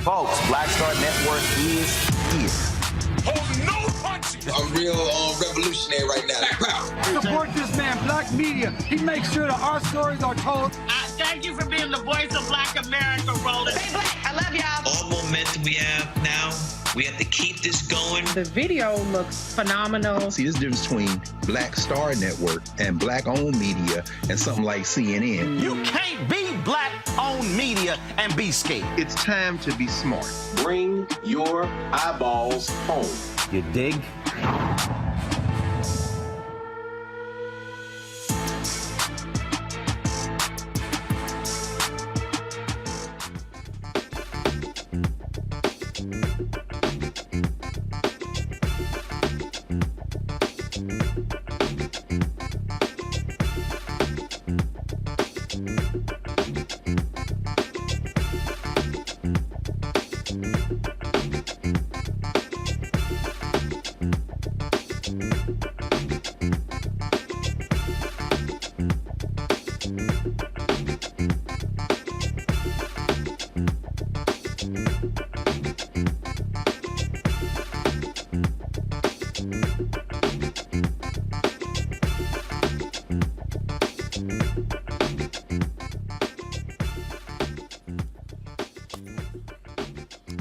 Folks, Black Star Network is here. Oh, no punches! I'm real revolutionary right now. Support this man, Black Media. He makes sure that our stories are told. Thank you for being the voice of Black America, Roland. Stay black. I love y'all. All momentum we have now, we have to keep this going. The video looks phenomenal. See, there's a difference between Black Star Network and Black-owned media and something like CNN. You can't be Black-owned media and be scared. It's time to be smart. Bring your eyeballs home. You dig?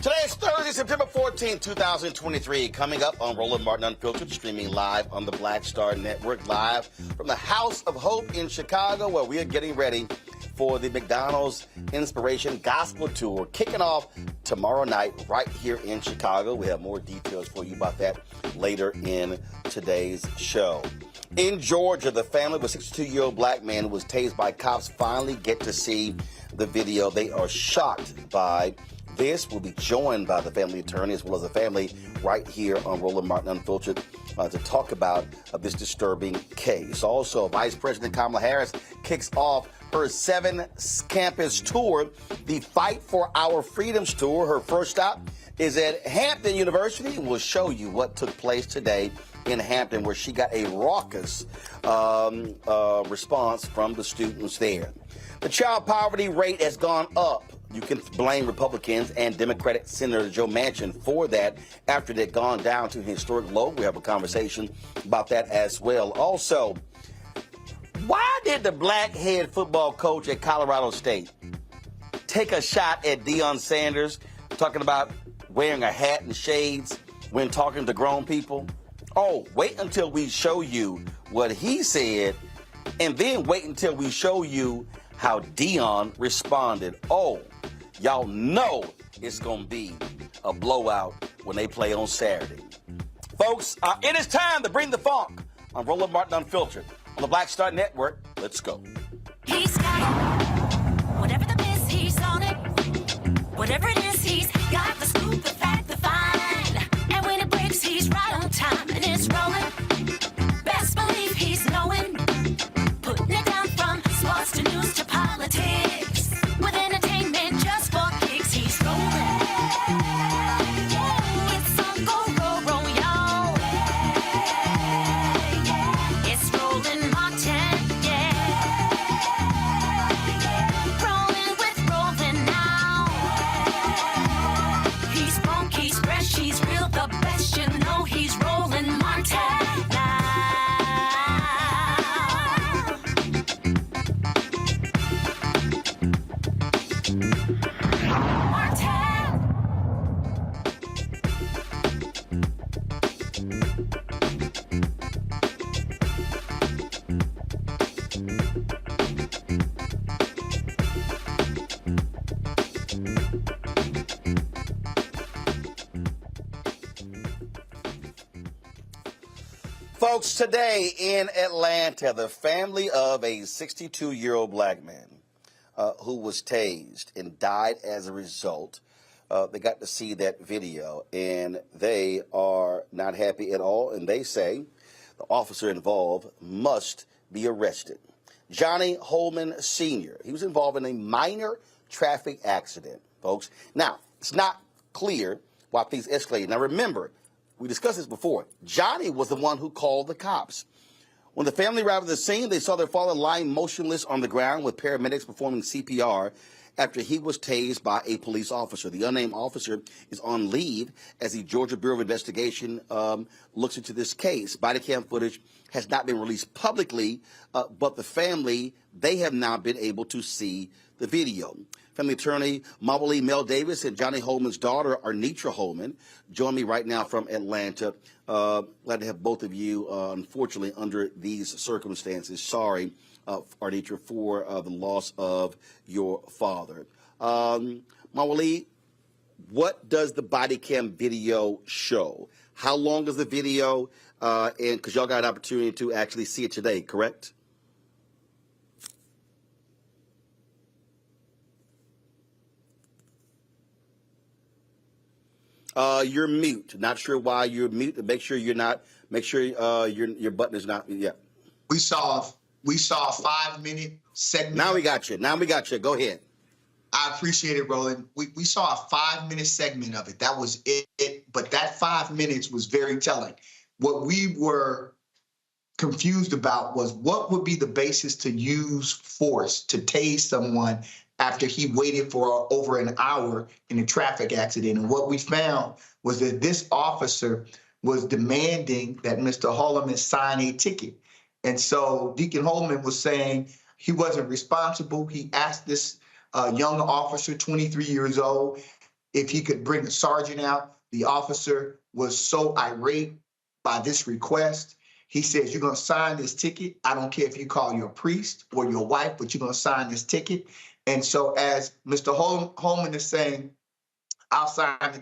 Today is Thursday, September 14, 2023. Coming up on Roland Martin Unfiltered, streaming live on the Black Star Network, live from the House of Hope in Chicago, where we are getting ready for the McDonald's Inspiration Gospel Tour, kicking off tomorrow night right here in Chicago. We have more details for you about that later in today's show. In Georgia, the family of a 62-year-old black man who was tased by cops finally get to see the video. They are shocked by this. We'll be joined by the family attorney as well as the family right here on Roland Martin Unfiltered to talk about this disturbing case. Also, Vice President Kamala Harris kicks off her 7-campus tour, the Fight for Our Freedoms tour. Her first stop is at Hampton University, and we'll show you what took place today in Hampton, where she got a raucous response from the students there. The child poverty rate has gone up. You can blame Republicans and Democratic Senator Joe Manchin for that after they'd gone down to a historic low. We have a conversation about that as well. Also, why did the black head football coach at Colorado State take a shot at Deion Sanders, talking about wearing a hat and shades when talking to grown people? Oh, wait until we show you what he said, and then wait until we show you how Deion responded. Oh, y'all know it's going to be a blowout when they play on Saturday. Folks, it is time to bring the funk on Roland Martin Unfiltered on the Black Star Network. Let's go. He's got it. Whatever the biz, he's on it. Whatever it is, he's got the scoop, the fact, the fine. And when it breaks, he's right on time and it's rolling. Best believe he's knowing. Putting it down from sports to news to politics. With entertainment just for kicks, he's rolling. It's on go, roll, roll, y'all. It's rolling Martin, yeah. Rolling with rolling now. He's funk, he's fresh, he's real, the best, you know he's rolling Martin now. Folks, today in Atlanta, the family of a 62-year-old black man who was tased and died as a result, they got to see that video, and they are not happy at all, and they say the officer involved must be arrested. Johnny Hollman Sr., he was involved in a minor traffic accident, folks. Now, it's not clear why things escalated. Now, remember, we discussed this before. Johnny was the one who called the cops. When the family arrived at the scene, they saw their father lying motionless on the ground with paramedics performing CPR after he was tased by a police officer. The unnamed officer is on leave as the Georgia Bureau of Investigation looks into this case. Bodycam footage has not been released publicly, but the family, they have now been able to see the video. Family attorney Mawali Mel Davis and Johnny Hollman's daughter, Arnitra Hollman, join me right now from Atlanta. Glad to have both of you, unfortunately, under these circumstances. Sorry, Arnitra, for the loss of your father. Mawali, what does the body cam video show? How long is the video? And because y'all got an opportunity to actually see it today, correct? You're mute. Not sure why you're mute. Make sure you're not. Make sure your button is not. Yeah. We saw a 5-minute segment. Now we got you. Go ahead. I appreciate it, Roland. We saw a 5-minute segment of it. That was it. But that 5 minutes was very telling. What we were confused about was what would be the basis to use force to tase someone after he waited for over an hour in a traffic accident. And what we found was that this officer was demanding that Mr. Hollman sign a ticket. And so Deacon Hollman was saying he wasn't responsible. He asked this young officer, 23 years old, if he could bring a sergeant out. The officer was so irate by this request. He says, you're going to sign this ticket. I don't care if you call your priest or your wife, but you're going to sign this ticket. And so as Mr. Hollman is saying, I'll sign the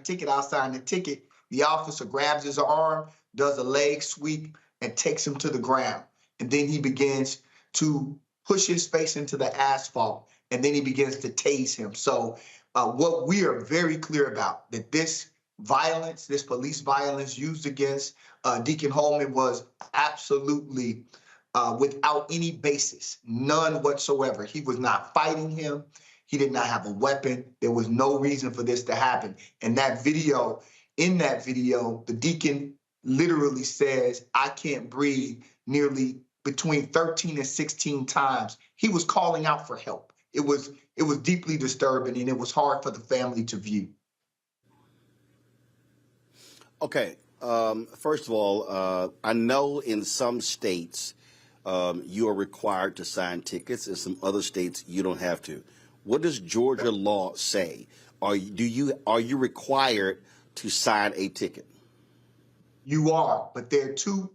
ticket, the officer grabs his arm, does a leg sweep, and takes him to the ground. And then he begins to push his face into the asphalt, and then he begins to tase him. So what we are very clear about, that this violence, this police violence used against Deacon Hollman was absolutely without any basis, none whatsoever. He was not fighting him. He did not have a weapon. There was no reason for this to happen. And in that video, the deacon literally says, I can't breathe, nearly between 13 and 16 times. He was calling out for help. It was deeply disturbing, and it was hard for the family to view. Okay. First of all, I know in some states you are required to sign tickets. In some other states, you don't have to. What does Georgia law say? Are you required to sign a ticket? You are, but there are two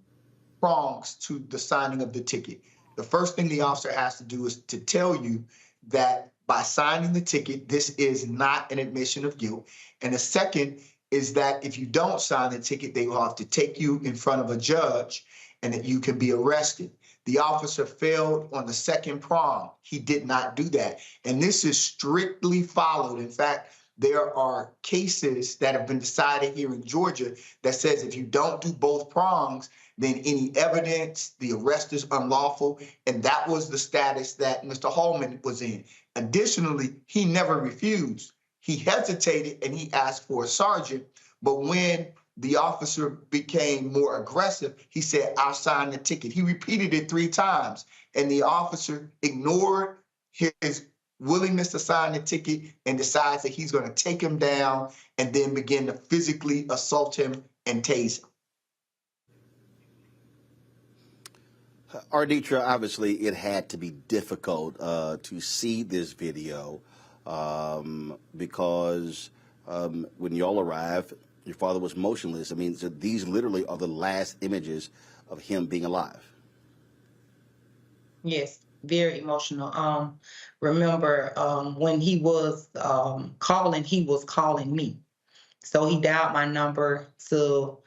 prongs to the signing of the ticket. The first thing the officer has to do is to tell you that by signing the ticket, this is not an admission of guilt. And the second is that if you don't sign the ticket, they will have to take you in front of a judge and that you can be arrested. The officer failed on the second prong. He did not do that. And this is strictly followed. In fact, there are cases that have been decided here in Georgia that says if you don't do both prongs, then any evidence, the arrest is unlawful. And that was the status that Mr. Hollman was in. Additionally, he never refused. He hesitated and he asked for a sergeant. But when the officer became more aggressive, he said, "I'll sign the ticket." He repeated it 3 times, and the officer ignored his willingness to sign the ticket and decides that he's going to take him down and then begin to physically assault him and tase him. Arditra, obviously, it had to be difficult to see this video because when y'all arrived, your father was motionless. I mean, so these literally are the last images of him being alive. Yes, very emotional. Remember when he was calling me. So he dialed my number to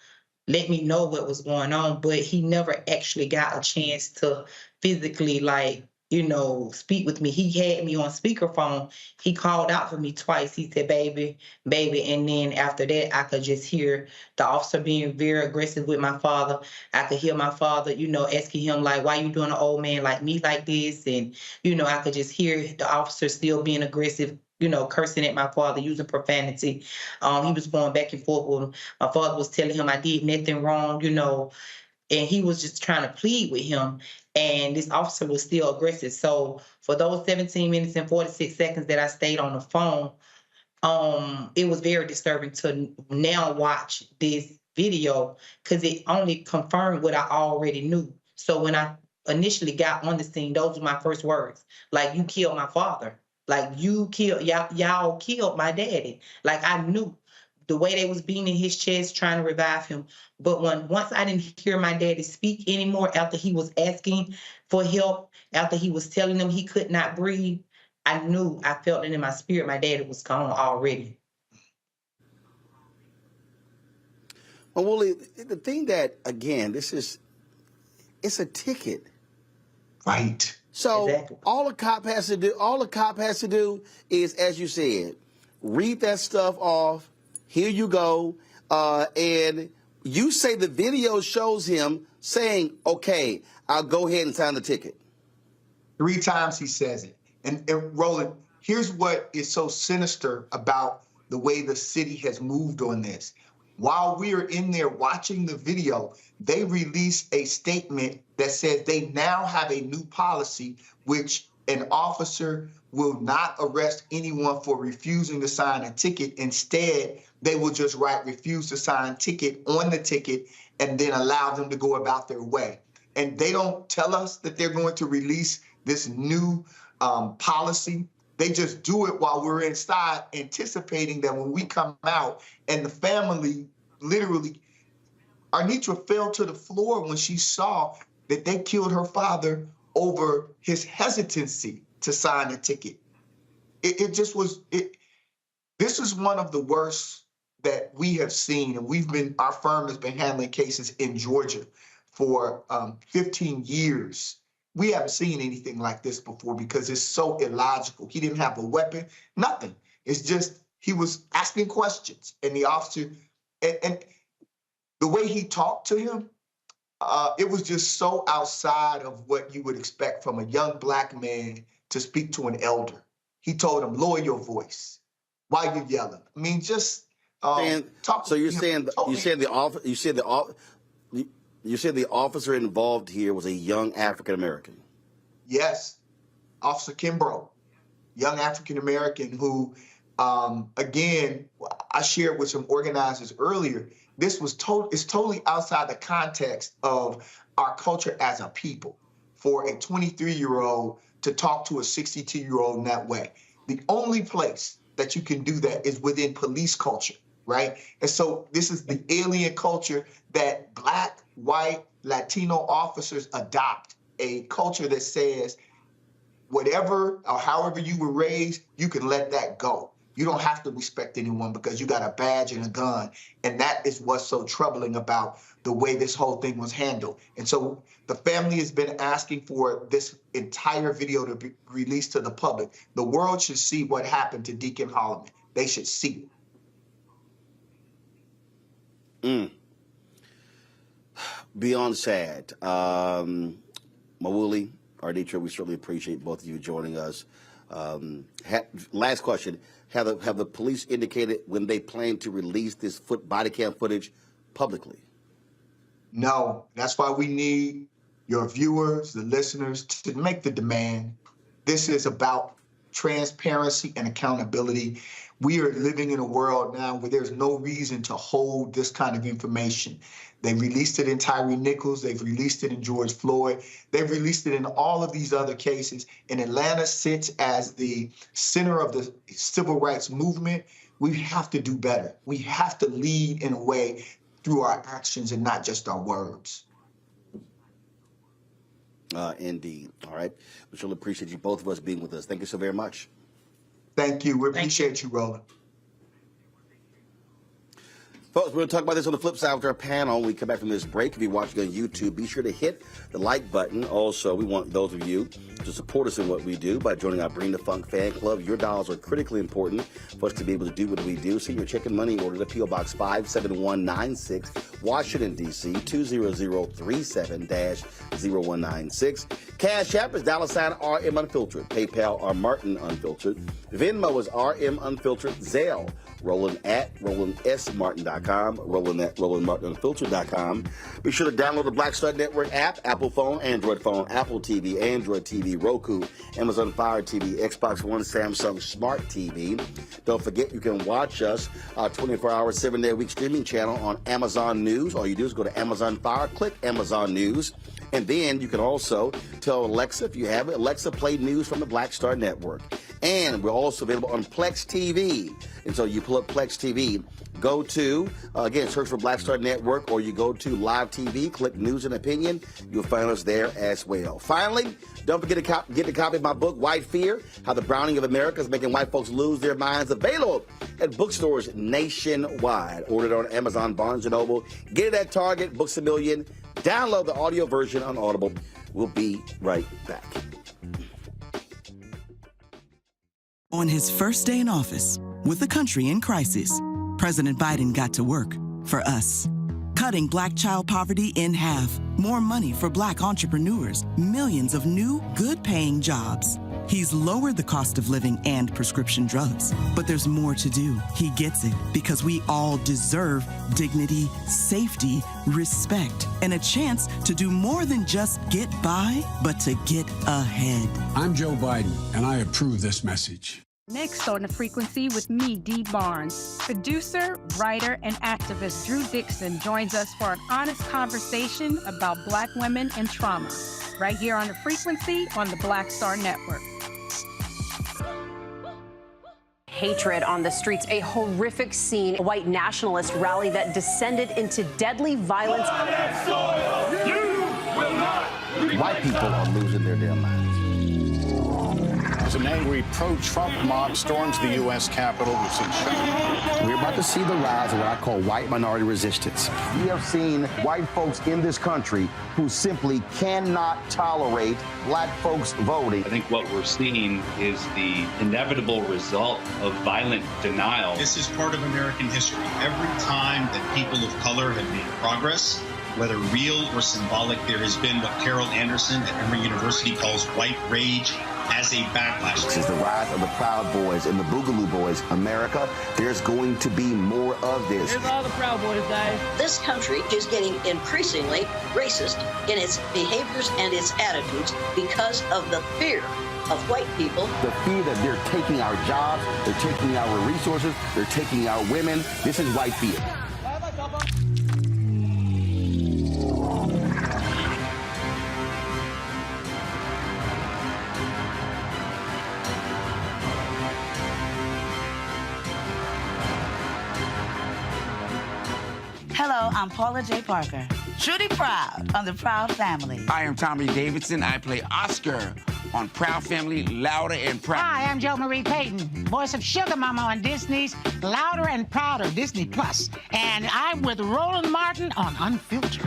let me know what was going on, but he never actually got a chance to physically, speak with me. He had me on speakerphone. He called out for me twice. He said, baby. And then after that, I could just hear the officer being very aggressive with my father. I could hear my father, asking him, like, why you doing an old man like me like this? And, I could just hear the officer still being aggressive, cursing at my father, using profanity. He was going back and forth with him. My father was telling him I did nothing wrong, and he was just trying to plead with him. And this officer was still aggressive. So for those 17 minutes and 46 seconds that I stayed on the phone, it was very disturbing to now watch this video because it only confirmed what I already knew. So when I initially got on the scene, those were my first words. Like, you killed my father. Like, y'all killed my daddy. Like, I knew the way they was beating his chest, trying to revive him. But once I didn't hear my daddy speak anymore, after he was asking for help, after he was telling them he could not breathe, I felt it in my spirit, my daddy was gone already. Well, Wooly, the thing that, again, it's a ticket. Right. So exactly. all the cop has to do is, as you said, read that stuff off. Here you go. And you say the video shows him saying, okay, I'll go ahead and sign the ticket. 3 times he says it. And Roland, here's what is so sinister about the way the city has moved on this. While we are in there watching the video, they release a statement that says they now have a new policy, which an officer will not arrest anyone for refusing to sign a ticket. Instead, they will just write refuse to sign ticket on the ticket and then allow them to go about their way. And they don't tell us that they're going to release this new policy. They just do it while we're inside, anticipating that when we come out, and the family literally, Arnitra fell to the floor when she saw that they killed her father over his hesitancy to sign a ticket. It just was, this is one of the worst that we have seen. And our firm has been handling cases in Georgia for 15 years. We haven't seen anything like this before because it's so illogical. He didn't have a weapon, nothing. It's just, he was asking questions, and the officer, and the way he talked to him, it was just so outside of what you would expect from a young Black man to speak to an elder. He told him, lower your voice. Why are you yelling? I mean, just talk. So you're saying the officer involved here was a young African American? Yes, Officer Kimbrough, young African American who, again, I shared with some organizers earlier. This was totally outside the context of our culture as a people for a 23-year-old to talk to a 62-year-old in that way. The only place that you can do that is within police culture, right? And so this is the alien culture that Black, white, Latino officers adopt, a culture that says whatever or however you were raised, you can let that go. You don't have to respect anyone because you got a badge and a gun. And that is what's so troubling about the way this whole thing was handled. And so the family has been asking for this entire video to be released to the public. The world should see what happened to Deacon Hollman. They should see it. Beyond sad. Mawuli, Arditra, we certainly appreciate both of you joining us. Last question. Have the police indicated when they plan to release this body cam footage publicly? No. That's why we need your viewers, the listeners, to make the demand. This is about transparency and accountability. We are living in a world now where there's no reason to hold this kind of information. They released it in Tyree Nichols. They've released it in George Floyd. They've released it in all of these other cases. And Atlanta sits as the center of the civil rights movement. We have to do better. We have to lead in a way through our actions and not just our words. Indeed. All right. We surely appreciate you, both of us, being with us. Thank you so very much. Thank you. We appreciate you, Roland. Folks, we're going to talk about this on the flip side with our panel. When we come back from this break, if you're watching on YouTube, be sure to hit the like button. Also, we want those of you to support us in what we do by joining our Bring the Funk fan club. Your dollars are critically important for us to be able to do what we do. Send your check and money order to P.O. Box 57196, Washington, D.C., 20037-0196. Cash App is $RM Unfiltered. PayPal are Martin Unfiltered. Venmo is RM Unfiltered. Zelle, Roland at RolandSMartin.com, Roland at RolandMartinUnfiltered.com. Be sure to download the Black Star Network app, Apple phone, Android phone, Apple TV, Android TV, Roku, Amazon Fire TV, Xbox One, Samsung Smart TV. Don't forget you can watch us 24 hours, 7-day-a-week streaming channel on Amazon News. All you do is go to Amazon Fire, click Amazon News, and then you can also tell Alexa, if you have it, Alexa, play news from the Black Star Network. And we're also available on Plex TV. And so you pull up Plex TV, go to, again, search for Black Star Network, or you go to Live TV, click News and Opinion. You'll find us there as well. Finally, don't forget to get a copy of my book, White Fear, How the Browning of America is Making White Folks Lose Their Minds, available at bookstores nationwide. Ordered on Amazon, Barnes & Noble. Get it at Target, Books A Million. Download the audio version on Audible. We'll be right back. On his first day in office, with the country in crisis, President Biden got to work for us. Cutting Black child poverty in half, more money for Black entrepreneurs, millions of new, good-paying jobs. He's lowered the cost of living and prescription drugs. But there's more to do. He gets it, because we all deserve dignity, safety, respect, and a chance to do more than just get by, but to get ahead. I'm Joe Biden, and I approve this message. Next on The Frequency with me, Dee Barnes. Producer, writer, and activist Drew Dixon joins us for an honest conversation about Black women and trauma, right here on The Frequency on the Black Star Network. Hatred on the streets, a horrific scene, a white nationalist rally that descended into deadly violence. White people are losing their damn minds. As an angry pro-Trump mob storms the U.S. Capitol, we're about to see the rise of what I call white minority resistance. We have seen white folks in this country who simply cannot tolerate Black folks voting. I think what we're seeing is the inevitable result of violent denial. This is part of American history. Every time that people of color have made progress, whether real or symbolic, there has been what Carol Anderson at Emory University calls white rage as a backlash. This is the rise of the Proud Boys and the Boogaloo Boys. America, there's going to be more of this. Here's all the Proud Boys, guys. This country is getting increasingly racist in its behaviors and its attitudes because of the fear of white people. The fear that they're taking our jobs, they're taking our resources, they're taking our women. This is white fear. Hello, I'm Paula J. Parker. Truly proud on the Proud Family. I am Tommy Davidson. I play Oscar on Proud Family, Louder and Proud. Hi, I'm Jo Marie Payton, voice of Sugar Mama on Disney's Louder and Prouder, Disney Plus. And I'm with Roland Martin on Unfiltered.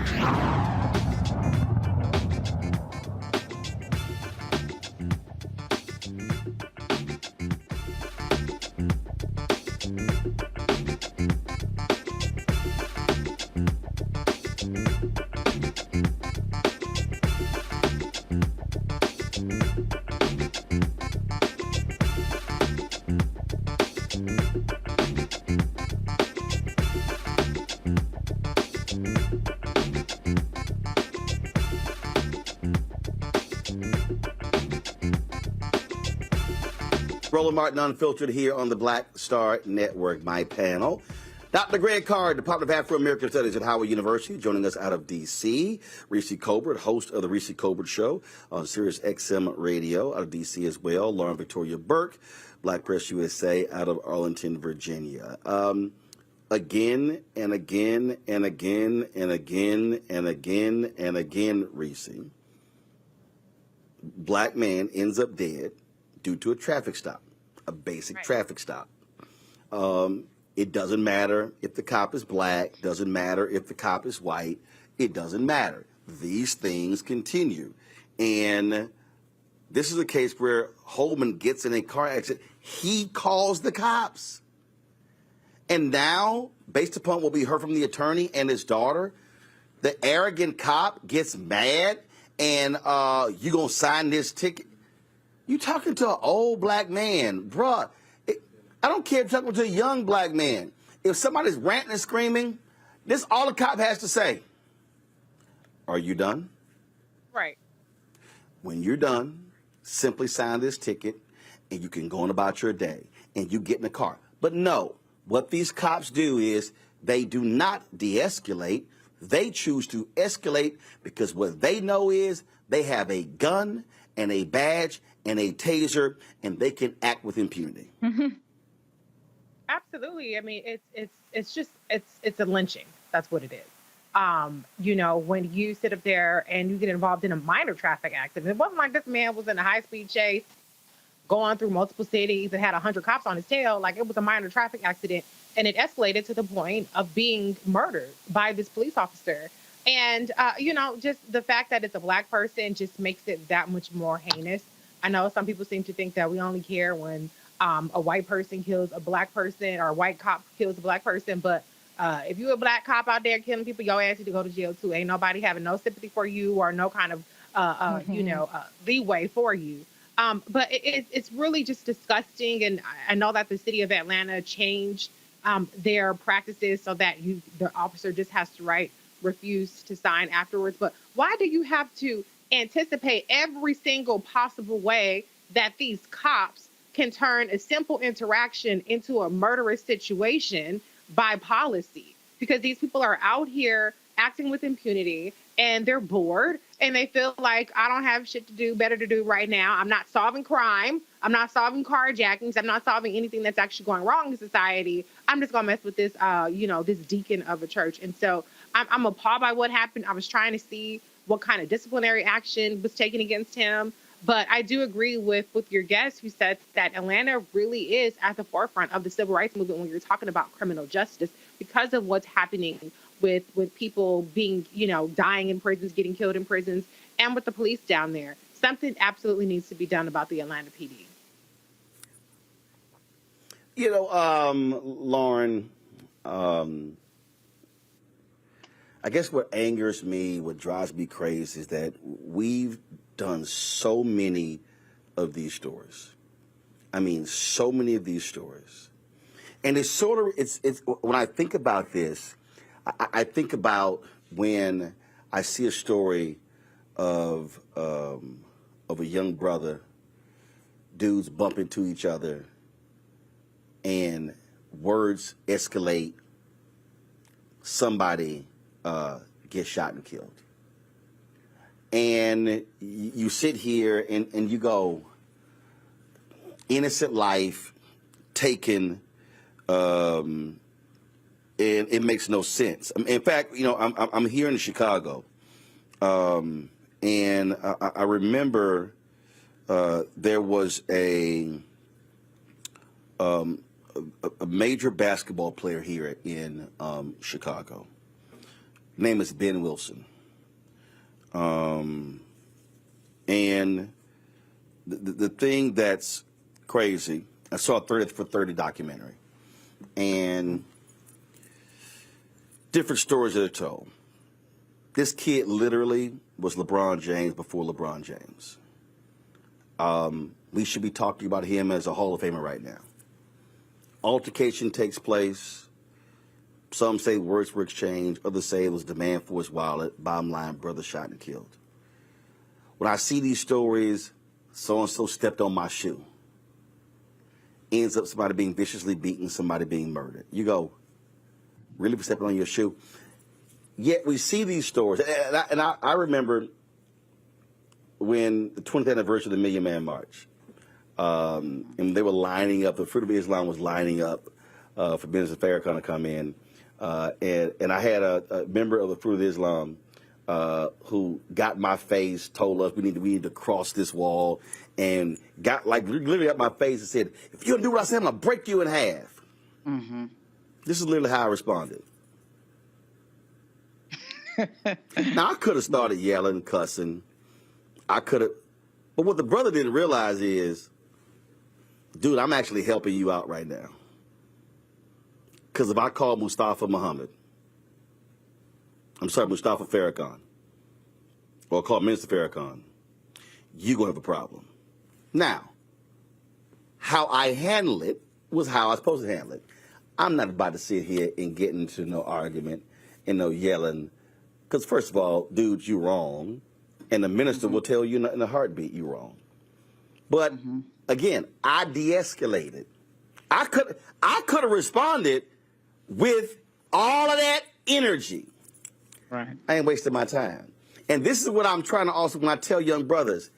Roland Martin Unfiltered here on the Black Star Network. My panel, Dr. Greg Carr, Department of Afro-American Studies at Howard University, joining us out of D.C. Reese Colbert, host of the Reese Colbert Show on Sirius XM Radio out of D.C. as well. Lauren Victoria Burke, Black Press USA out of Arlington, Virginia. Again and again and again and again and again and again, Reese, black man ends up dead due to a traffic stop, a basic traffic stop. It doesn't matter if the cop is black, doesn't matter if the cop is white, it doesn't matter. These things continue. And this is a case where Hollman gets in a car accident. He calls the cops. And now, based upon what we heard from the attorney and his daughter, the arrogant cop gets mad and you gonna sign this ticket? You talking to an old black man, bruh. I don't care if you're talking to a young black man. If somebody's ranting and screaming, this all the cop has to say. Are you done? Right. When you're done, simply sign this ticket and you can go on about your day and you get in the car. But no, what these cops do is they do not de-escalate. They choose to escalate because what they know is they have a gun and a badge and a taser and they can act with impunity. Mm-hmm. Absolutely. I mean, it's a lynching. That's what it is. You know, when you sit up there and you get involved in a minor traffic accident, it wasn't like this man was in a high-speed chase going through multiple cities and had 100 cops on his tail. Like, it was a minor traffic accident, and it escalated to the point of being murdered by this police officer. And, you know, just the fact that it's a black person just makes it that much more heinous. I know some people seem to think that we only care when a white person kills a black person or a white cop kills a black person. But if you're a black cop out there killing people, your ass need to go to jail too. Ain't nobody having no sympathy for you or no kind of, you know, leeway for you. But it's really just disgusting. And I know that the city of Atlanta changed their practices so that the officer just has to refuse to sign afterwards. But why do you have to anticipate every single possible way that these cops can turn a simple interaction into a murderous situation by policy? Because these people are out here acting with impunity and they're bored and they feel like, I don't have shit to do, better to do right now. I'm not solving crime. I'm not solving carjackings. I'm not solving anything that's actually going wrong in society. I'm just gonna mess with this, you know, this deacon of a church. And so I'm appalled by what happened. I was trying to see what kind of disciplinary action was taken against him. But I do agree with your guest who said that Atlanta really is at the forefront of the civil rights movement when you're talking about criminal justice because of what's happening with people being, you know, dying in prisons, getting killed in prisons, and with the police down there. Something absolutely needs to be done about the Atlanta PD. You know, Lauren, I guess what angers me, what drives me crazy is that we've done so many of these stories. I mean, so many of these stories. And it's sort of, it's when I think about this, I think about when I see a story of a young brother, dudes bump into each other and words escalate, somebody gets shot and killed. And you sit here and you go, innocent life taken, and it makes no sense. In fact, you know, I'm here in Chicago, and I remember there was a major basketball player here in Chicago. His name is Ben Wilson. And the thing that's crazy, I saw a 30 for 30 documentary, and different stories that are told. This kid literally was LeBron James before LeBron James. We should be talking about him as a Hall of Famer right now. Altercation takes place. Some say words were exchanged. Others say it was demand for his wallet. Bottom line, brother shot and killed. When I see these stories, so-and-so stepped on my shoe. ends up somebody being viciously beaten, somebody being murdered. You go, really for stepping on your shoe? Yet we see these stories. And I remember when the 20th anniversary of the Million Man March, and they were lining up, the Fruit of Islam was lining up for Minister Farrakhan to come in. And I had a member of the Fruit of Islam who got my face, told us we need to cross this wall, and got like literally up my face and said, if you don't do what I say, I'm going to break you in half. Mm-hmm. This is literally how I responded. Now, I could have started yelling, cussing. I could have. But what the brother didn't realize is, dude, I'm actually helping you out right now. Because if I call Mustafa Farrakhan, or call Minister Farrakhan, you're going to have a problem. Now, how I handle it was how I was supposed to handle it. I'm not about to sit here and get into no argument and no yelling. Because first of all, dude, you're wrong. And the minister will tell you in a heartbeat you're wrong. But again, I de-escalated. I could have responded with all of that energy. Right. I ain't wasting my time. And this is what I'm trying to also, when I tell young brothers,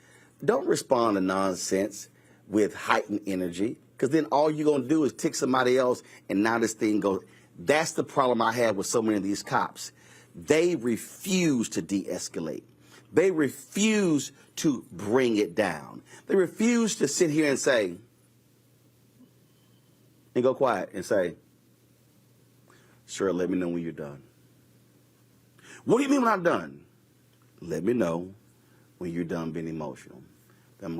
don't respond to nonsense with heightened energy, because then all you're going to do is tick somebody else, and now this thing goes. That's the problem I have with so many of these cops. They refuse to de-escalate. They refuse to bring it down. They refuse to sit here and say, and go quiet and say, sure, let me know when you're done. What do you mean when I'm done? Let me know when you're done being emotional. Then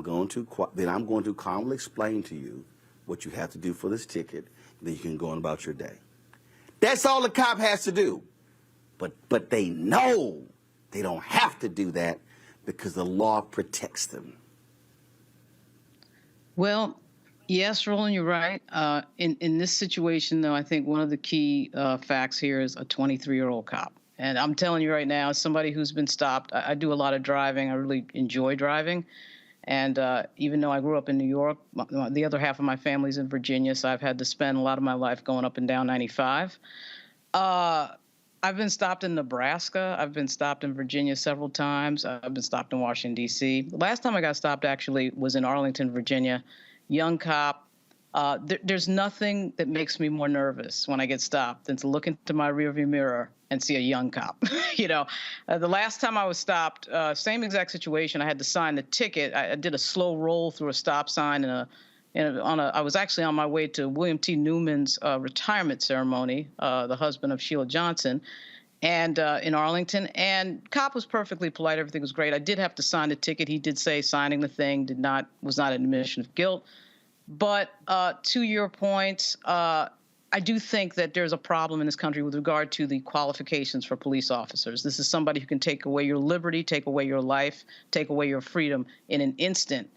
I'm going to calmly explain to you what you have to do for this ticket. Then you can go on about your day. That's all the cop has to do. But they know they don't have to do that because the law protects them. Well, yes, Roland, you're right. In this situation, though, I think one of the key facts here is a 23-year-old cop. And I'm telling you right now, as somebody who's been stopped, I do a lot of driving. I really enjoy driving. And even though I grew up in New York, the other half of my family's in Virginia, so I've had to spend a lot of my life going up and down 95. I've been stopped in Nebraska. I've been stopped in Virginia several times. I've been stopped in Washington, D.C. The last time I got stopped, actually, was in Arlington, Virginia. Young cop. There's nothing that makes me more nervous when I get stopped than to look into my rearview mirror and see a young cop. The last time I was stopped, same exact situation. I had to sign the ticket. I did a slow roll through a stop sign I was actually on my way to William T. Newman's retirement ceremony, the husband of Sheila Johnson, and in Arlington. And cop was perfectly polite. Everything was great. I did have to sign the ticket. He did say signing the thing was not an admission of guilt. But to your point, I do think that there's a problem in this country with regard to the qualifications for police officers. This is somebody who can take away your liberty, take away your life, take away your freedom in an instant.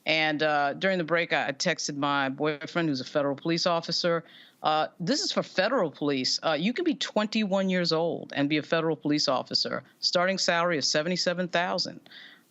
And during the break, I texted my boyfriend, who's a federal police officer. This is for federal police. You can be 21 years old and be a federal police officer. Starting salary is $77,000.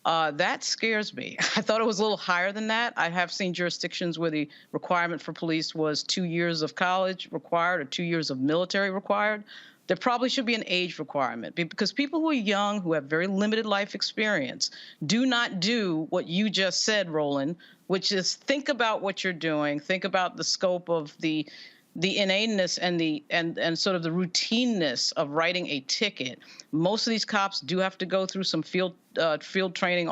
That scares me. I thought it was a little higher than that. I have seen jurisdictions where the requirement for police was 2 years of college required or 2 years of military required. There probably should be an age requirement because people who are young, who have very limited life experience, do not do what you just said, Roland, which is think about what you're doing, think about the scope of the inaneness and sort of the routineness of writing a ticket. Most of these cops do have to go through some field training,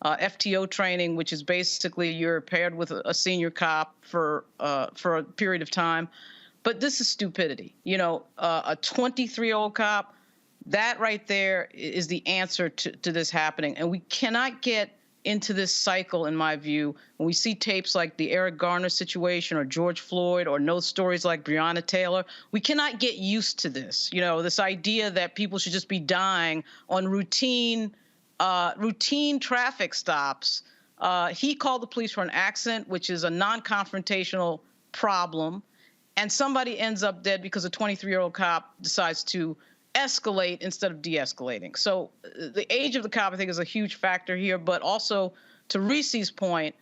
FTO training, which is basically you're paired with a senior cop for a period of time. But this is stupidity. A 23-year-old cop, that right there is the answer to this happening. And we cannot get into this cycle, in my view, when we see tapes like the Eric Garner situation or George Floyd or know stories like Breonna Taylor. We cannot get used to this, this idea that people should just be dying on routine traffic stops. He called the police for an accident, which is a non-confrontational problem. And somebody ends up dead because a 23-year-old cop decides to escalate instead of de-escalating. So the age of the cop, I think, is a huge factor here. But also, to Reese's point,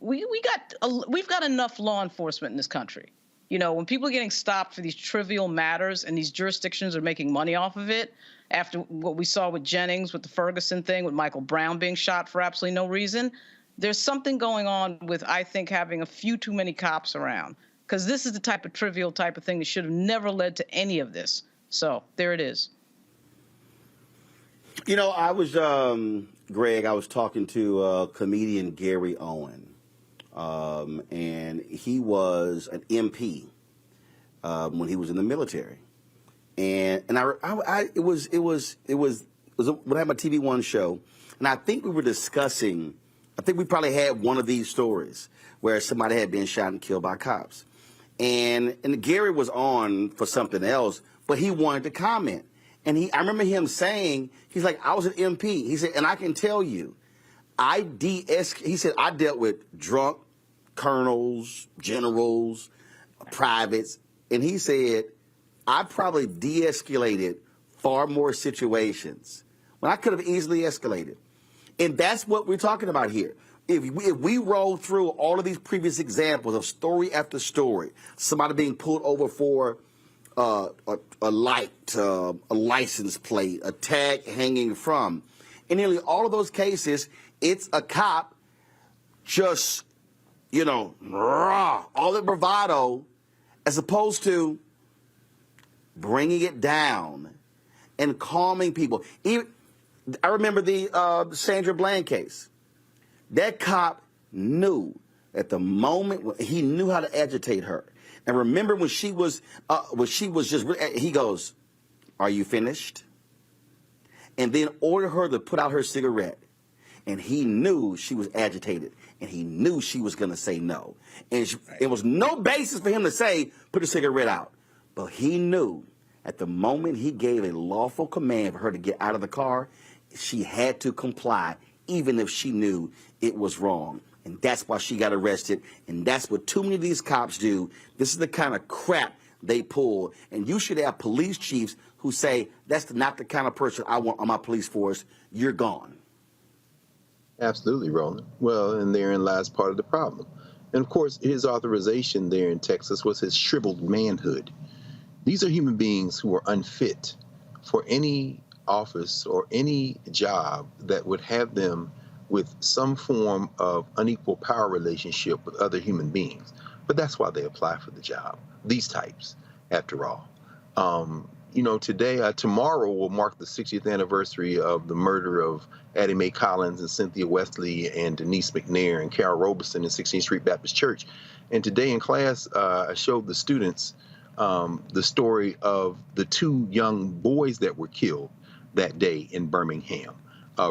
we've got enough law enforcement in this country. You know, when people are getting stopped for these trivial matters and these jurisdictions are making money off of it, after what we saw with Jennings, with the Ferguson thing, with Michael Brown being shot for absolutely no reason, there's something going on with, I think, having a few too many cops around, because this is the type of trivial type of thing that should have never led to any of this. So there it is. You know, I was, Greg, I was talking to comedian Gary Owen, and he was an MP when he was in the military. And when I had my TV One show, and I think we were discussing, I think we probably had one of these stories where somebody had been shot and killed by cops. And Gary was on for something else, but he wanted to comment. And I remember him saying, he's like, I was an MP. He said, and I can tell you, he said, I dealt with drunk colonels, generals, privates. And he said, I probably de-escalated far more situations when I could have easily escalated. And that's what we're talking about here. If we roll through all of these previous examples of story after story, somebody being pulled over for a light, a license plate, a tag hanging from, in nearly all of those cases, it's a cop just, you know, all the bravado, as opposed to bringing it down and calming people. I remember the Sandra Bland case. That cop knew at the moment, he knew how to agitate her. And remember when she was just, he goes, are you finished? And then ordered her to put out her cigarette. And he knew she was agitated. And he knew she was going to say no. And it was no basis for him to say, put the cigarette out. But he knew at the moment he gave a lawful command for her to get out of the car, she had to comply, even if she knew it was wrong. And that's why she got arrested. And that's what too many of these cops do. This is the kind of crap they pull. And you should have police chiefs who say, that's not the kind of person I want on my police force. You're gone. Absolutely, Roland. Well, and therein lies part of the problem. And of course, his authorization there in Texas was his shriveled manhood. These are human beings who are unfit for any office or any job that would have them with some form of unequal power relationship with other human beings. But that's why they apply for the job, these types, after all. You know, tomorrow will mark the 60th anniversary of the murder of Addie Mae Collins and Cynthia Wesley and Denise McNair and Carol Robeson in 16th Street Baptist Church. And today in class, I showed the students the story of the two young boys that were killed that day in Birmingham.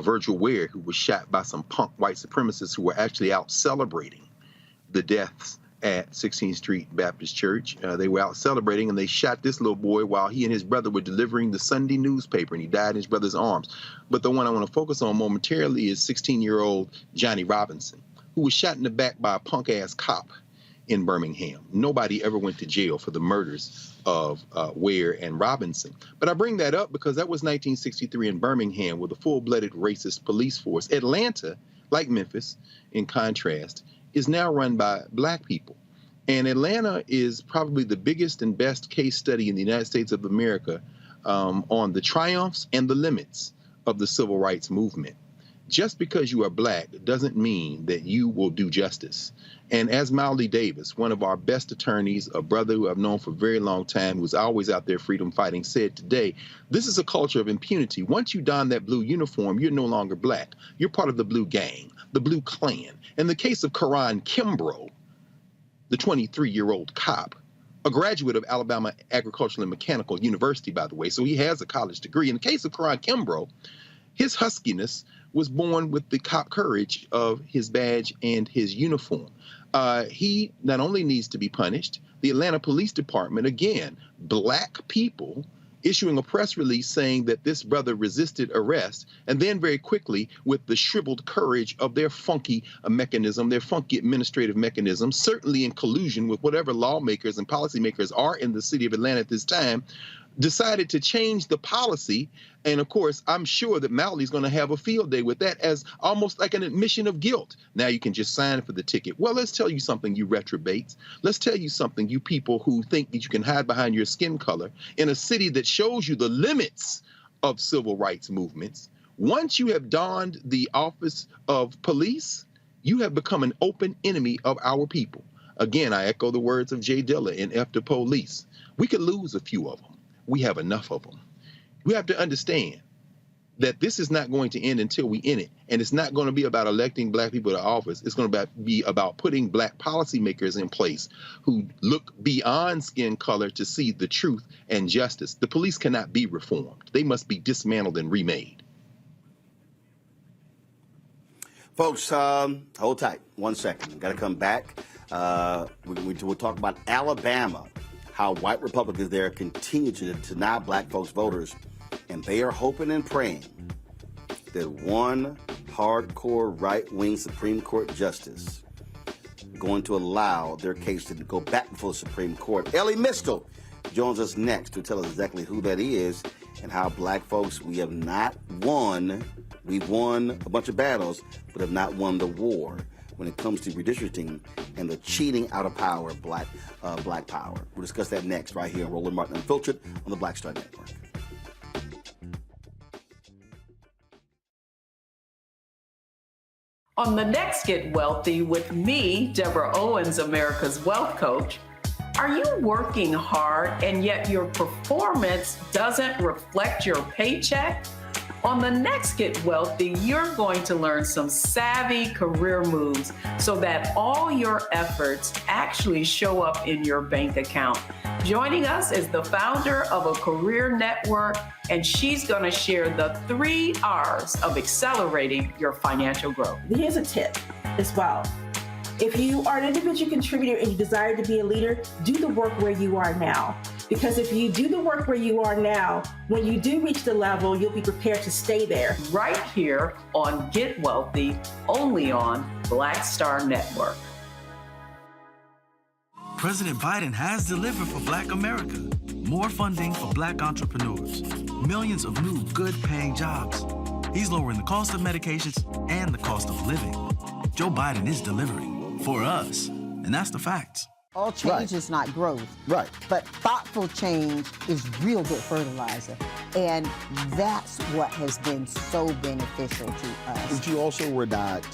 Virgil Ware, who was shot by some punk white supremacists who were actually out celebrating the deaths at 16th Street Baptist Church. They were out celebrating, and they shot this little boy while he and his brother were delivering the Sunday newspaper, and he died in his brother's arms. But the one I want to focus on momentarily is 16-year-old Johnny Robinson, who was shot in the back by a punk-ass cop in Birmingham. Nobody ever went to jail for the murders of Ware and Robinson. But I bring that up because that was 1963 in Birmingham with a full-blooded racist police force. Atlanta, like Memphis, in contrast, is now run by black people. And Atlanta is probably the biggest and best case study in the United States of America on the triumphs and the limits of the civil rights movement. Just because you are black doesn't mean that you will do justice. And as Mildly Davis, one of our best attorneys, a brother who I've known for a very long time, who's always out there freedom fighting, said today, this is a culture of impunity. Once you don that blue uniform, you're no longer black. You're part of the blue gang, the blue clan. In the case of Karan Kimbrough, the 23-year-old cop, a graduate of Alabama Agricultural and Mechanical University, by the way, so he has a college degree. In the case of Karan Kimbrough, his huskiness was born with the cop courage of his badge and his uniform. He not only needs to be punished, the Atlanta Police Department, again, black people, issuing a press release saying that this brother resisted arrest, and then very quickly, with the shriveled courage of their funky mechanism, their funky administrative mechanism, certainly in collusion with whatever lawmakers and policymakers are in the city of Atlanta at this time, decided to change the policy. And of course, I'm sure that Malley's going to have a field day with that as almost like an admission of guilt. Now you can just sign for the ticket. Well, let's tell you something, you retrobates. Let's tell you something, you people who think that you can hide behind your skin color in a city that shows you the limits of civil rights movements. Once you have donned the office of police, you have become an open enemy of our people. Again, I echo the words of Jay Dilla in F the Police. We could lose a few of them. We have enough of them. We have to understand that this is not going to end until we end it. And it's not going to be about electing black people to office. It's going to be about putting black policymakers in place who look beyond skin color to see the truth and justice. The police cannot be reformed. They must be dismantled and remade. Folks, hold tight 1 second. Got to come back. We'll talk about Alabama, how white Republicans there continue to deny black folks voters, and they are hoping and praying that one hardcore right-wing Supreme Court justice going to allow their case to go back before the Supreme Court. Elie Mystal joins us next to tell us exactly who that is and how black folks, we have not won. We've won a bunch of battles, but have not won the war when it comes to redistricting and the cheating out of power of black power. We'll discuss that next right here on Roland Martin Unfiltered on the Black Star Network. On the next Get Wealthy with me, Deborah Owens, America's Wealth Coach, are you working hard and yet your performance doesn't reflect your paycheck? On the next Get Wealthy, you're going to learn some savvy career moves so that all your efforts actually show up in your bank account. Joining us is the founder of a career network, and she's going to share the 3 R's of accelerating your financial growth. Here's a tip as well. If you are an individual contributor and you desire to be a leader, do the work where you are now. Because if you do the work where you are now, when you do reach the level, you'll be prepared to stay there. Right here on Get Wealthy, only on Black Star Network. President Biden has delivered for Black America. More funding for Black entrepreneurs. Millions of new good-paying jobs. He's lowering the cost of medications and the cost of living. Joe Biden is delivering for us, and that's the facts. All change is not growth. Right. But thoughtful change is real good fertilizer. And that's what has been so beneficial to us. But you also were not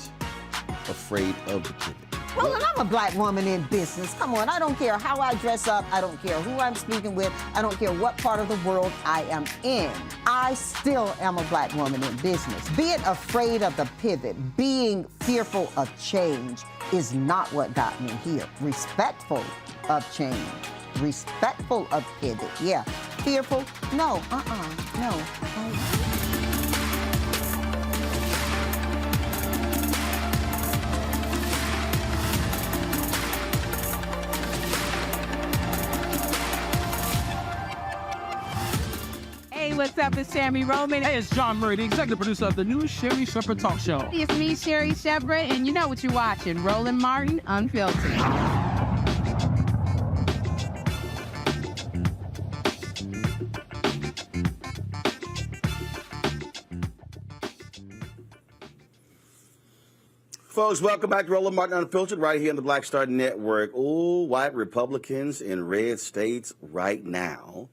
afraid of the pivot. Well, and I'm a Black woman in business. Come on, I don't care how I dress up. I don't care who I'm speaking with. I don't care what part of the world I am in. I still am a Black woman in business. Being afraid of the pivot, being fearful of change is not what got me here. Respectful of change. Respectful of pivot, yeah. Fearful? No, no. Hey, what's up? It's Sammy Roman. Hey, it's John Murray, the executive producer of the new Sherry Shepherd Talk Show. It's me, Sherry Shepherd, and you know what you're watching, Roland Martin Unfiltered. Folks, welcome back to Roland Martin Unfiltered right here on the Black Star Network. Ooh, white Republicans in red states right now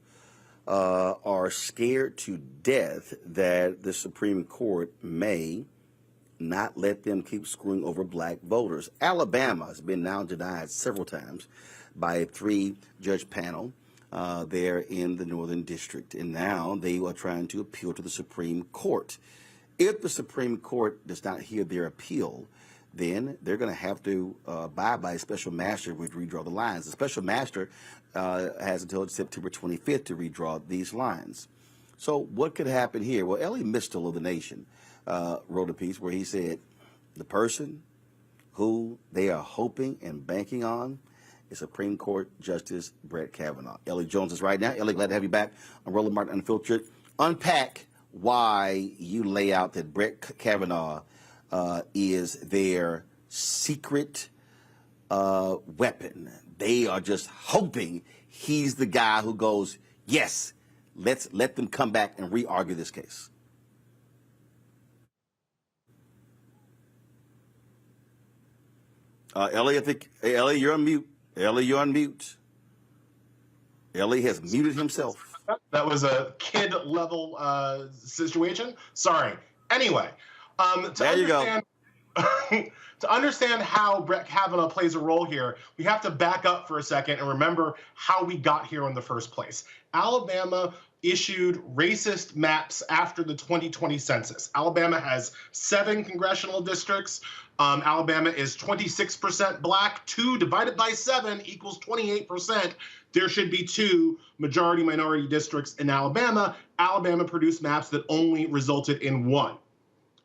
are scared to death that the Supreme Court may not let them keep screwing over black voters. Alabama has been now denied several times by a 3-judge panel there in the Northern District. And now they are trying to appeal to the Supreme Court. If the Supreme Court does not hear their appeal, then they're going to have to abide by a special master which redraw the lines. The special master has until September 25th to redraw these lines. So what could happen here? Well, Elie Mystal of The Nation wrote a piece where he said the person who they are hoping and banking on is Supreme Court Justice Brett Kavanaugh. Elie joins us right now. Elie, glad to have you back on Roland Martin Unfiltered. Unpack why you lay out that Brett Kavanaugh is their secret weapon. They are just hoping he's the guy who goes, yes, let them come back and re-argue this case. Elie, I think, Elie, you're on mute. Elie, you're on mute. Elie has muted himself. That was a kid-level situation. Sorry. Anyway, there you go. To understand how Brett Kavanaugh plays a role here, we have to back up for a second and remember how we got here in the first place. Alabama issued racist maps after the 2020 census. Alabama has 7 congressional districts. Alabama is 26% black. 2 divided by 7 equals 28%. There should be 2 majority-minority districts in Alabama. Alabama produced maps that only resulted in 1.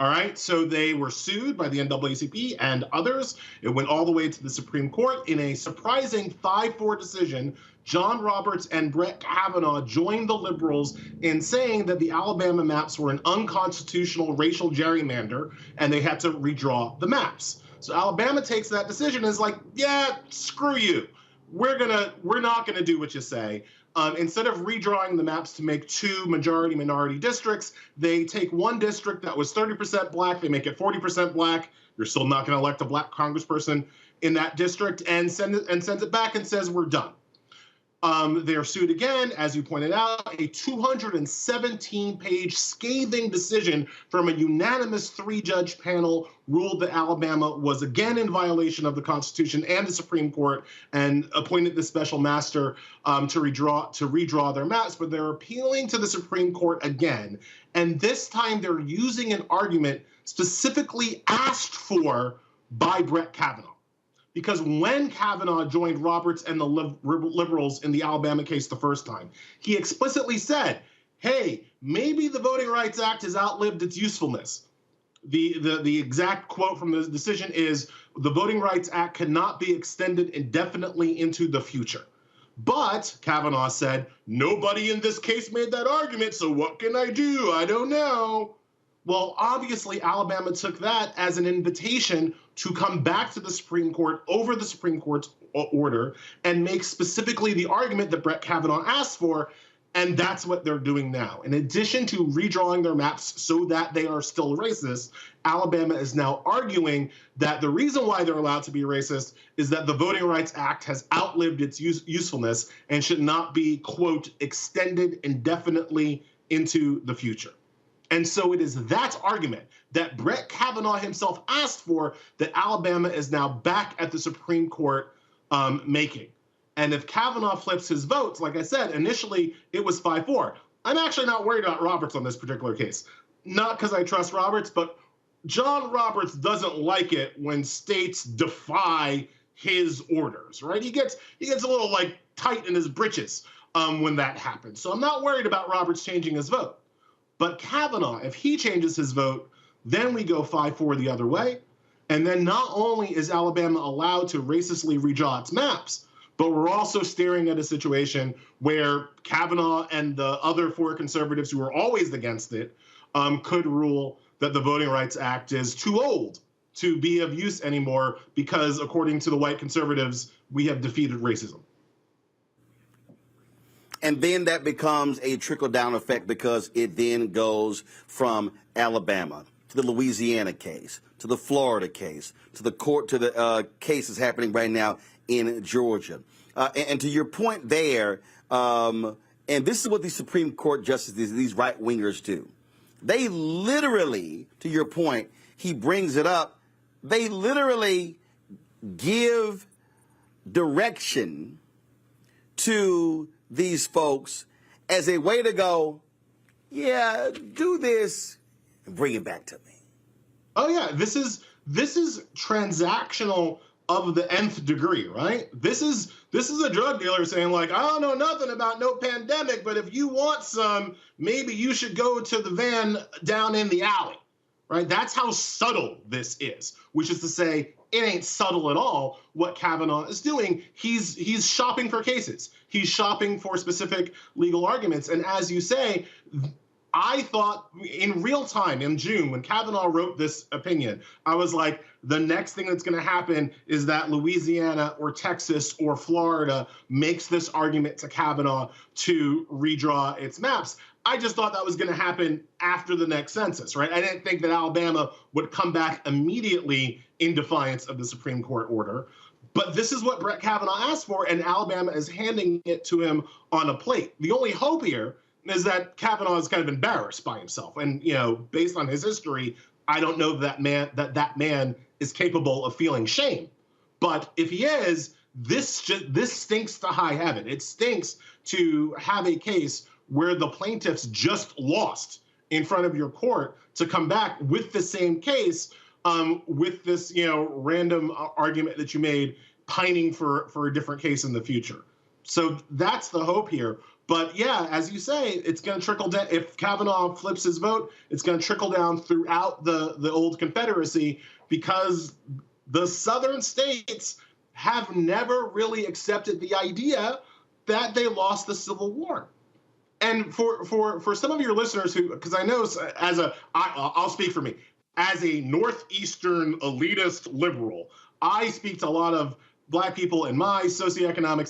All right, so they were sued by the NAACP and others. It went all the way to the Supreme Court. In a surprising 5-4 decision, John Roberts and Brett Kavanaugh joined the liberals in saying that the Alabama maps were an unconstitutional racial gerrymander and they had to redraw the maps. So Alabama takes that decision and is like, yeah, screw you. We're not gonna do what you say. Instead of redrawing the maps to make 2 majority-minority districts, they take 1 district that was 30% black, they make it 40% black. You're still not going to elect a black congressperson in that district, and sends it back and says, we're done. They're sued again, as you pointed out, a 217-page scathing decision from a unanimous 3-judge panel ruled that Alabama was again in violation of the Constitution and the Supreme Court and appointed the special master to redraw their maps, but they're appealing to the Supreme Court again. And this time they're using an argument specifically asked for by Brett Kavanaugh. Because when Kavanaugh joined Roberts and the liberals in the Alabama case the first time, he explicitly said, hey, maybe the Voting Rights Act has outlived its usefulness. The exact quote from the decision is, the Voting Rights Act cannot be extended indefinitely into the future. But, Kavanaugh said, nobody in this case made that argument, so what can I do? I don't know. Well, obviously, Alabama took that as an invitation to come back to the Supreme Court over the Supreme Court's order and make specifically the argument that Brett Kavanaugh asked for, and that's what they're doing now. In addition to redrawing their maps so that they are still racist, Alabama is now arguing that the reason why they're allowed to be racist is that the Voting Rights Act has outlived its usefulness and should not be, quote, extended indefinitely into the future. And so it is that argument that Brett Kavanaugh himself asked for that Alabama is now back at the Supreme Court making. And if Kavanaugh flips his votes, like I said, initially it was 5-4. I'm actually not worried about Roberts on this particular case. Not because I trust Roberts, but John Roberts doesn't like it when states defy his orders, right? He gets a little like tight in his britches when that happens. So I'm not worried about Roberts changing his vote. But Kavanaugh, if he changes his vote, then we go 5-4 the other way. And then not only is Alabama allowed to racistly redraw its maps, but we're also staring at a situation where Kavanaugh and the other 4 conservatives who are always against it could rule that the Voting Rights Act is too old to be of use anymore because, according to the white conservatives, we have defeated racism. And then that becomes a trickle-down effect because it then goes from Alabama to the Louisiana case, to the Florida case, to the cases happening right now in Georgia. And to your point there, and this is what these Supreme Court justices, these right-wingers do. They literally, to your point, he brings it up, they literally give direction to these folks as a way to go, yeah, do this and bring it back to me. Oh yeah, this is transactional of the nth degree, right? This is a drug dealer saying like, I don't know nothing about no pandemic, but if you want some, maybe you should go to the van down in the alley, right? That's how subtle this is, which is to say, it ain't subtle at all what Kavanaugh is doing. He's shopping for cases. He's shopping for specific legal arguments. And as you say, I thought in real time in June when Kavanaugh wrote this opinion, I was like, the next thing that's going to happen is that Louisiana or Texas or Florida makes this argument to Kavanaugh to redraw its maps. I just thought that was going to happen after the next census, right? I didn't think that Alabama would come back immediately in defiance of the Supreme Court order. But this is what Brett Kavanaugh asked for, and Alabama is handing it to him on a plate. The only hope here is that Kavanaugh is kind of embarrassed by himself. And, you know, based on his history, I don't know that that man is capable of feeling shame. But if he is, this stinks to high heaven. It stinks to have a case where the plaintiffs just lost in front of your court to come back with the same case with this, you know, random argument that you made, pining for a different case in the future. So that's the hope here. But yeah, as you say, it's going to trickle down. If Kavanaugh flips his vote, it's going to trickle down throughout the old Confederacy, because the southern states have never really accepted the idea that they lost the Civil War. And for some of your listeners who, because I know I'll speak for me, as a Northeastern elitist liberal, I speak to a lot of Black people in my socioeconomic,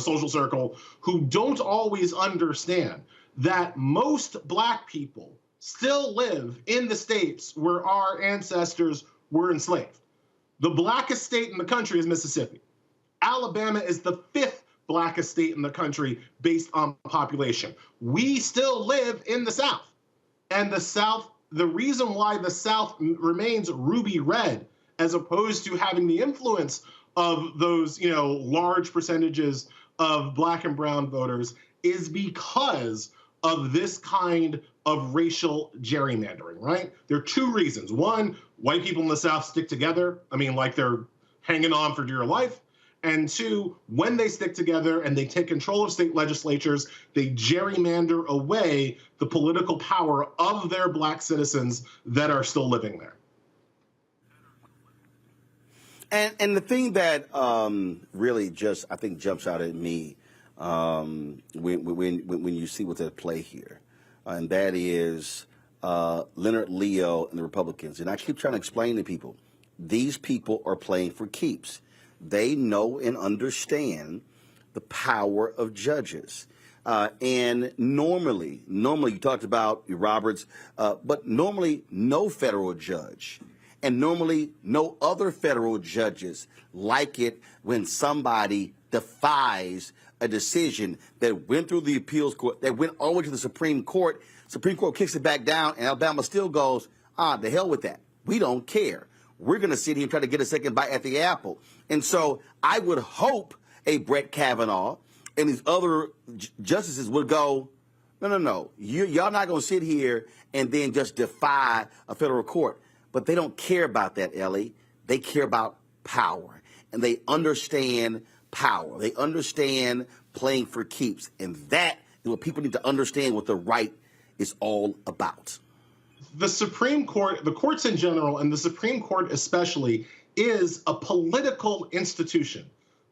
social circle who don't always understand that most Black people still live in the states where our ancestors were enslaved. The blackest state in the country is Mississippi. Alabama is the 5th blackest state in the country based on population. We still live in the South. And the South, the reason why the South remains ruby red, as opposed to having the influence of those, you know, large percentages of Black and brown voters, is because of this kind of racial gerrymandering, right? There are 2 reasons. One, white people in the South stick together. I mean, like they're hanging on for dear life. And 2, when they stick together and they take control of state legislatures, they gerrymander away the political power of their Black citizens that are still living there. And the thing that really just, I think, jumps out at me when you see what's at play here, and that is Leonard Leo and the Republicans. And I keep trying to explain to people, these people are playing for keeps. They know and understand the power of judges. And normally you talked about Roberts, but normally no federal judge and normally no other federal judges like it when somebody defies a decision that went through the appeals court, that went all the way to the Supreme Court. Supreme Court kicks it back down, and Alabama still goes, the hell with that. We don't care. We're going to sit here and try to get a second bite at the apple. And so I would hope a Brett Kavanaugh and these other justices would go, no. Y'all not going to sit here and then just defy a federal court. But they don't care about that, Elie. They care about power. And they understand power. They understand playing for keeps. And that is what people need to understand, what the right is all about. The Supreme Court, the courts in general, and the Supreme Court especially, is a political institution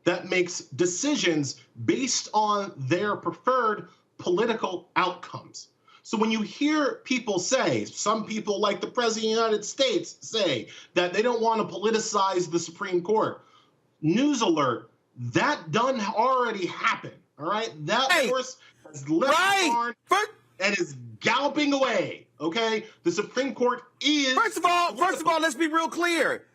that makes decisions based on their preferred political outcomes. So when you hear people say, some people like the President of the United States say that they don't want to politicize the Supreme Court, news alert, that done already happened, all right? That horse has left the barn and is galloping away, okay? The Supreme Court is... First of all, let's be real clear.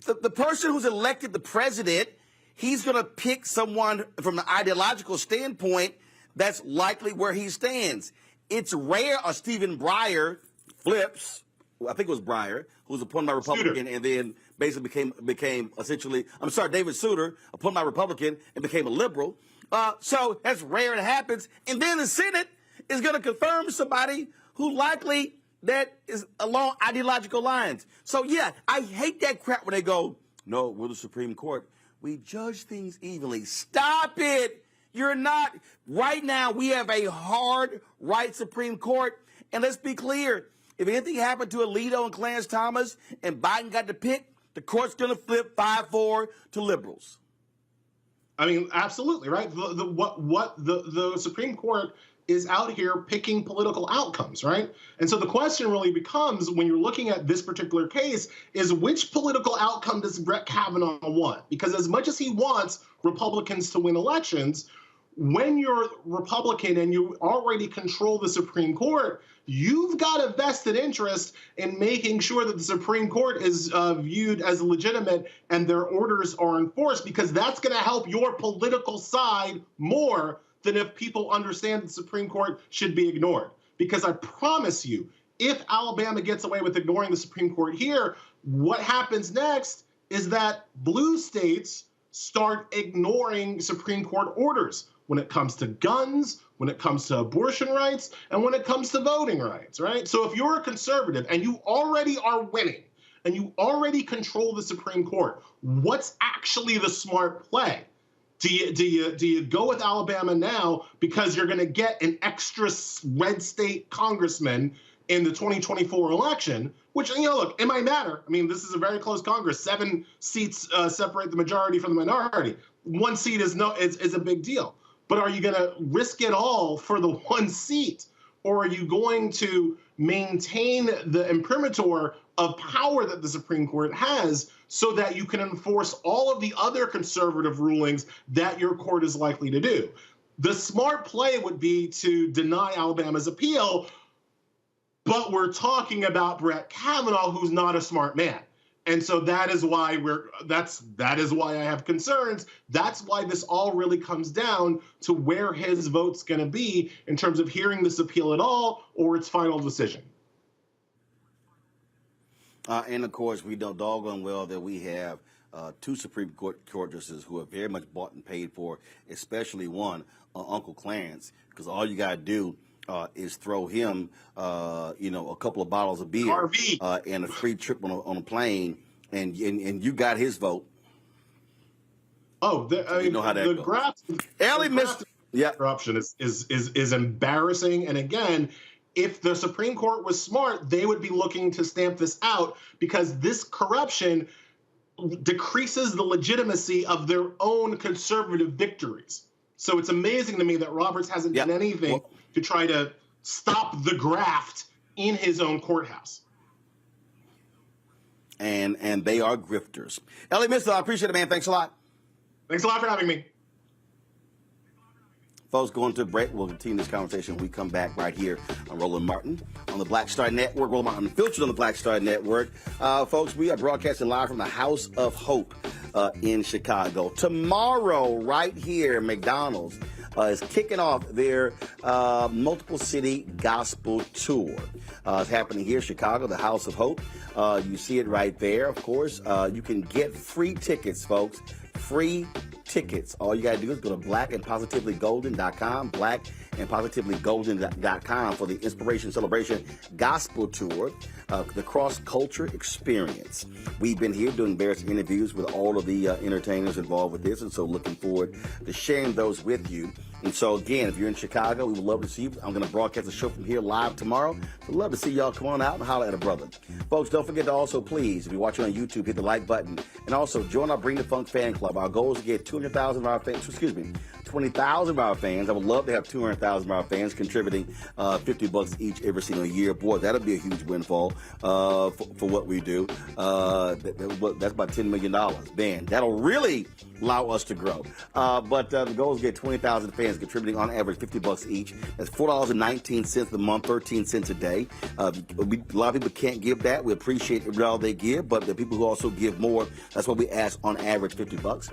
The person who's elected the president, he's going to pick someone from an ideological standpoint that's likely where he stands. It's rare a Stephen Breyer flips, I think it was Breyer, who was appointed by Republican and then basically became essentially, David Souter, appointed by Republican and became a liberal. So that's rare, it happens. And then the Senate is going to confirm somebody who likely that is along ideological lines. So yeah, I hate that crap when they go, no, we're the Supreme Court. We judge things evenly. Stop it. You're not. Right now, we have a hard right Supreme Court. And let's be clear. If anything happened to Alito and Clarence Thomas and Biden got to pick, the court's going to flip 5-4 to liberals. I mean, absolutely, right? What the Supreme Court is out here picking political outcomes, right? And so the question really becomes, when you're looking at this particular case, is which political outcome does Brett Kavanaugh want? Because as much as he wants Republicans to win elections, when you're Republican and you already control the Supreme Court, you've got a vested interest in making sure that the Supreme Court is viewed as legitimate and their orders are enforced, because that's going to help your political side more than if people understand the Supreme Court should be ignored. Because I promise you, if Alabama gets away with ignoring the Supreme Court here, what happens next is that blue states start ignoring Supreme Court orders when it comes to guns, when it comes to abortion rights, and when it comes to voting rights, right? So if you're a conservative and you already are winning and you already control the Supreme Court, what's actually the smart play? Do you go with Alabama now because you're going to get an extra red state congressman in the 2024 election, which, look, it might matter. I mean, this is a very close Congress. 7 seats separate the majority from the minority. 1 seat is a big deal. But are you going to risk it all for the 1 seat? Or are you going to maintain the imprimatur of power that the Supreme Court has so that you can enforce all of the other conservative rulings that your court is likely to do? The smart play would be to deny Alabama's appeal, but we're talking about Brett Kavanaugh, who's not a smart man. And so that is why that is why I have concerns. That's why this all really comes down to where his vote's going to be in terms of hearing this appeal at all or its final decision. And of course, we know doggone well that we have 2 Supreme Court justices who are very much bought and paid for, especially one, Uncle Clarence, because all you got to do is throw him, a couple of bottles of beer and a free trip on a plane, and you got his vote. Oh, you know how that goes. Elie Mystal, corruption is embarrassing. And again, if the Supreme Court was smart, they would be looking to stamp this out, because this corruption decreases the legitimacy of their own conservative victories. So it's amazing to me that Roberts hasn't done anything to try to stop the graft in his own courthouse. And they are grifters. Elie Mystal, I appreciate it, man. Thanks a lot. Thanks a lot for having me. Folks, going to a break. We'll continue this conversation when we come back right here on Roland Martin on the Black Star Network. Roland Martin Unfiltered on the Black Star Network. Folks, we are broadcasting live from the House of Hope in Chicago. Tomorrow, right here, McDonald's is kicking off their multiple city gospel tour. It's happening here in Chicago, the House of Hope. You see it right there, of course. You can get free tickets, folks. Free tickets. All you got to do is go to blackandpositivelygolden.com, blackandpositivelygolden.com for the Inspiration Celebration Gospel Tour, the cross-culture experience. We've been here doing various interviews with all of the entertainers involved with this, and so looking forward to sharing those with you. And so, again, if you're in Chicago, we would love to see you. I'm going to broadcast the show from here live tomorrow. We'd love to see y'all. Come on out and holler at a brother. Folks, don't forget to also, please, if you're watching on YouTube, hit the like button. And also, join our Bring the Funk fan club. Our goal is to get 20,000 of our fans, 20,000 of our fans. I would love to have 200,000 of our fans contributing $50 each every single year. Boy, that'll be a huge windfall for what we do. That's about $10 million. Man, that'll really allow us to grow. But the goal is to get 20,000 fans contributing on average $50 each. That's $4.19 a month, 13 cents a day. A lot of people can't give that. We appreciate all they give, but the people who also give more, that's what we ask on average, $50.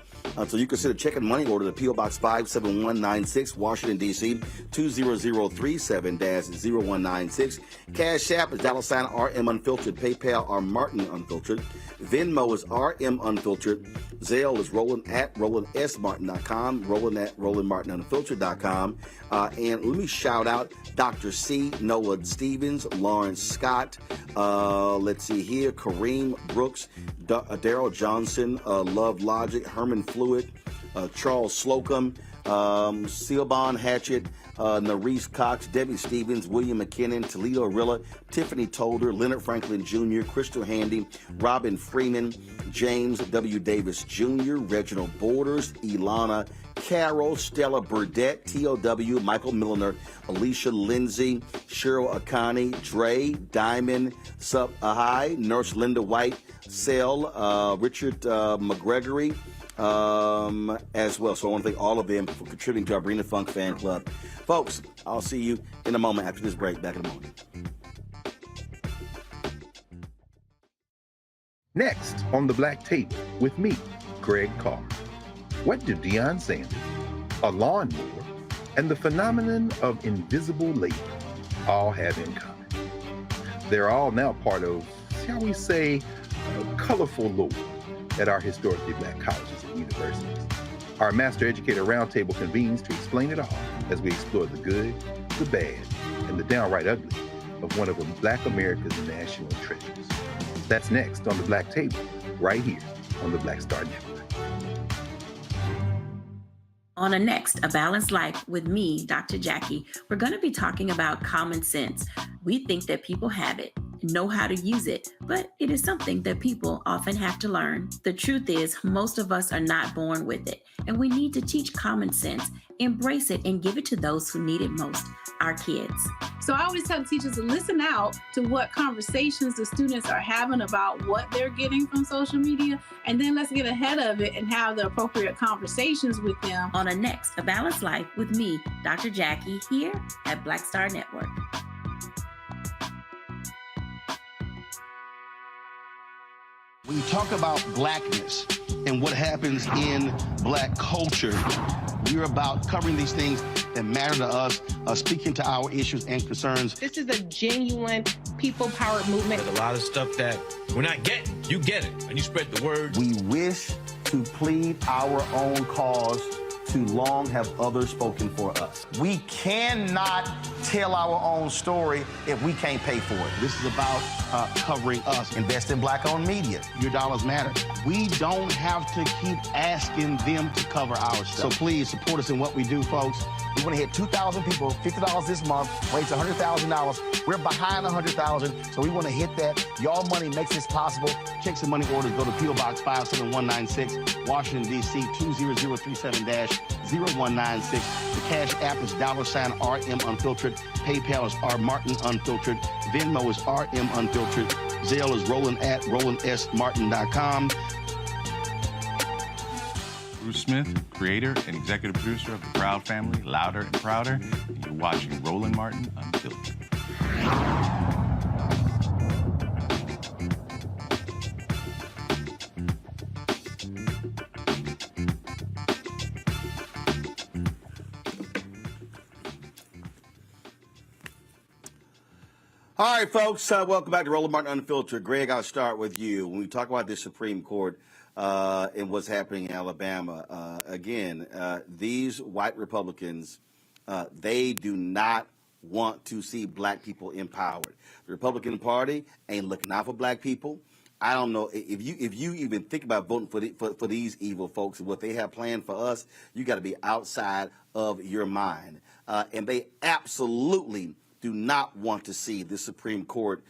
So you consider checking money order to P.O. Box 57196, Washington, D.C., 20037-0196. Cash App is $RM Unfiltered. PayPal are Martin Unfiltered. Venmo is RM Unfiltered. Zelle is RolandSMartin.com, RolandMartinUnfiltered.com. And let me shout out Dr. C, Noah Stevens, Lawrence Scott, let's see here, Kareem Brooks, Daryl Johnson, Love Logic, Herman Fluid, Charles Slocum, Sealbon Hatchett, Narice Cox, Debbie Stevens, William McKinnon, Toledo Arilla, Tiffany Tolder, Leonard Franklin Jr., Crystal Handy, Robin Freeman, James W. Davis Jr., Reginald Borders, Ilana Carroll, Stella Burdett, T.O.W., Michael Milliner, Alicia Lindsay, Cheryl Akani, Dre, Diamond, Sup Ahai, Nurse Linda White, Sel, Richard McGregory, as well. So I want to thank all of them for contributing to our Bring the Funk fan club. Folks, I'll see you in a moment after this break. Back in a moment. Next on The Black Tape with me, Greg Carr. What do Deion Sanders, a lawnmower, and the phenomenon of invisible labor all have in common? They're all now part of, shall we say, a colorful lore at our historically black colleges and universities. Our Master Educator Roundtable convenes to explain it all as we explore the good, the bad, and the downright ugly of one of Black America's national treasures. That's next on The Black Table, right here on the Black Star Network. On a next, A Balanced Life with me, Dr. Jackie, we're going to be talking about common sense. We think that people have it, know how to use it, but it is something that people often have to learn. The truth is, most of us are not born with it, and we need to teach common sense, embrace it, and give it to those who need it most, our kids. So I always tell teachers to listen out to what conversations the students are having about what they're getting from social media, and then let's get ahead of it and have the appropriate conversations with them. On a next, A Balanced Life with me, Dr. Jackie, here at Black Star Network. When you talk about blackness and what happens in black culture, we're about covering these things that matter to us, speaking to our issues and concerns. This is a genuine people-powered movement. There's a lot of stuff that we're not getting. You get it, and you spread the word. We wish to plead our own cause to long have others spoken for us. We cannot tell our own story if we can't pay for it. This is about covering us. Invest in black-owned media. Your dollars matter. We don't have to keep asking them to cover our stuff. So please support us in what we do, folks. We want to hit 2,000 people, $50 this month, raise $100,000. We're behind 100,000, so we want to hit that. Y'all money makes this possible. Checks and money orders go to P.O. Box 57196, Washington, D.C. 20037-0196. The Cash App is $RM Unfiltered. PayPal is R Martin Unfiltered. Venmo is RM Unfiltered. Zelle is Roland at RolandSMartin.com. Bruce Smith, creator and executive producer of The Proud Family, Louder and Prouder. And you're watching Roland Martin Unfiltered. All right, folks, welcome back to Roland Martin Unfiltered. Greg, I'll start with you. When we talk about this Supreme Court and what's happening in Alabama, again, these white Republicans, they do not want to see black people empowered. The Republican Party ain't looking out for black people. I don't know if you even think about voting for these evil folks and what they have planned for us. You got to be outside of your mind, and they absolutely do not want to see the Supreme Court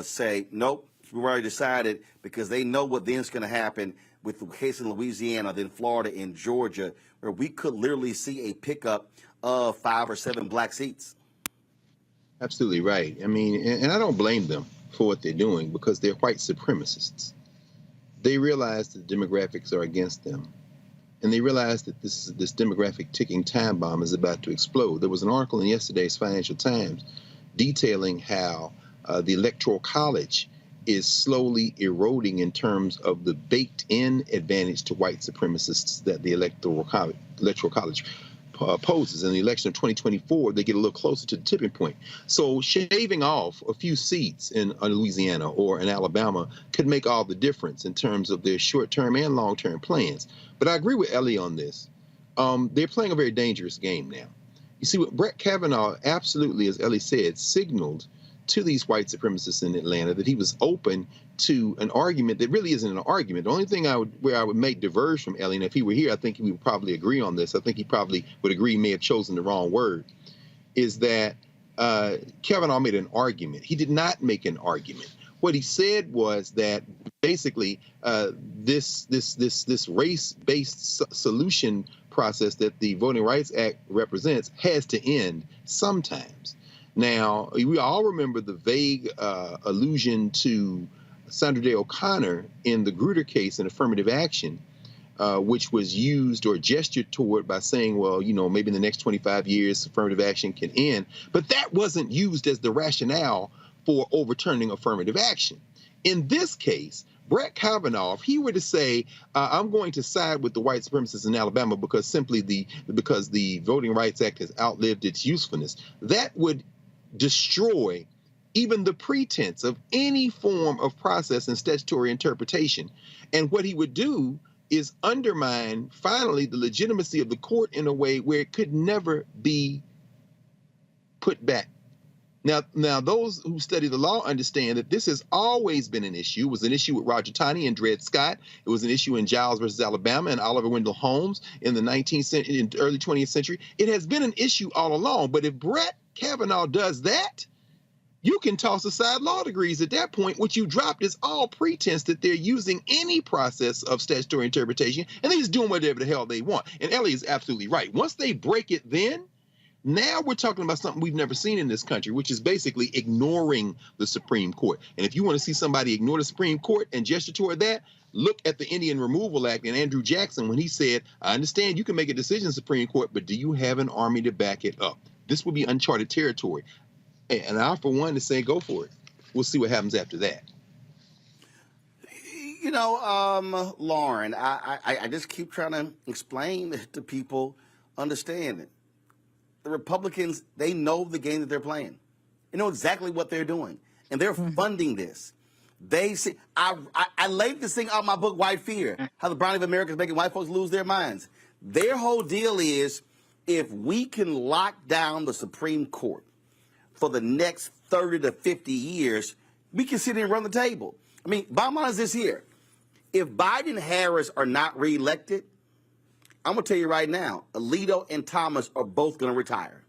say, nope, we've already decided, because they know what then is going to happen with the case in Louisiana, then Florida and Georgia, where we could literally see a pickup of 5 or 7 black seats. Absolutely right. I mean, and I don't blame them for what they're doing, because they're white supremacists. They realize that demographics are against them. And they realize that this demographic ticking time bomb is about to explode. There was an article in yesterday's Financial Times detailing how the Electoral College is slowly eroding in terms of the baked-in advantage to white supremacists that the Electoral College poses. In the election of 2024, they get a little closer to the tipping point. So shaving off a few seats in Louisiana or in Alabama could make all the difference in terms of their short-term and long-term plans. But I agree with Elie on this. They're playing a very dangerous game now. You see, what Brett Kavanaugh absolutely, as Elie said, signaled to these white supremacists in Atlanta that he was open to an argument that really isn't an argument. The only thing where I would make diverge from Elie, and if he were here, I think he would probably agree on this. I think he probably would agree he may have chosen the wrong word, is that Kavanaugh made an argument. He did not make an argument. What he said was that basically this race-based solution process that the Voting Rights Act represents has to end sometimes. Now, we all remember the vague allusion to Sandra Day O'Connor in the Grutter case in affirmative action, which was used or gestured toward by saying, well, you know, maybe in the next 25 years, affirmative action can end. But that wasn't used as the rationale for overturning affirmative action. In this case, Brett Kavanaugh, if he were to say, I'm going to side with the white supremacists in Alabama because because the Voting Rights Act has outlived its usefulness, that would destroy even the pretense of any form of process and statutory interpretation. And what he would do is undermine, finally, the legitimacy of the court in a way where it could never be put back. Now, those who study the law understand that this has always been an issue. It was an issue with Roger Taney and Dred Scott. It was an issue in Giles versus Alabama and Oliver Wendell Holmes in the early 20th century. It has been an issue all along. But if Brett Kavanaugh does that, you can toss aside law degrees at that point. What you dropped is all pretense that they're using any process of statutory interpretation, and they're just doing whatever the hell they want. And Elie is absolutely right. Once they break it, then now we're talking about something we've never seen in this country, which is basically ignoring the Supreme Court. And if you want to see somebody ignore the Supreme Court and gesture toward that, look at the Indian Removal Act and Andrew Jackson when he said, I understand you can make a decision, Supreme Court, but do you have an army to back it up? This will be uncharted territory. And I, for one, to say go for it. We'll see what happens after that. You know, Lauren, I just keep trying to explain to people, understand it. The Republicans, they know the game that they're playing. They know exactly what they're doing. And they're funding this. They see, I laid this thing out in my book, White Fear, how the brownie of America is making white folks lose their minds. Their whole deal is, if we can lock down the Supreme Court for the next 30 to 50 years, we can sit here and run the table. I mean, bottom line is this here. If Biden and Harris are not reelected, I'm going to tell you right now, Alito and Thomas are both going to retire.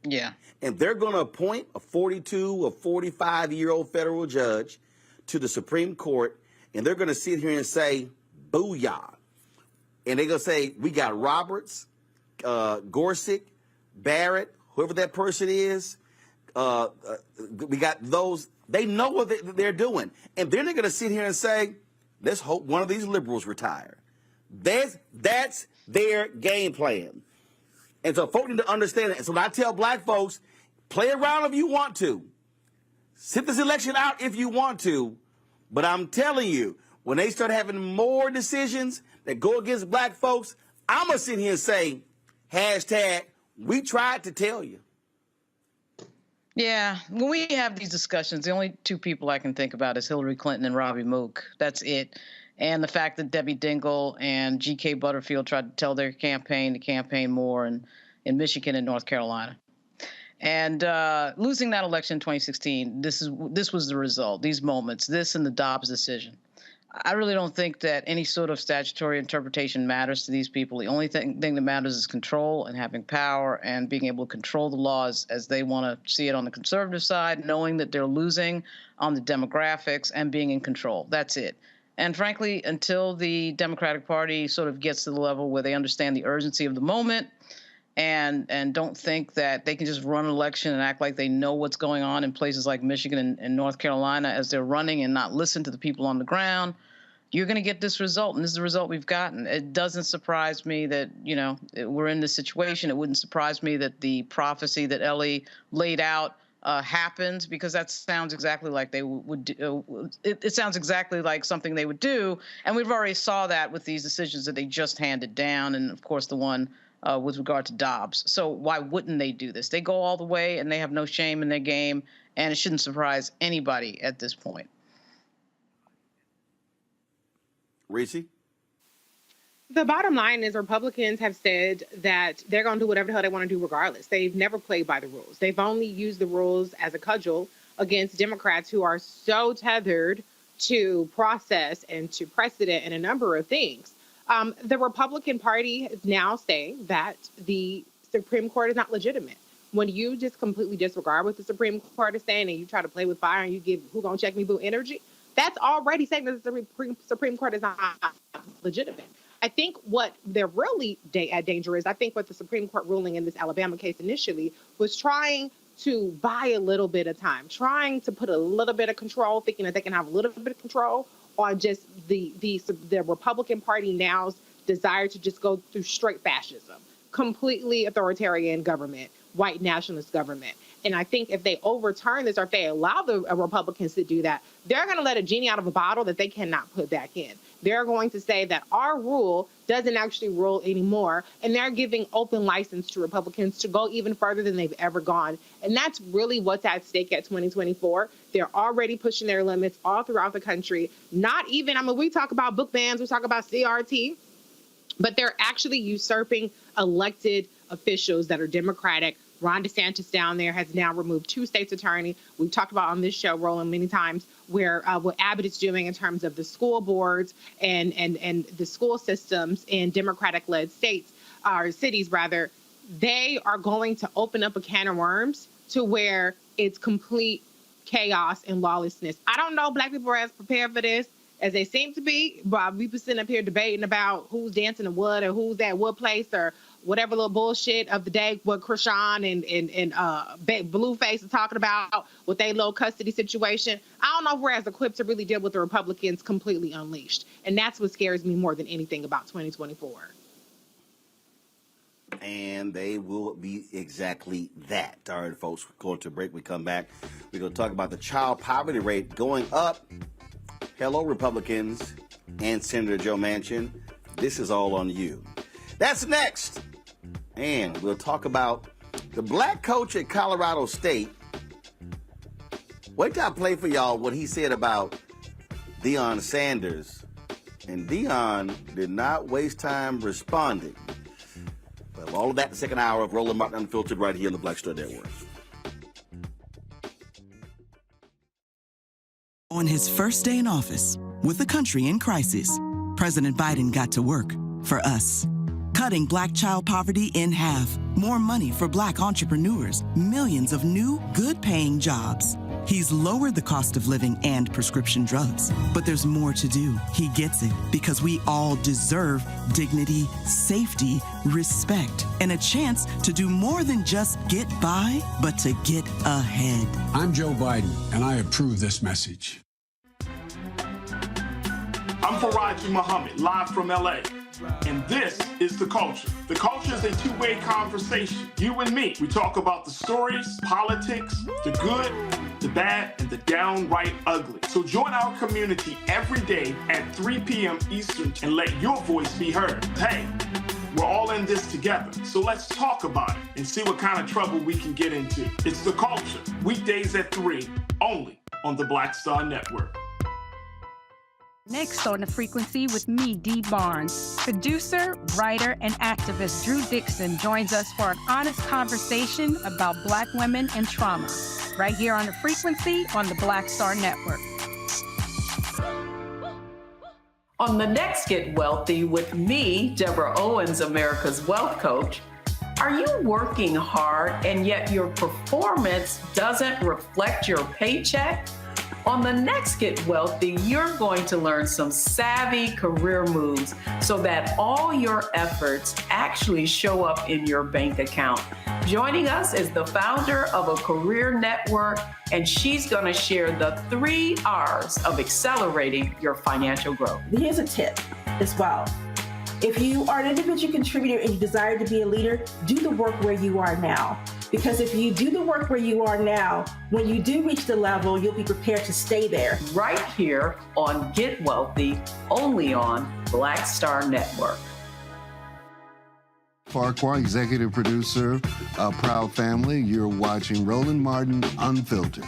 Yeah. And they're going to appoint a 42 or 45-year-old federal judge to the Supreme Court, and they're going to sit here and say, booyah. And they're going to say, we got Roberts, Gorsuch, Barrett, whoever that person is. We got those. They know what they're doing. And then they're going to sit here and say, let's hope one of these liberals retire. That's their game plan. And so folks need to understand it. And so when I tell black folks, play around if you want to. Sit this election out if you want to. But I'm telling you, when they start having more decisions that go against black folks, I'm going to sit here and say, hashtag, we tried to tell you. Yeah, when we have these discussions, the only two people I can think about is Hillary Clinton and Robbie Mook. That's it. And the fact that Debbie Dingell and G.K. Butterfield tried to tell their campaign to campaign more in Michigan and North Carolina. And losing that election in 2016, this was the result, these moments, this and the Dobbs decision. I really don't think that any sort of statutory interpretation matters to these people. The only thing that matters is control and having power and being able to control the laws as they want to see it on the conservative side, knowing that they're losing on the demographics and being in control. That's it. And frankly, until the Democratic Party sort of gets to the level where they understand the urgency of the moment and don't think that they can just run an election and act like they know what's going on in places like Michigan and North Carolina as they're running and not listen to the people on the ground, you're going to get this result. And this is the result we've gotten. It doesn't surprise me that, we're in this situation. It wouldn't surprise me that the prophecy that Elie laid out happens, because that sounds exactly like they would do. It sounds exactly like something they would do. And we've already saw that with these decisions that they just handed down. And of course, the one with regard to Dobbs. So why wouldn't they do this? They go all the way and they have no shame in their game. And it shouldn't surprise anybody at this point. Reese? The bottom line is Republicans have said that they're going to do whatever the hell they want to do regardless. They've never played by the rules. They've only used the rules as a cudgel against Democrats who are so tethered to process and to precedent and a number of things. The Republican Party is now saying that the Supreme Court is not legitimate. When you just completely disregard what the Supreme Court is saying and you try to play with fire and you give who gonna check me boo energy, that's already saying that the Supreme Court is not legitimate. I think what they're really at danger is, I think what the Supreme Court ruling in this Alabama case initially was trying to buy a little bit of time, trying to put a little bit of control, thinking that they can have a little bit of control on just the Republican Party now's desire to just go through straight fascism, completely authoritarian government, white nationalist government. And I think if they overturn this or if they allow the Republicans to do that, they're going to let a genie out of a bottle that they cannot put back in. They're going to say that our rule doesn't actually rule anymore, and they're giving open license to Republicans to go even further than they've ever gone. And that's really what's at stake at 2024. They're already pushing their limits all throughout the country. Not even, we talk about book bans, we talk about CRT, but they're actually usurping elected officials that are Democratic. Ron DeSantis down there has now removed 2 states' attorney. We've talked about on this show, Roland, many times, where what Abbott is doing in terms of the school boards and the school systems in Democratic-led states, or cities rather, they are going to open up a can of worms to where it's complete chaos and lawlessness. I don't know Black people are as prepared for this as they seem to be, but we've been sitting up here debating about who's dancing in wood or who's at what place or whatever little bullshit of the day, what Krishan and Blueface are talking about with their little custody situation. I don't know if we're as equipped to really deal with the Republicans completely unleashed. And that's what scares me more than anything about 2024. And they will be exactly that. All right, folks, we're going to a break. We come back. We're going to talk about the child poverty rate going up. Hello, Republicans and Senator Joe Manchin. This is all on you. That's next. And we'll talk about the black coach at Colorado State. Wait till I play for y'all what he said about Deion Sanders. And Deion did not waste time responding. But all of that in the second hour of Roland Martin Unfiltered right here on the Black Star Network. On his first day in office, with the country in crisis, President Biden got to work for us. Cutting black child poverty in half, more money for black entrepreneurs, millions of new, good-paying jobs. He's lowered the cost of living and prescription drugs. But there's more to do. He gets it because we all deserve dignity, safety, respect, and a chance to do more than just get by, but to get ahead. I'm Joe Biden, and I approve this message. I'm Faraji Muhammad, live from LA. And this is The Culture. The Culture is a two-way conversation. You and me. We talk about the stories, politics, the good, the bad, and the downright ugly. So join our community every day at 3 p.m. Eastern and let your voice be heard. Hey, we're all in this together. So let's talk about it and see what kind of trouble we can get into. It's The Culture. Weekdays at 3, only on the Black Star Network. Next on The Frequency with me, Dee Barnes. Producer, writer, and activist Drew Dixon joins us for an honest conversation about Black women and trauma, right here on The Frequency on the Black Star Network. On the next Get Wealthy with me, Deborah Owens, America's Wealth Coach, are you working hard and yet your performance doesn't reflect your paycheck? On the next Get Wealthy, you're going to learn some savvy career moves so that all your efforts actually show up in your bank account. Joining us is the founder of a career network, and she's going to share the 3 R's of accelerating your financial growth. Here's a tip as well. If you are an individual contributor and you desire to be a leader, do the work where you are now. Because if you do the work where you are now, when you do reach the level, you'll be prepared to stay there. Right here on Get Wealthy, only on Black Star Network. Farquhar, executive producer of Proud Family. You're watching Roland Martin Unfiltered.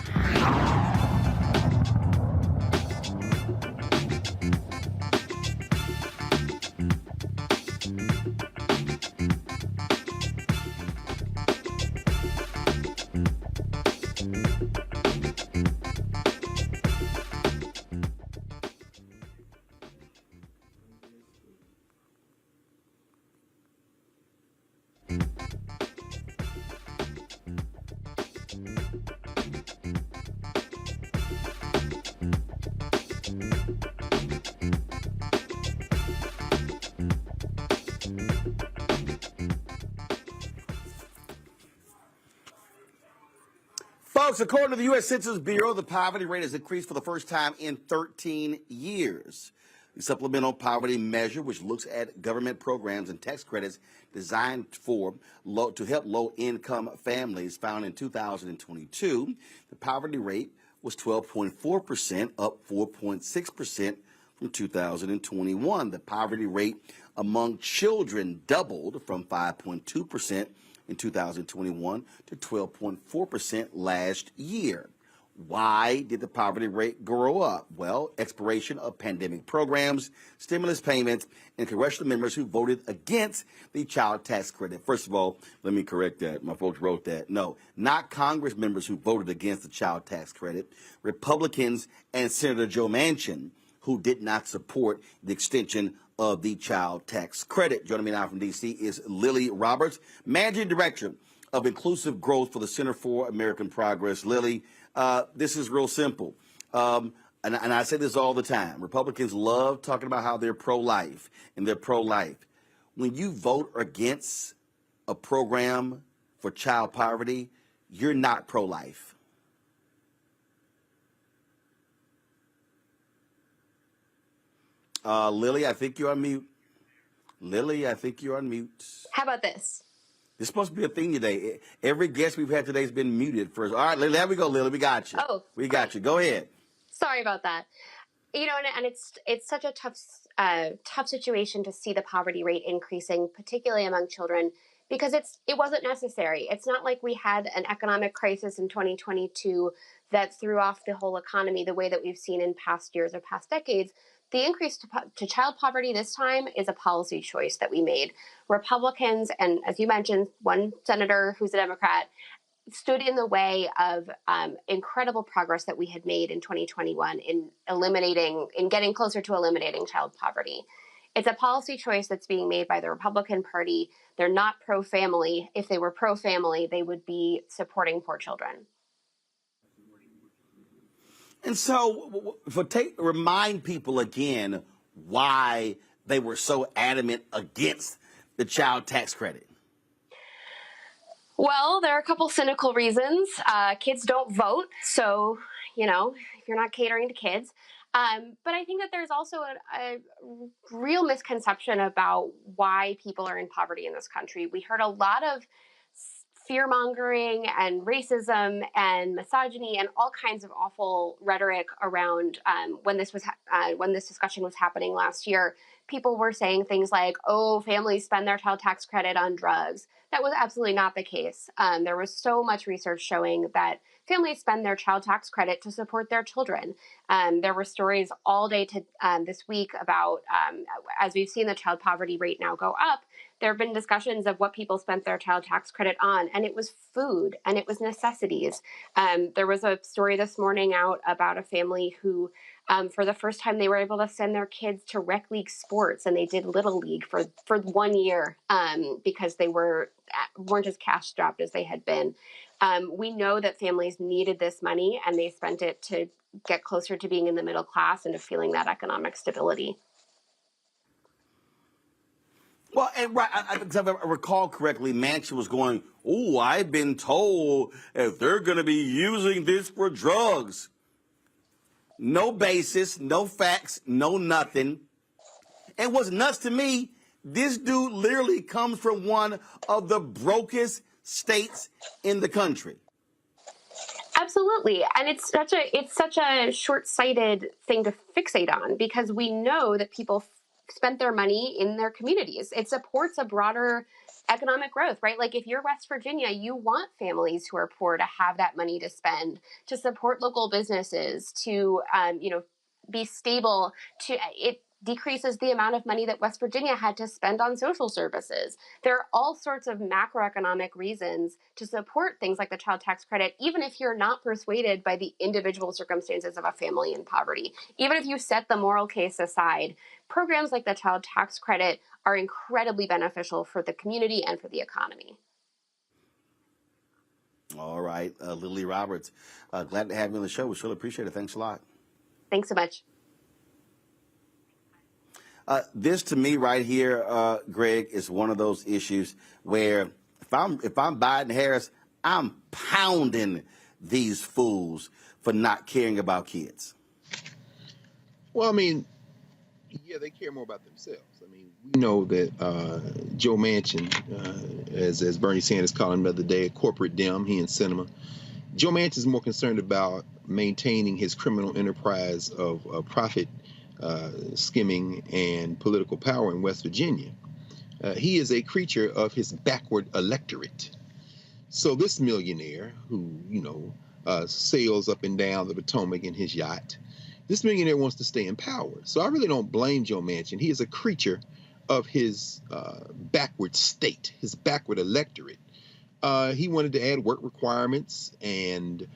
Folks, according to the U.S. Census Bureau, the poverty rate has increased for the first time in 13 years. The supplemental poverty measure, which looks at government programs and tax credits designed to help low-income families, found in 2022, the poverty rate was 12.4%, up 4.6% from 2021. The poverty rate among children doubled from 5.2% in 2021 to 12.4% last year. Why did the poverty rate grow up? Well, expiration of pandemic programs, stimulus payments, and congressional members who voted against the child tax credit. First of all, let me correct that. My folks wrote that. No, not Congress members who voted against the child tax credit. Republicans and Senator Joe Manchin, who did not support the extension of the child tax credit. Joining me now from D.C. is Lily Roberts, Managing Director of Inclusive Growth for the Center for American Progress. Lily, this is real simple. And I say this all the time. Republicans love talking about how they're pro-life, and they're pro-life. When you vote against a program for child poverty, you're not pro-life. Lily, I think you're on mute. Lily, I think you're on mute. How about this? This is supposed to be a thing today. Every guest we've had today has been muted first. All right, Lily, there we go, Lily. We got you. Oh, we got you. Go ahead. Sorry about that. You know, and it's such a tough situation to see the poverty rate increasing, particularly among children, because it wasn't necessary. It's not like we had an economic crisis in 2022 that threw off the whole economy the way that we've seen in past years or past decades. The increase to child poverty this time is a policy choice that we made. Republicans, and as you mentioned, one senator who's a Democrat, stood in the way of incredible progress that we had made in 2021 in getting closer to eliminating child poverty. It's a policy choice that's being made by the Republican Party. They're not pro-family. If they were pro-family, they would be supporting poor children. And so, remind people again why they were so adamant against the child tax credit. Well, there are a couple cynical reasons. Kids don't vote, so, you know, if you're not catering to kids. But I think that there's also a real misconception about why people are in poverty in this country. We heard a lot of fear-mongering and racism and misogyny and all kinds of awful rhetoric around when this discussion was happening last year. People were saying things like, oh, families spend their child tax credit on drugs. That was absolutely not the case. There was so much research showing that families spend their child tax credit to support their children. There were stories all day this week about, as we've seen the child poverty rate now go up, there have been discussions of what people spent their child tax credit on, and it was food and it was necessities. There was a story this morning out about a family who, for the first time, they were able to send their kids to rec league sports, and they did Little League for 1 year because they weren't as cash strapped as they had been. We know that families needed this money, and they spent it to get closer to being in the middle class and to feeling that economic stability. Well, and right, if I recall correctly, Manchin was going, oh, I've been told that they're going to be using this for drugs. No basis, no facts, no nothing. And what's nuts to me, this dude literally comes from one of the brokest states in the country. Absolutely. And it's such a short-sighted thing to fixate on, because we know that people spent their money in their communities. It supports a broader economic growth, right? Like if you're West Virginia, you want families who are poor to have that money to spend, to support local businesses, to be stable. It decreases the amount of money that West Virginia had to spend on social services. There are all sorts of macroeconomic reasons to support things like the child tax credit, even if you're not persuaded by the individual circumstances of a family in poverty. Even if you set the moral case aside, programs like the child tax credit are incredibly beneficial for the community and for the economy. All right, Lily Roberts, glad to have you on the show. We surely appreciate it. Thanks a lot. Thanks so much. This to me right here, Greg, is one of those issues where if I'm Biden Harris, I'm pounding these fools for not caring about kids? Well, I mean, yeah, they care more about themselves. I mean, we know that Joe Manchin, as Bernie Sanders called him the other day, a corporate dem, he and Sinema. Joe Manchin is more concerned about maintaining his criminal enterprise of profit skimming and political power in West Virginia. He is a creature of his backward electorate. So this millionaire who, sails up and down the Potomac in his yacht, this millionaire wants to stay in power. So I really don't blame Joe Manchin. He is a creature of his backward state, his backward electorate. He wanted to add work requirements and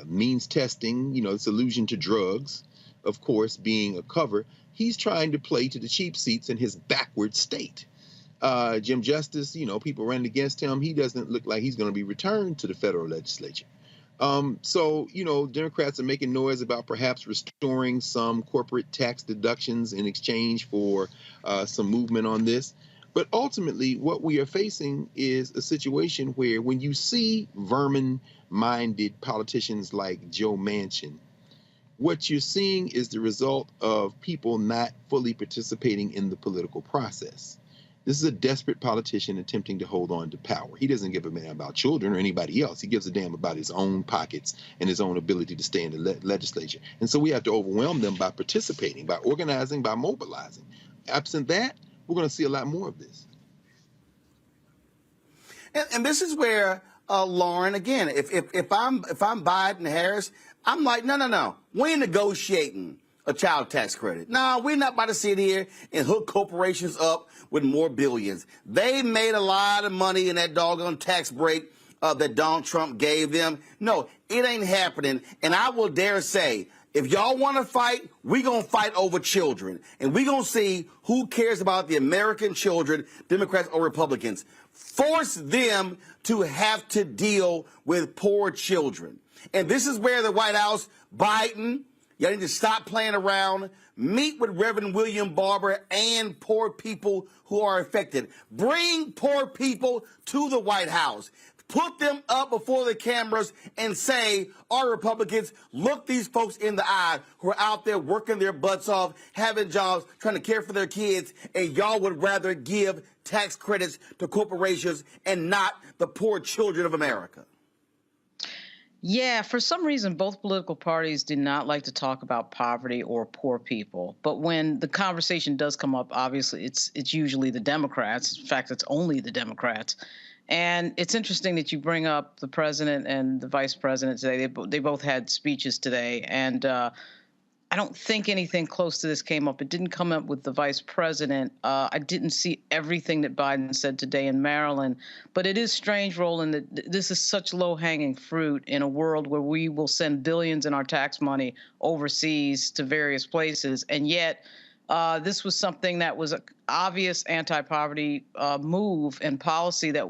means testing, this allusion to drugs, of course, being a cover. He's trying to play to the cheap seats in his backward state. Jim Justice, people running against him. He doesn't look like he's going to be returned to the federal legislature. So, Democrats are making noise about perhaps restoring some corporate tax deductions in exchange for some movement on this. But ultimately, what we are facing is a situation where when you see vermin-minded politicians like Joe Manchin, what you're seeing is the result of people not fully participating in the political process. This is a desperate politician attempting to hold on to power. He doesn't give a damn about children or anybody else. He gives a damn about his own pockets and his own ability to stay in the legislature. And so we have to overwhelm them by participating, by organizing, by mobilizing. Absent that, we're going to see a lot more of this. And this is where, Lauren, again, if I'm Biden Harris, I'm like, no. We ain't negotiating a child tax credit. No, we're not about to sit here and hook corporations up with more billions. They made a lot of money in that doggone tax break that Donald Trump gave them. No, it ain't happening. And I will dare say, if y'all want to fight, we're going to fight over children. And we're going to see who cares about the American children, Democrats or Republicans. Force them to have to deal with poor children. And this is where the White House, Biden, y'all need to stop playing around. Meet with Reverend William Barber and poor people who are affected. Bring poor people to the White House. Put them up before the cameras and say, our Republicans, look these folks in the eye who are out there working their butts off, having jobs, trying to care for their kids, and y'all would rather give tax credits to corporations and not the poor children of America. Yeah, for some reason, both political parties do not like to talk about poverty or poor people. But when the conversation does come up, obviously, it's usually the Democrats. In fact, it's only the Democrats. And it's interesting that you bring up the president and the vice president today. They both had speeches today. And I don't think anything close to this came up. It didn't come up with the vice president. I didn't see everything that Biden said today in Maryland. But it is strange, Roland, that this is such low-hanging fruit in a world where we will send billions in our tax money overseas to various places. And yet this was something that was an obvious anti-poverty move and policy that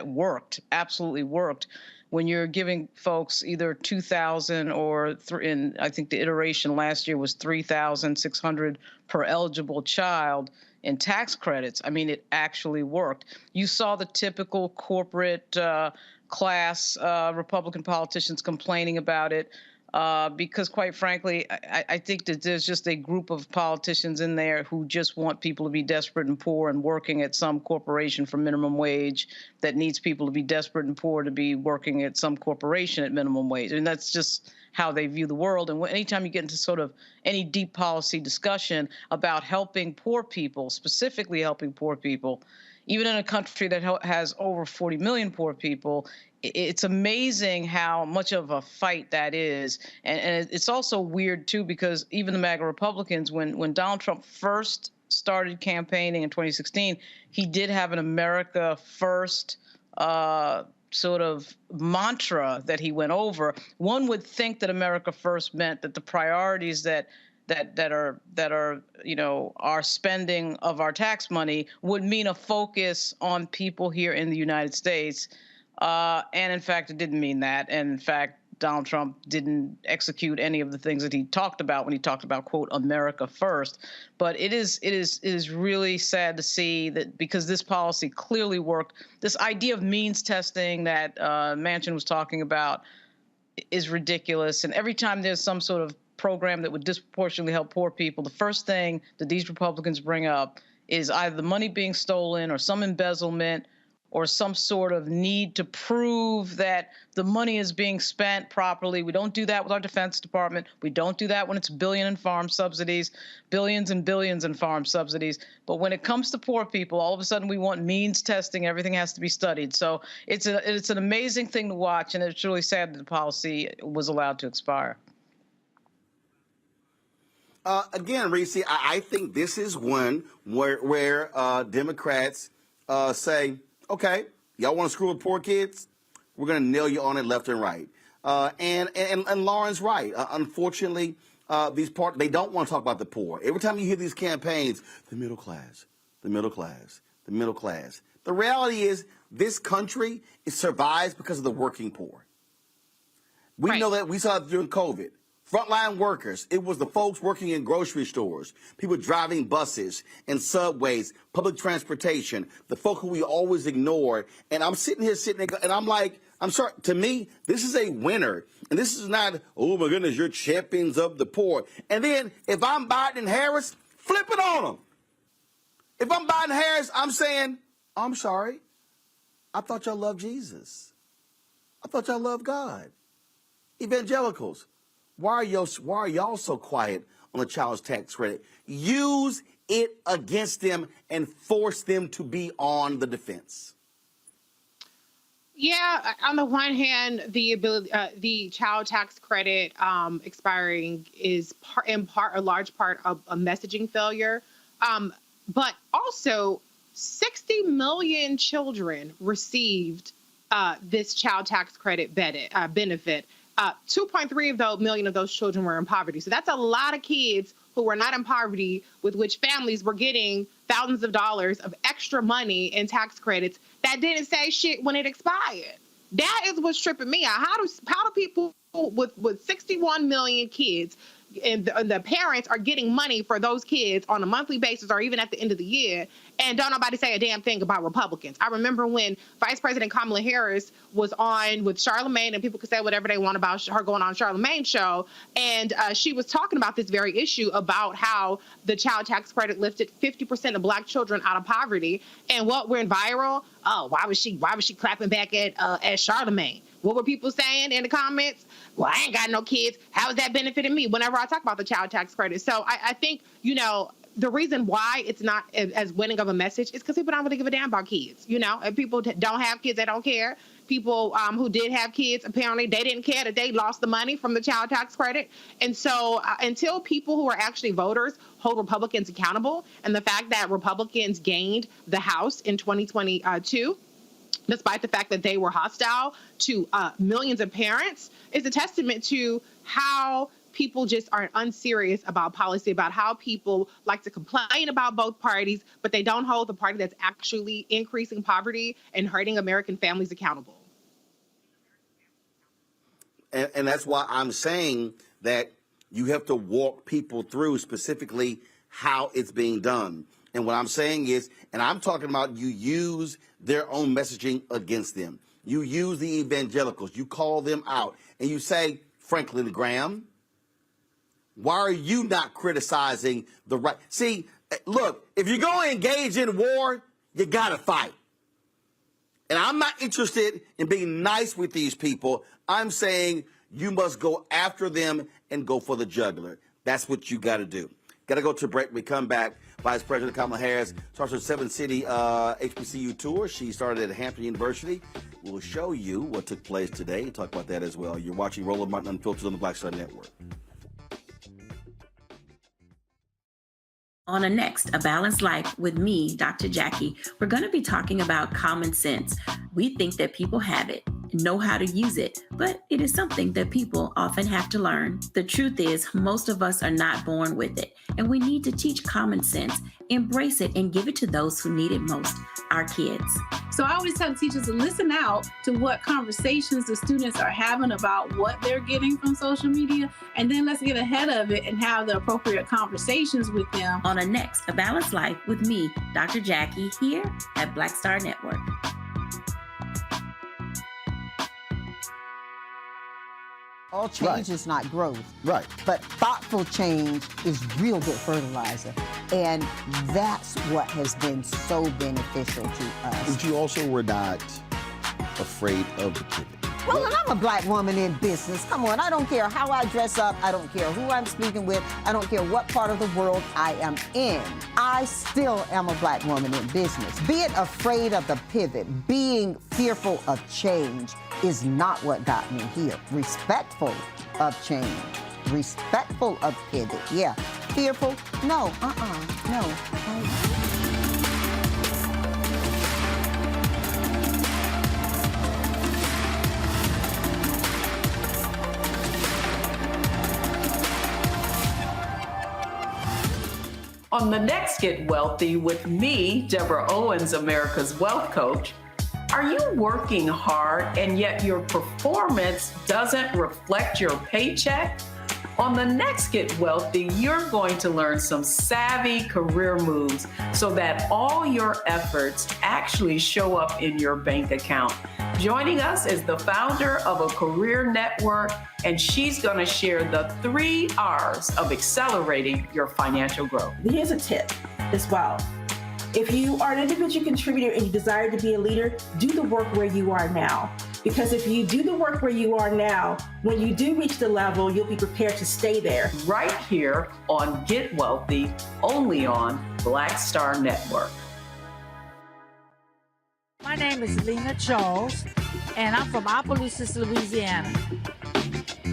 worked, absolutely worked. When you're giving folks either $2,000 or I think the iteration last year was $3,600 per eligible child in tax credits. I mean, it actually worked. You saw the typical corporate class Republican politicians complaining about it. Because quite frankly, I think that there's just a group of politicians in there who just want people to be desperate and poor and working at some corporation for minimum wage that needs people to be desperate and poor to be working at some corporation at minimum wage. And that's just how they view the world. And anytime you get into sort of any deep policy discussion about helping poor people, specifically helping poor people, even in a country that has over 40 million poor people, it's amazing how much of a fight that is. And it's also weird, too, because even the MAGA Republicans, when Donald Trump first started campaigning in 2016, he did have an America First sort of mantra that he went over. One would think that America First meant that the priorities that are our spending of our tax money would mean a focus on people here in the United States. And in fact, it didn't mean that. And in fact, Donald Trump didn't execute any of the things that he talked about when he talked about, quote, America First. But it is really sad to see that, because this policy clearly worked. This idea of means testing that Manchin was talking about, is ridiculous. And every time there's some sort of program that would disproportionately help poor people, the first thing that these Republicans bring up is either the money being stolen or some embezzlement or some sort of need to prove that the money is being spent properly. We don't do that with our Defense Department. We don't do that when it's billions and billions in farm subsidies. But when it comes to poor people, all of a sudden we want means testing. Everything has to be studied. So it's an amazing thing to watch, and it's really sad that the policy was allowed to expire. Again, Reese, I think this is one where Democrats say, okay, y'all want to screw with poor kids? We're going to nail you on it left and right. And Lauren's right. Unfortunately, they don't want to talk about the poor. Every time you hear these campaigns, the middle class, the middle class, the middle class. The reality is this country survives because of the working poor. We know that. We saw it during COVID. Frontline workers, it was the folks working in grocery stores, people driving buses and subways, public transportation, the folk who we always ignore. And I'm sitting here and I'm like, I'm sorry, to me, this is a winner. And this is not, oh my goodness, you're champions of the poor. And then if I'm Biden and Harris, flip it on them. If I'm Biden and Harris, I'm saying, I'm sorry, I thought y'all loved Jesus. I thought y'all loved God. Evangelicals. Why are y'all so quiet on the child tax credit? Use it against them and force them to be on the defense. Yeah, on the one hand, the child tax credit expiring is a large part of a messaging failure, but also 60 million children received this child tax credit benefit. 2.3 million of those children were in poverty. So that's a lot of kids who were not in poverty, with which families were getting thousands of dollars of extra money in tax credits that didn't say shit when it expired. That is what's tripping me out. How do people with 61 million kids and the parents are getting money for those kids on a monthly basis or even at the end of the year, and don't nobody say a damn thing about Republicans? I remember when Vice President Kamala Harris was on with Charlemagne, and people could say whatever they want about her going on Charlemagne's show, and she was talking about this very issue about how the child tax credit lifted 50% of Black children out of poverty. And what went viral? Oh, why was she clapping back at Charlemagne? What were people saying in the comments? Well, I ain't got no kids. How is that benefiting me? Whenever I talk about the child tax credit. So I think, the reason why it's not as winning of a message is because people don't really give a damn about kids. If people don't have kids, they don't care. People who did have kids, apparently they didn't care that they lost the money from the child tax credit. And so until people who are actually voters hold Republicans accountable, and the fact that Republicans gained the House in 2022, despite the fact that they were hostile to millions of parents, is a testament to how people just are unserious about policy, about how people like to complain about both parties, but they don't hold the party that's actually increasing poverty and hurting American families accountable. And that's why I'm saying that you have to walk people through specifically how it's being done. And what I'm saying is, and I'm talking about, you use their own messaging against them. You use the evangelicals. You call them out. And you say, Franklin Graham, why are you not criticizing the right? See, look, if you're going to engage in war, you got to fight. And I'm not interested in being nice with these people. I'm saying you must go after them and go for the jugular. That's what you got to do. Got to go to break. We come back. Vice President Kamala Harris starts her 7-city HBCU tour. She started at Hampton University. We'll show you what took place today and talk about that as well. You're watching Roland Martin Unfiltered on the Black Star Network. On a next, A Balanced Life with me, Dr. Jackie, we're going to be talking about common sense. We think that people have it, know how to use it, but it is something that people often have to learn. The truth is, most of us are not born with it, and we need to teach common sense, embrace it, and give it to those who need it most, our kids. So I always tell teachers to listen out to what conversations the students are having about what they're getting from social media, and then let's get ahead of it and have the appropriate conversations with them. On a next, A Balanced Life with me, Dr. Jackie, here at Black Star Network. All change is not growth. Right. But thoughtful change is real good fertilizer. And that's what has been so beneficial to us. But you also were not afraid of the pivot. Well, and I'm a black woman in business. Come on, I don't care how I dress up. I don't care who I'm speaking with. I don't care what part of the world I am in. I still am a black woman in business. Being afraid of the pivot, being fearful of change is not what got me here. Respectful of change, respectful of pivot, yeah. Fearful, no, no. On the next Get Wealthy with me, Deborah Owens, America's Wealth Coach, are you working hard and yet your performance doesn't reflect your paycheck? On the next Get Wealthy, you're going to learn some savvy career moves so that all your efforts actually show up in your bank account. Joining us is the founder of a career network, and she's going to share the 3 R's of accelerating your financial growth. Here's a tip as well. If you are an individual contributor and you desire to be a leader, do the work where you are now. Because if you do the work where you are now, when you do reach the level, you'll be prepared to stay there. Right here on Get Wealthy, only on Black Star Network. My name is Lena Charles, and I'm from Opelousas, Louisiana.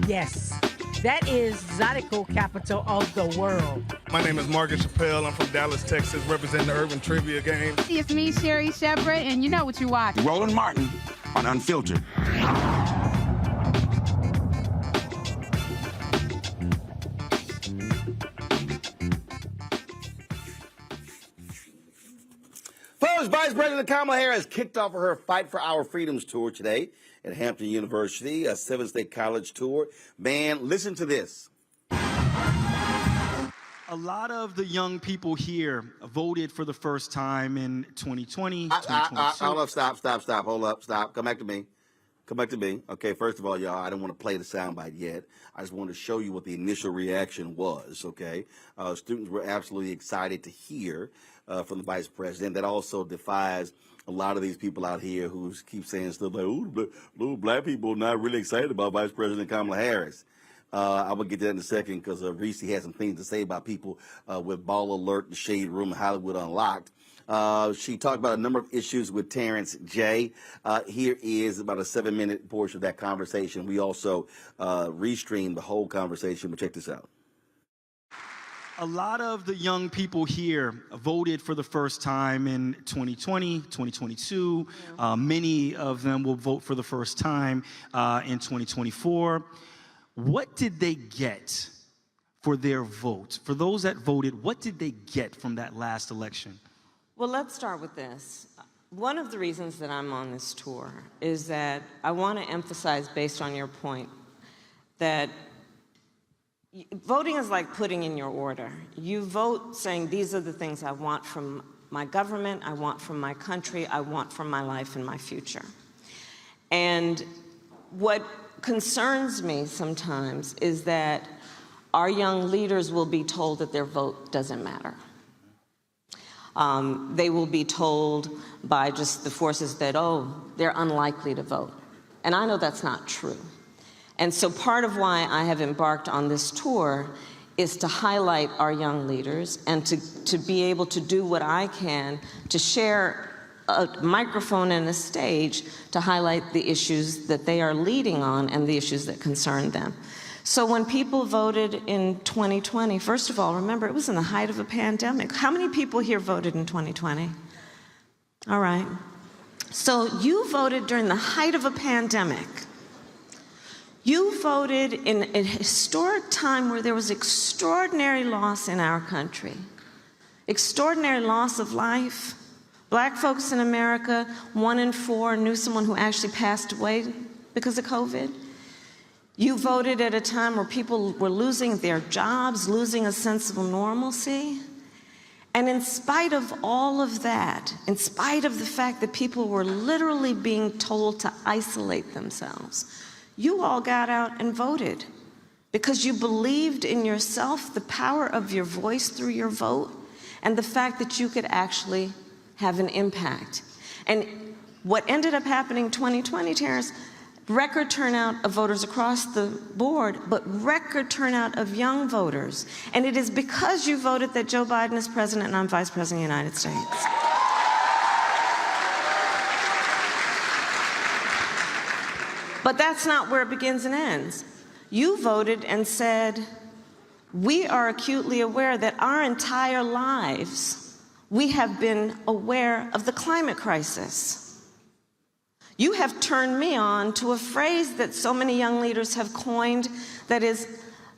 Yes, that is Zydeco capital of the world. My name is Margaret Chappelle. I'm from Dallas, Texas, representing the Urban Trivia Game. It's me, Sherry Shepard, and you know what you watch. Roland Martin on Unfiltered. Folks, Vice President Kamala Harris kicked off her Fight for Our Freedoms tour today at Hampton University, a 7-state college tour. Man, listen to this. A lot of the young people here voted for the first time in 2020, 2022. Hold up, stop, hold up, stop. Come back to me. Okay, first of all, y'all, I don't want to play the soundbite yet. I just want to show you what the initial reaction was, okay? Students were absolutely excited to hear from the vice president. That also defies a lot of these people out here who keep saying stuff like, ooh, black people are not really excited about Vice President Kamala Harris. I will get to that in a second because Reese has some things to say about people with Ball Alert, The Shade Room, and Hollywood Unlocked. She talked about a number of issues with Terrence J. Here is about a 7-minute portion of that conversation. We also restreamed the whole conversation, but check this out. A lot of the young people here voted for the first time in 2020, 2022. Many of them will vote for the first time in 2024. What did they get for their vote? For those that voted, what did they get from that last election? Well, let's start with this. One of the reasons that I'm on this tour is that I want to emphasize, based on your point, that voting is like putting in your order. You vote saying, these are the things I want from my government, I want from my country, I want from my life and my future. And what concerns me sometimes is that our young leaders will be told that their vote doesn't matter. They will be told by just the forces that, oh, they're unlikely to vote. And I know that's not true. And so part of why I have embarked on this tour is to highlight our young leaders and to be able to do what I can to share a microphone and a stage to highlight the issues that they are leading on and the issues that concern them. So when people voted in 2020, first of all, remember, it was in the height of a pandemic. How many people here voted in 2020? All right. So you voted during the height of a pandemic. You voted in a historic time where there was extraordinary loss in our country, extraordinary loss of life. Black folks in America, 1 in 4 knew someone who actually passed away because of COVID. You voted at a time where people were losing their jobs, losing a sense of normalcy. And in spite of all of that, in spite of the fact that people were literally being told to isolate themselves, you all got out and voted because you believed in yourself, the power of your voice through your vote, and the fact that you could actually have an impact. And what ended up happening in 2020, Terrence, record turnout of voters across the board, but record turnout of young voters. And it is because you voted that Joe Biden is president and I'm vice president of the United States. But that's not where it begins and ends. You voted and said, we are acutely aware that our entire lives, we have been aware of the climate crisis. You have turned me on to a phrase that so many young leaders have coined, that is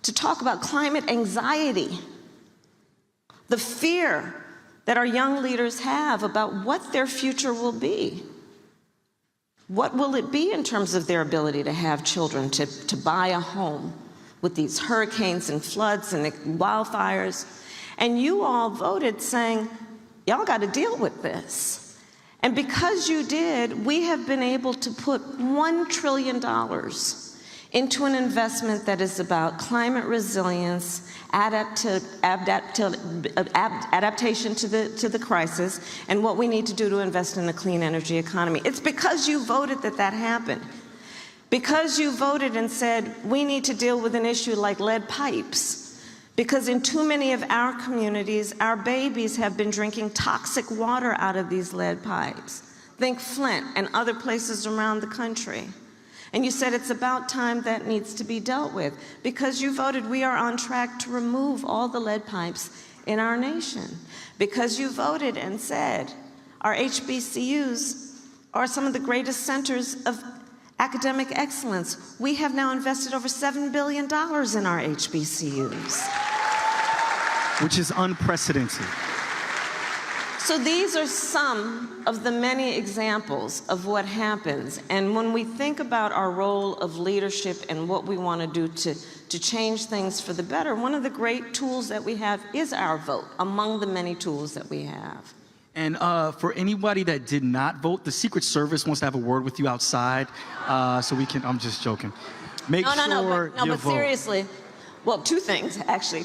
to talk about climate anxiety. The fear that our young leaders have about what their future will be. What will it be in terms of their ability to have children, to buy a home with these hurricanes and floods and wildfires? And you all voted saying, y'all got to deal with this. And because you did, we have been able to put $1 trillion into an investment that is about climate resilience, adaptation to the crisis, and what we need to do to invest in the clean energy economy. It's because you voted that that happened. Because you voted and said, we need to deal with an issue like lead pipes. Because in too many of our communities, our babies have been drinking toxic water out of these lead pipes. Think Flint and other places around the country. And you said it's about time that needs to be dealt with. Because you voted we are on track to remove all the lead pipes in our nation. Because you voted and said our HBCUs are some of the greatest centers of academic excellence. We have now invested over $7 billion in our HBCUs. Which is unprecedented. So these are some of the many examples of what happens. And when we think about our role of leadership and what we want to do to change things for the better, one of the great tools that we have is our vote, among the many tools that we have. And for anybody that did not vote, the Secret Service wants to have a word with you outside, so we can, I'm just joking. Make sure you but vote. Seriously, well, two things, actually.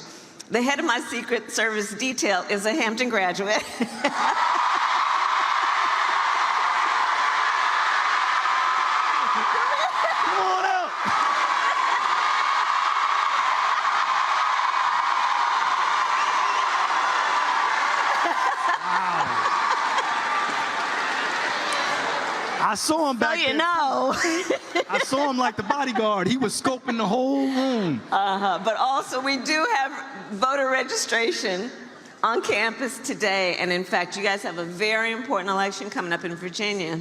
The head of my Secret Service detail is a Hampton graduate. I saw him back there. So you know. I saw him like the bodyguard. He was scoping the whole room. But also, we do have voter registration on campus today. And in fact, you guys have a very important election coming up in Virginia.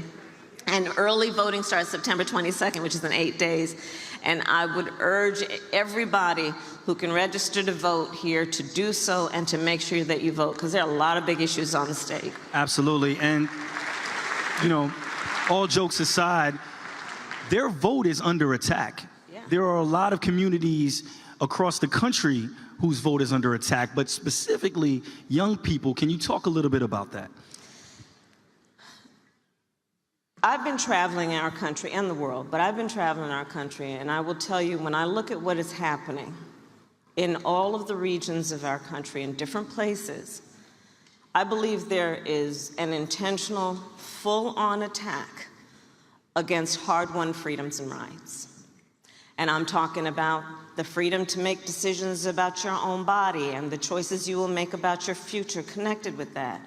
And early voting starts September 22nd, which is in 8 days. And I would urge everybody who can register to vote here to do so and to make sure that you vote, because there are a lot of big issues on the stake. Absolutely. And, you know, all jokes aside, their vote is under attack. Yeah. There are a lot of communities across the country whose vote is under attack, but specifically young people. Can you talk a little bit about that? I've been traveling our country and the world, but I've been traveling our country, and I will tell you, when I look at what is happening in all of the regions of our country, in different places, I believe there is an intentional, full-on attack against hard-won freedoms and rights. And I'm talking about the freedom to make decisions about your own body and the choices you will make about your future connected with that.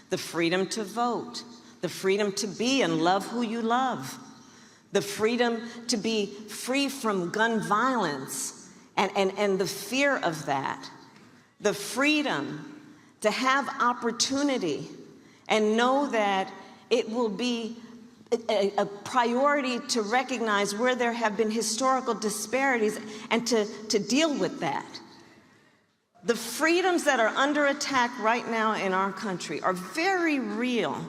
The freedom to vote, the freedom to be and love who you love, the freedom to be free from gun violence and the fear of that, the freedom to have opportunity and know that it will be a priority to recognize where there have been historical disparities and to deal with that. The freedoms that are under attack right now in our country are very real.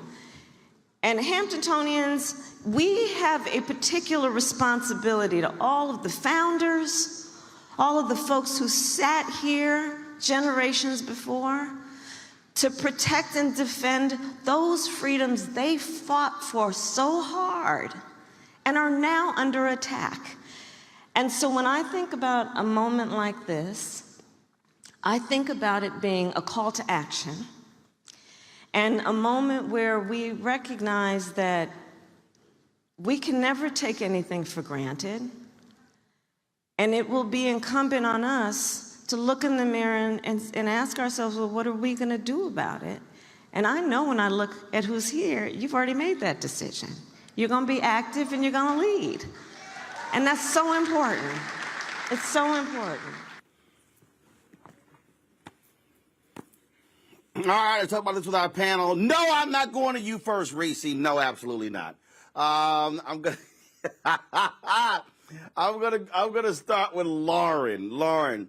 And Hamptonians, we have a particular responsibility to all of the founders, all of the folks who sat here generations before, to protect and defend those freedoms they fought for so hard and are now under attack. And so when I think about a moment like this, I think about it being a call to action and a moment where we recognize that we can never take anything for granted. And it will be incumbent on us to look in the mirror and ask ourselves, well, what are we going to do about it? And I know when I look at who's here, you've already made that decision. You're going to be active and you're going to lead. And that's so important. It's so important. All right, let's talk about this with our panel. No, I'm not going to you first, Reese. No, absolutely not. I'm gonna start with Lauren. Lauren,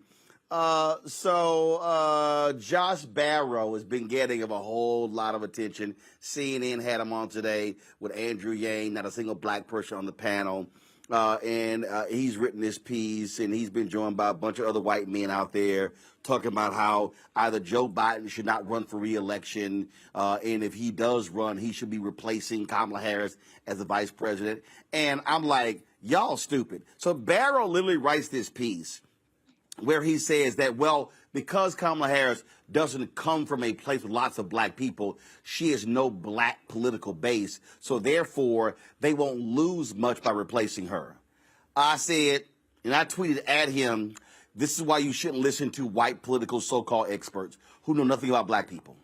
Josh Barrow has been getting a whole lot of attention. CNN had him on today with Andrew Yang, not a single black person on the panel. And he's written this piece, and he's been joined by a bunch of other white men out there talking about how either Joe Biden should not run for re-election, and if he does run, he should be replacing Kamala Harris as the vice president. And I'm like, y'all stupid. So Barrow literally writes this piece where he says that, well, because Kamala Harris doesn't come from a place with lots of black people, she has no black political base, so therefore they won't lose much by replacing her. I said, and I tweeted at him, this is why you shouldn't listen to white political so-called experts who know nothing about black people.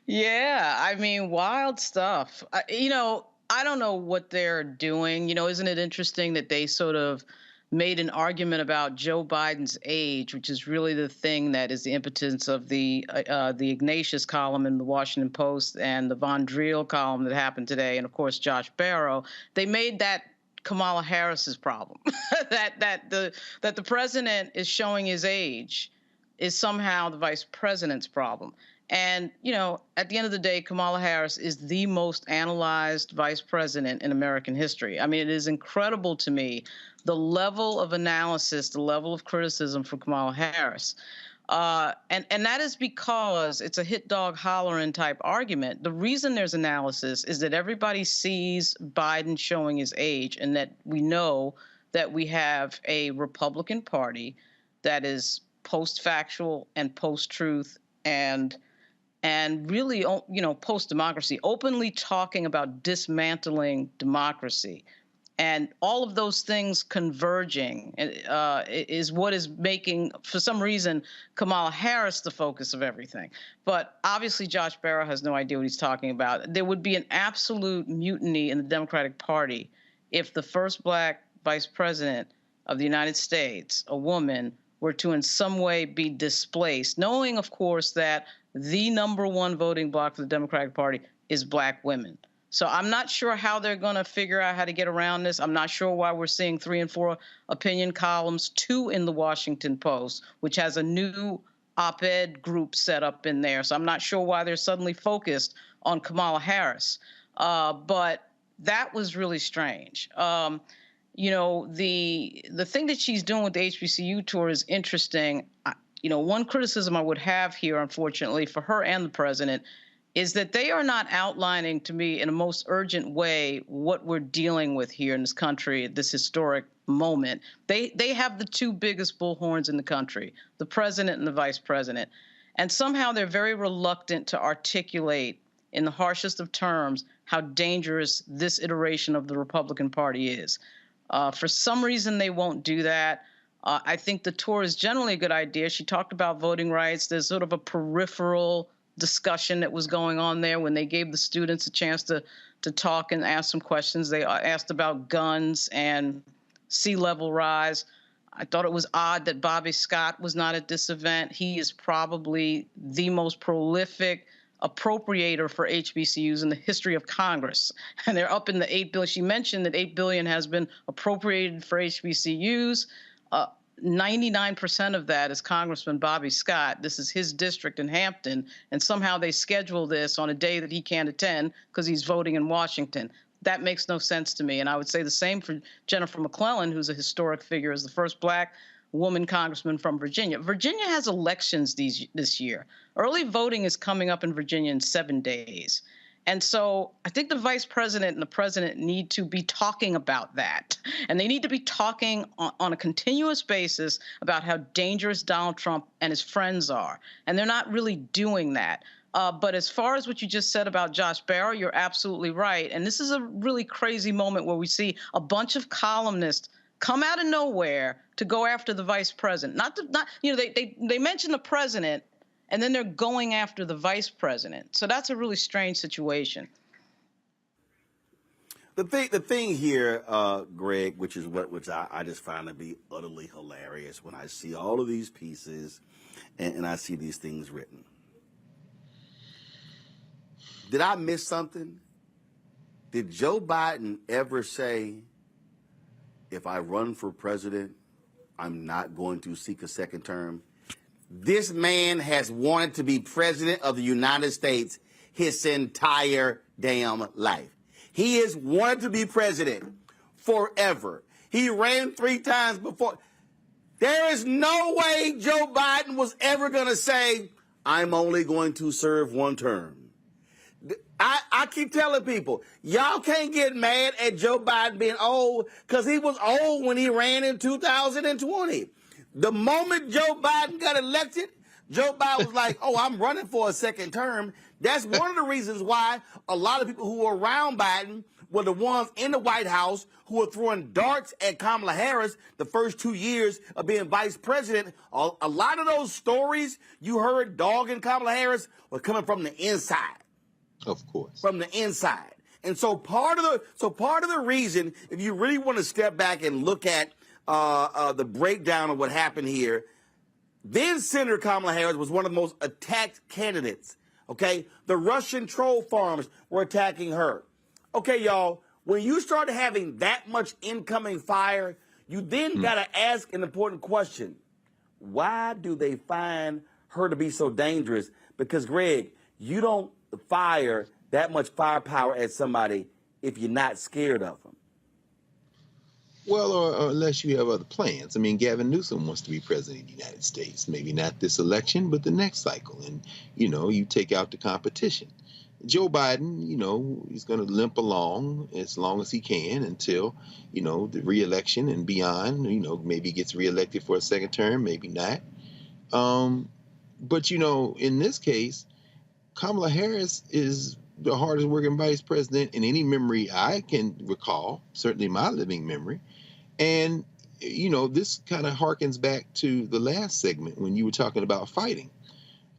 Yeah, I mean, wild stuff. I don't know what they're doing. Isn't it interesting that they sort of made an argument about Joe Biden's age, which is really the thing that is the impotence of the Ignatius column in the Washington Post and the Von Driel column that happened today, and of course Josh Barrow. They made that Kamala Harris's problem. that the president is showing his age is somehow the vice president's problem. And, at the end of the day, Kamala Harris is the most analyzed vice president in American history. I mean, it is incredible to me, the level of analysis, the level of criticism for Kamala Harris. And that is because it's a hit dog hollering type argument. The reason there's analysis is that everybody sees Biden showing his age, and that we know that we have a Republican Party that is post-factual and post-truth and really, post-democracy, openly talking about dismantling democracy. And all of those things converging is what is making, for some reason, Kamala Harris the focus of everything. But obviously, Josh Barrow has no idea what he's talking about. There would be an absolute mutiny in the Democratic Party if the first black vice president of the United States, a woman, were to in some way be displaced, knowing, of course, that the number one voting bloc for the Democratic Party is black women. So I'm not sure how they're going to figure out how to get around this. I'm not sure why we're seeing 3 and 4 opinion columns, 2 in the Washington Post, which has a new op-ed group set up in there. So I'm not sure why they're suddenly focused on Kamala Harris. But that was really strange. The thing that she's doing with the HBCU tour is interesting. One criticism I would have here, unfortunately, for her and the president, is that they are not outlining to me in a most urgent way what we're dealing with here in this country at this historic moment. They have the 2 biggest bullhorns in the country, the president and the vice president. And somehow they're very reluctant to articulate in the harshest of terms how dangerous this iteration of the Republican Party is. For some reason, they won't do that. I think the tour is generally a good idea. She talked about voting rights. There's sort of a peripheral discussion that was going on there when they gave the students a chance to talk and ask some questions. They asked about guns and sea level rise. I thought it was odd that Bobby Scott was not at this event. He is probably the most prolific appropriator for HBCUs in the history of Congress. And they're up in the $8 billion. She mentioned that $8 billion has been appropriated for HBCUs. 99% of that is Congressman Bobby Scott. This is his district in Hampton, and somehow they schedule this on a day that he can't attend because he's voting in Washington. That makes no sense to me. And I would say the same for Jennifer McClellan, who's a historic figure as the first black woman congressman from Virginia. Virginia has elections this year. Early voting is coming up in Virginia in 7 days. And so I think the vice president and the president need to be talking about that. And they need to be talking on a continuous basis about how dangerous Donald Trump and his friends are. And they're not really doing that. But as far as what you just said about Josh Barrow, you're absolutely right. And this is a really crazy moment where we see a bunch of columnists come out of nowhere to go after the vice president. They mention the president, and then they're going after the vice president. So that's a really strange situation. The thing here, Greg, which I just find to be utterly hilarious when I see all of these pieces and I see these things written. Did I miss something? Did Joe Biden ever say, if I run for president, I'm not going to seek a second term? This man has wanted to be president of the United States his entire damn life. He has wanted to be president forever. He ran 3 times before. There is no way Joe Biden was ever going to say, I'm only going to serve 1 term. I keep telling people, y'all can't get mad at Joe Biden being old, because he was old when he ran in 2020. The moment Joe Biden got elected, Joe Biden was like, oh, I'm running for a second term. That's one of the reasons why a lot of people who were around Biden were the ones in the White House who were throwing darts at Kamala Harris the first 2 years of being vice president. A lot of those stories you heard dogging Kamala Harris were coming from the inside. Of course. From the inside. And so part of the reason, if you really want to step back and look at the breakdown of what happened here, then Senator Kamala Harris was one of the most attacked candidates. Okay? The Russian troll farms were attacking her. Okay, y'all, when you start having that much incoming fire, you then got to ask an important question. Why do they find her to be so dangerous? Because, Greg, you don't fire that much firepower at somebody if you're not scared of them. Well, or unless you have other plans. I mean, Gavin Newsom wants to be president of the United States. Maybe not this election, but the next cycle. And, you take out the competition. Joe Biden, he's going to limp along as long as he can until, the reelection and beyond. Maybe he gets reelected for a second term, maybe not. But, in this case, Kamala Harris is the hardest working vice president in any memory I can recall, certainly my living memory. And, this kind of harkens back to the last segment when you were talking about fighting.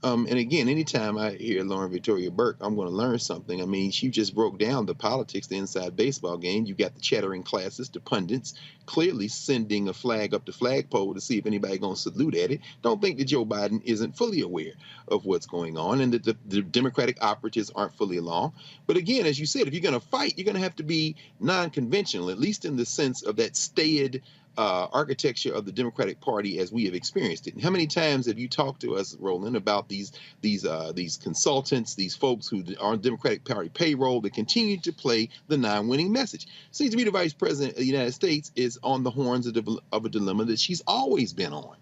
And again, anytime I hear Lauren Victoria Burke, I'm going to learn something. I mean, she just broke down the politics, the inside baseball game. You got the chattering classes, the pundits, clearly sending a flag up the flagpole to see if anybody going to salute at it. Don't think that Joe Biden isn't fully aware of what's going on and that the Democratic operatives aren't fully along. But again, as you said, if you're going to fight, you're going to have to be non-conventional, at least in the sense of that staid architecture of the Democratic Party as we have experienced it. And how many times have you talked to us, Roland, about these consultants, these folks who are on Democratic Party payroll that continue to play the non-winning message? Seems to me the Vice President of the United States is on the horns of a dilemma that she's always been on.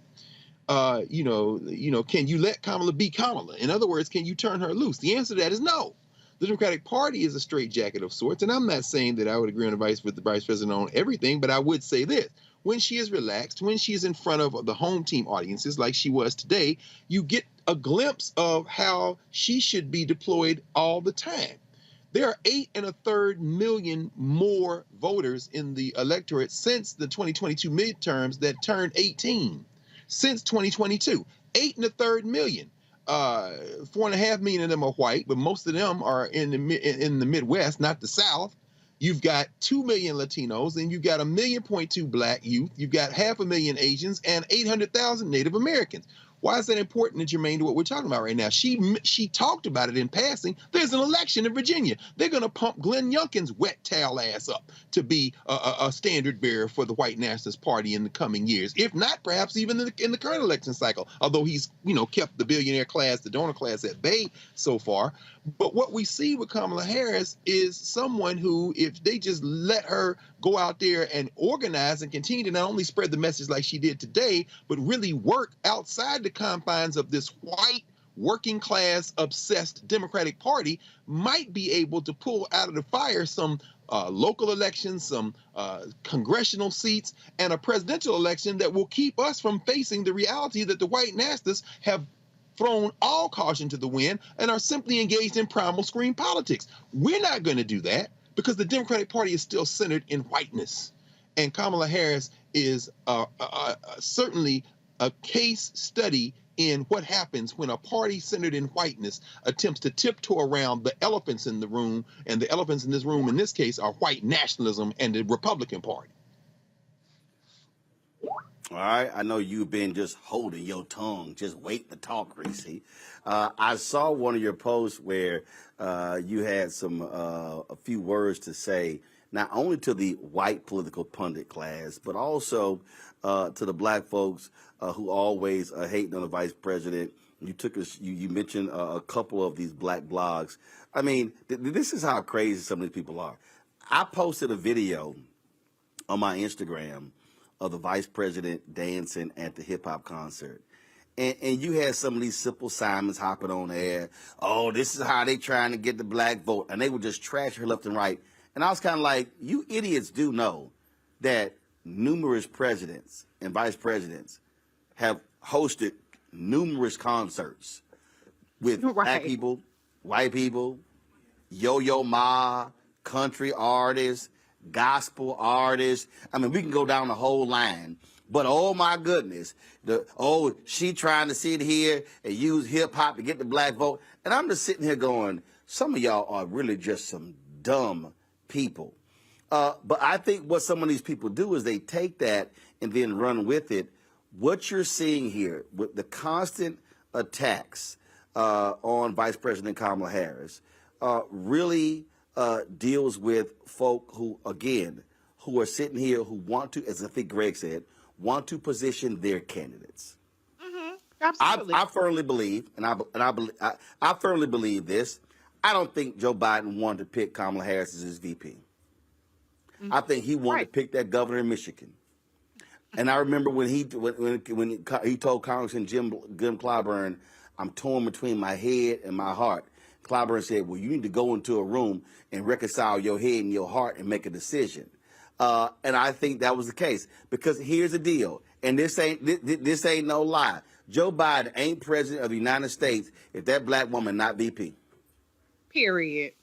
Can you let Kamala be Kamala? In other words, can you turn her loose? The answer to that is no. The Democratic Party is a straitjacket of sorts, and I'm not saying that I would agree with the vice president on everything, but I would say this. When she is relaxed, when she is in front of the home team audiences like she was today, you get a glimpse of how she should be deployed all the time. There are 8 1/3 million more voters in the electorate since the 2022 midterms that turned 18. Since 2022, 8 1/3 million. 4.5 million of them are white, but most of them are in the Midwest, not the South. You've got 2 million Latinos, and you've got 1.2 million black youth. You've got 500,000 Asians and 800,000 Native Americans. Why is that important and germane to what we're talking about right now? She talked about it in passing. There's an election in Virginia. They're going to pump Glenn Youngkin's wet towel ass up to be a standard bearer for the white nationalist party in the coming years. If not, perhaps even in the current election cycle, although he's kept the billionaire class, the donor class at bay so far. But what we see with Kamala Harris is someone who, if they just let her go out there and organize and continue to not only spread the message like she did today, but really work outside the confines of this white working class obsessed Democratic Party might be able to pull out of the fire some local elections, some congressional seats, and a presidential election that will keep us from facing the reality that the white nastists have thrown all caution to the wind and are simply engaged in primal screen politics. We're not going to do that because the Democratic Party is still centered in whiteness. And Kamala Harris is certainly a case study in what happens when a party centered in whiteness attempts to tiptoe around the elephants in the room, and the elephants in this room in this case are white nationalism and the Republican Party. All right, I know you've been just holding your tongue, just waiting to talk, Reese. I saw one of your posts where you had a few words to say, not only to the white political pundit class, but also to the black folks who always hating on the vice president. You mentioned a couple of these black blogs. I mean, this is how crazy some of these people are. I posted a video on my Instagram of the vice president dancing at the hip hop concert. And you had some of these Simple Simons hopping on there. Oh, this is how they trying to get the black vote. And they would just trash her left and right. And I was kind of like, you idiots do know that numerous presidents and vice presidents have hosted numerous concerts with black people, white people, Yo-Yo Ma, country artists, gospel artists. I mean, we can go down the whole line. But oh my goodness, she trying to sit here and use hip hop to get the black vote. And I'm just sitting here going, some of y'all are really just some dumb people. But I think what some of these people do is they take that and then run with it. What you're seeing here with the constant attacks on Vice President Kamala Harris really deals with folk who, again, who are sitting here who want to, as I think Greg said, want to position their candidates. Mm-hmm. Absolutely. I firmly believe, I firmly believe this. I don't think Joe Biden wanted to pick Kamala Harris as his VP. Mm-hmm. I think he wanted to pick that governor in Michigan. And I remember when he told Congressman Jim Clyburn, "I'm torn between my head and my heart." Clyburn said, "Well, you need to go into a room and reconcile your head and your heart and make a decision." And I think that was the case, because here's the deal, and this ain't no lie. Joe Biden ain't president of the United States if that black woman not VP. Period.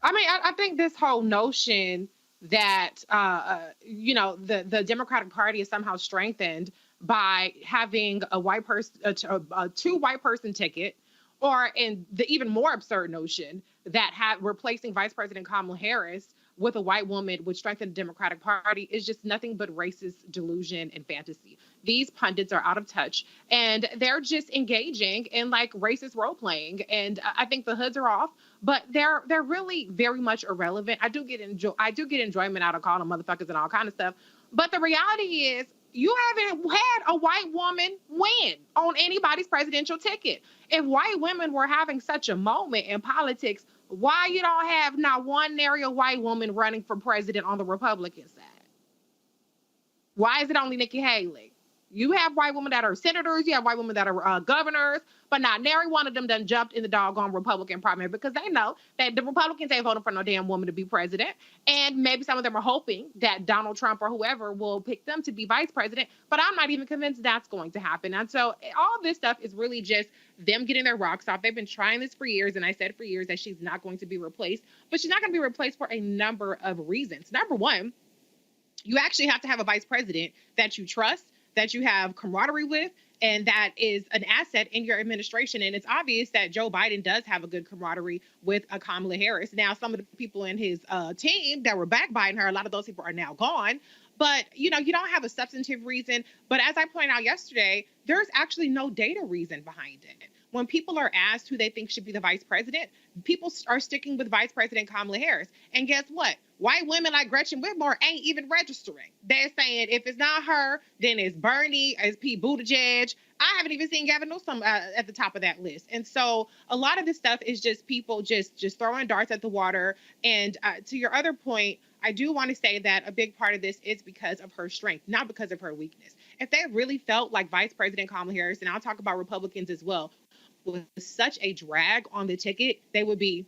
I mean, I think this whole notion that the Democratic Party is somehow strengthened by having a white person, a two white person ticket, or in the even more absurd notion that replacing Vice President Kamala Harris with a white woman would strengthen the Democratic Party is just nothing but racist delusion and fantasy. These pundits are out of touch, and they're just engaging in like racist role playing. And I think the hoods are off, but they're really very much irrelevant. I do get enjoyment out of calling them motherfuckers and all kind of stuff. But the reality is, you haven't had a white woman win on anybody's presidential ticket. If white women were having such a moment in politics, why you don't have not one nary a white woman running for president on the Republican side? Why is it only Nikki Haley? You have white women that are senators, you have white women that are governors, but not nary one of them done jumped in the doggone Republican primary, because they know that the Republicans ain't voting for no damn woman to be president. And maybe some of them are hoping that Donald Trump or whoever will pick them to be vice president, but I'm not even convinced that's going to happen. And so all this stuff is really just them getting their rocks off. They've been trying this for years, and I said for years that she's not going to be replaced, but she's not going to be replaced for a number of reasons. Number one, you actually have to have a vice president that you trust, that you have camaraderie with, and that is an asset in your administration. And it's obvious that Joe Biden does have a good camaraderie with Kamala Harris. Now, some of the people in his team that were backbiting her, a lot of those people are now gone. But, you don't have a substantive reason. But as I pointed out yesterday, there's actually no data reason behind it. When people are asked who they think should be the vice president, people are sticking with Vice President Kamala Harris. And guess what? White women like Gretchen Whitmer ain't even registering. They're saying if it's not her, then it's Bernie, it's Pete Buttigieg. I haven't even seen Gavin Newsom at the top of that list. And so a lot of this stuff is just people just throwing darts at the water. And to your other point, I do want to say that a big part of this is because of her strength, not because of her weakness. if they really felt like Vice President Kamala Harris, and I'll talk about Republicans as well, was such a drag on the ticket, they would be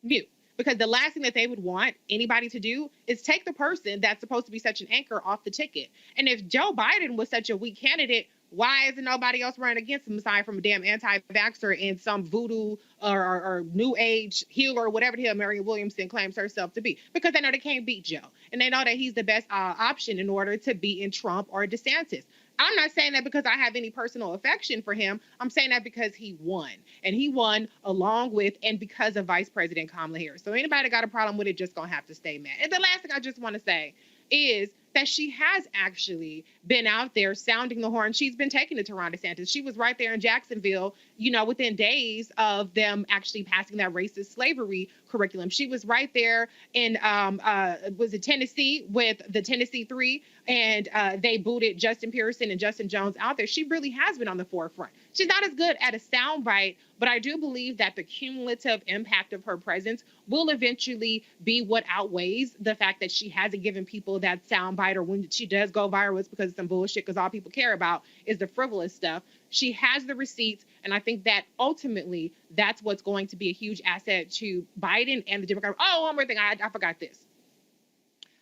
mute. Because the last thing that they would want anybody to do is take the person that's supposed to be such an anchor off the ticket. And if Joe Biden was such a weak candidate, why isn't nobody else running against him aside from a damn anti-vaxxer and some voodoo or new age healer or whatever the hell Marianne Williamson claims herself to be? Because they know they can't beat Joe. And they know that he's the best option in order to beat in Trump or DeSantis. I'm not saying that because I have any personal affection for him. I'm saying that because he won. And he won along with and because of Vice President Kamala Harris. So anybody got a problem with it, just going to have to stay mad. And the last thing I just want to say is that she has actually been out there sounding the horn. She's been taking it to Ron DeSantis. She was right there in Jacksonville, you know, within days of them actually passing that racist slavery curriculum. She was right there in, was it Tennessee with the Tennessee 3, and they booted Justin Pearson and Justin Jones out there. She really has been on the forefront. She's not as good at a soundbite, but I do believe that the cumulative impact of her presence will eventually be what outweighs the fact that she hasn't given people that soundbite, or when she does go viral, it's because of some bullshit, because all people care about is the frivolous stuff. She has the receipts, and I think that ultimately that's what's going to be a huge asset to Biden and the Democrats. Oh, one more thing, I forgot this.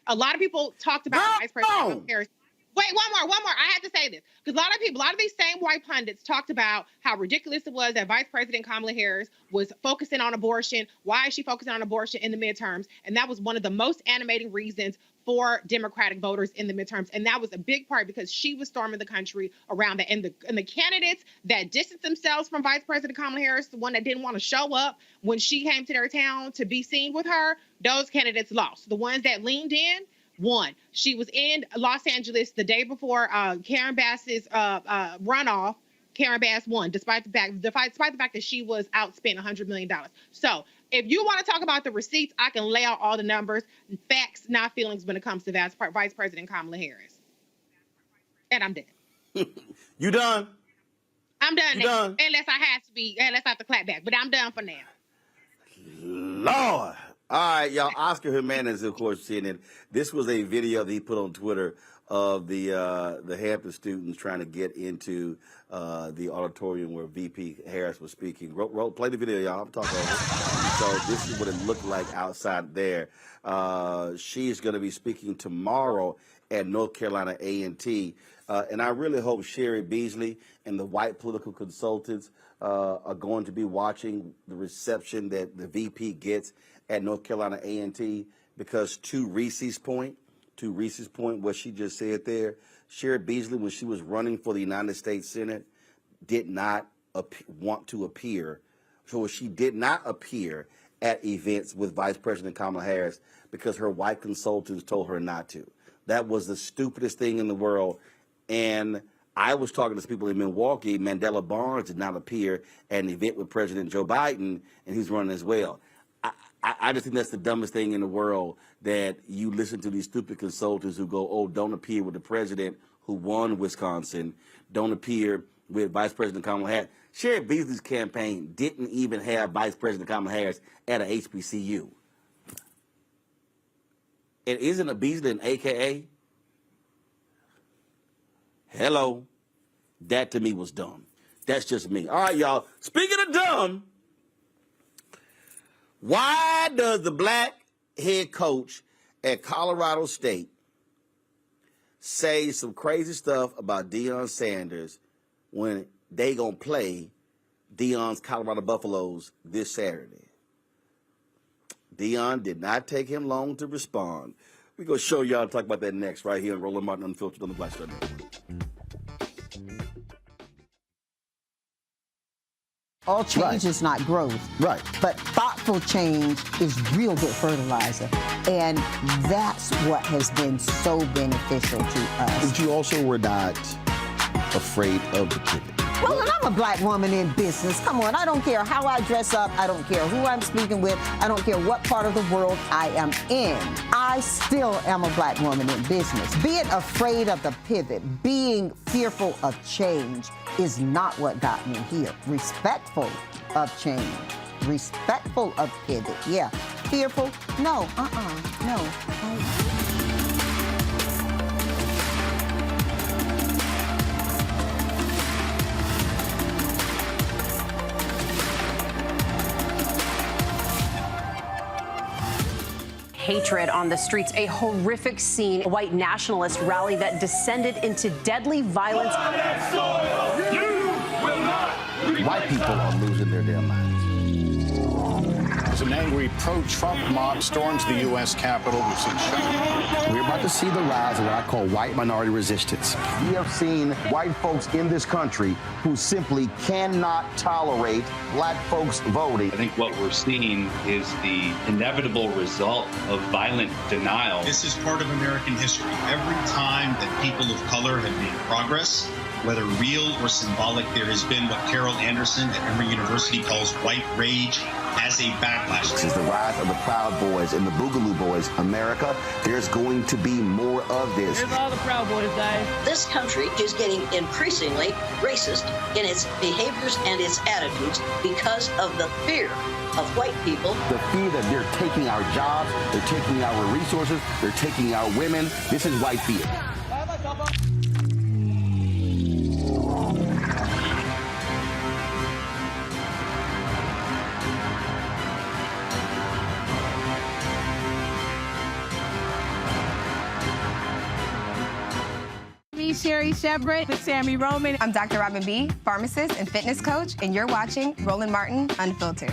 A lot of people talked about Vice President Harris. Wait, one more. I had to say this because a lot of these same white pundits talked about how ridiculous it was that Vice President Kamala Harris was focusing on abortion. Why is she focusing on abortion in the midterms? And that was one of the most animating reasons for Democratic voters in the midterms. And that was a big part because she was storming the country around that. And the candidates that distanced themselves from Vice President Kamala Harris, the one that didn't want to show up when she came to their town to be seen with her, those candidates lost. The ones that leaned in won. She was in Los Angeles the day before Karen Bass's runoff. Karen Bass won, despite the fact that she was outspent $100 million. So if you want to talk about the receipts, I can lay out all the numbers, facts, not feelings when it comes to Vice President Kamala Harris. And I'm done. You done? I'm done. You done? Unless I have to clap back, but I'm done for now. Lord. All right, y'all. Oscar Jimenez, of course, seeing it. This was a video that he put on Twitter of the Hampton students trying to get into the auditorium where VP Harris was speaking. Play the video, y'all. I'm talking over it. So this is what it looked like outside there. She's going to be speaking tomorrow at North Carolina A&T. And I really hope Sherry Beasley and the white political consultants are going to be watching the reception that the VP gets at North Carolina A&T, because to Reese's point, what she just said there, Sherry Beasley, when she was running for the United States Senate, did not want to appear. So she did not appear at events with Vice President Kamala Harris because her white consultants told her not to. That was the stupidest thing in the world. And I was talking to some people in Milwaukee. Mandela Barnes did not appear at an event with President Joe Biden, and he's running as well. I just think that's the dumbest thing in the world, that you listen to these stupid consultants who go, oh, don't appear with the president who won Wisconsin. Don't appear with Vice President Kamala Harris. Sherry Beasley's campaign didn't even have Vice President Kamala Harris at a HBCU. And isn't a Beasley an AKA? Hello. That to me was dumb. That's just me. All right, y'all. Speaking of dumb, why does the black head coach at Colorado State say some crazy stuff about Deion Sanders when they gonna play Deion's Colorado Buffaloes this Saturday? Deion did not take him long to respond. We're gonna show y'all and talk about that next right here on Roland Martin Unfiltered on the Black Star Network. All change is not growth. Right. But thoughtful change is real good fertilizer. And that's what has been so beneficial to us. But you also were not afraid of the pivot. Well, and I'm a black woman in business. Come on, I don't care how I dress up. I don't care who I'm speaking with. I don't care what part of the world I am in. I still am a black woman in business. Being afraid of the pivot, being fearful of change is not what got me here. Respectful of change. Respectful of pivot. Yeah. Fearful? No. No. hatred on the streets. A horrific scene, a white nationalist rally that descended into deadly violence. White people are losing their damn minds. As an angry pro-Trump mob storms the U.S. Capitol, we've seen shooting. We're about to see the rise of what I call white minority resistance. We have seen white folks in this country who simply cannot tolerate black folks voting. I think what we're seeing is the inevitable result of violent denial. This is part of American history. Every time that people of color have made progress, whether real or symbolic, there has been what Carol Anderson at Emory University calls white rage as a backlash. This is the rise of the Proud Boys and the Boogaloo Boys. America, there's going to be more of this. Here's all the Proud Boys, guys. This country is getting increasingly racist in its behaviors and its attitudes because of the fear of white people. The fear that they're taking our jobs, they're taking our resources, they're taking our women. This is white fear. Sherry Shepard with Sammy Roman. I'm Dr. Robin B., pharmacist and fitness coach, and you're watching Roland Martin Unfiltered.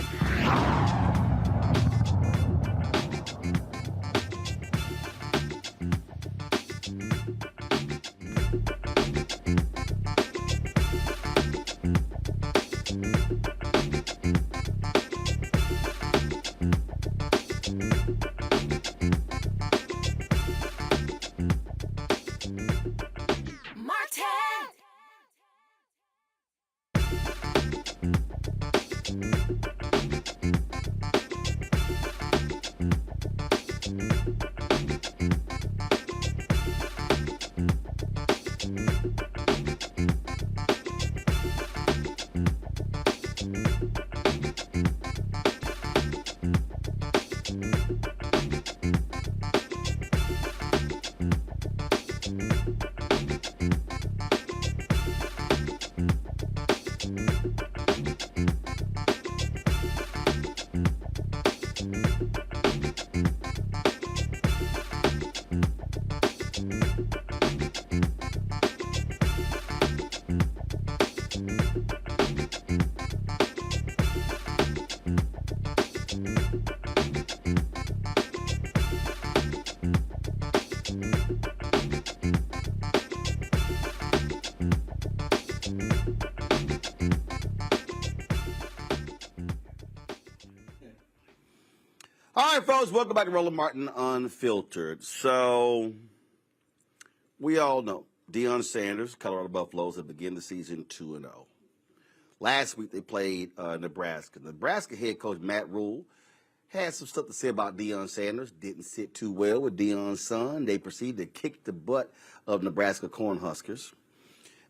All right, folks, welcome back to Roland Martin Unfiltered. So, we all know Deion Sanders, Colorado Buffaloes, have begun the season 2-0. Last week, they played Nebraska. Nebraska head coach Matt Rule had some stuff to say about Deion Sanders. Didn't sit too well with Deion's son. They proceeded to kick the butt of Nebraska Cornhuskers.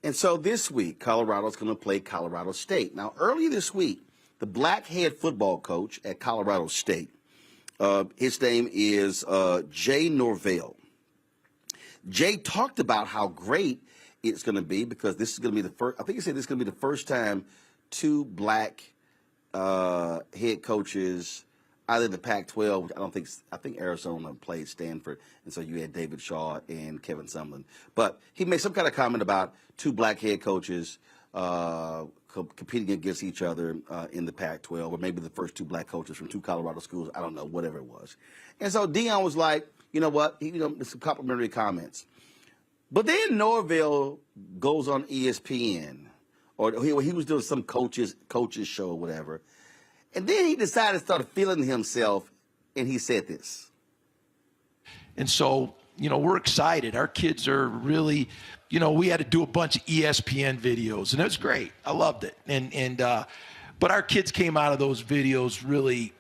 And so this week, Colorado's going to play Colorado State. Now, earlier this week, the black head football coach at Colorado State, his name is Jay Norvell. Jay talked about how great it's going to be because this is going to be the first, I think he said this is going to be the first time two black head coaches, either in the Pac-12, which I think Arizona played Stanford, and so you had David Shaw and Kevin Sumlin. But he made some kind of comment about two black head coaches competing against each other in the Pac-12, or maybe the first two black coaches from two Colorado schools. I don't know, whatever it was. And so Deion was like, you know what? Some complimentary comments. But then Norvell goes on ESPN, or he was doing some coaches show or whatever. And then he decided to start feeling himself, and he said this. And so, we're excited. Our kids are really, we had to do a bunch of ESPN videos, and it was great. I loved it. But our kids came out of those videos really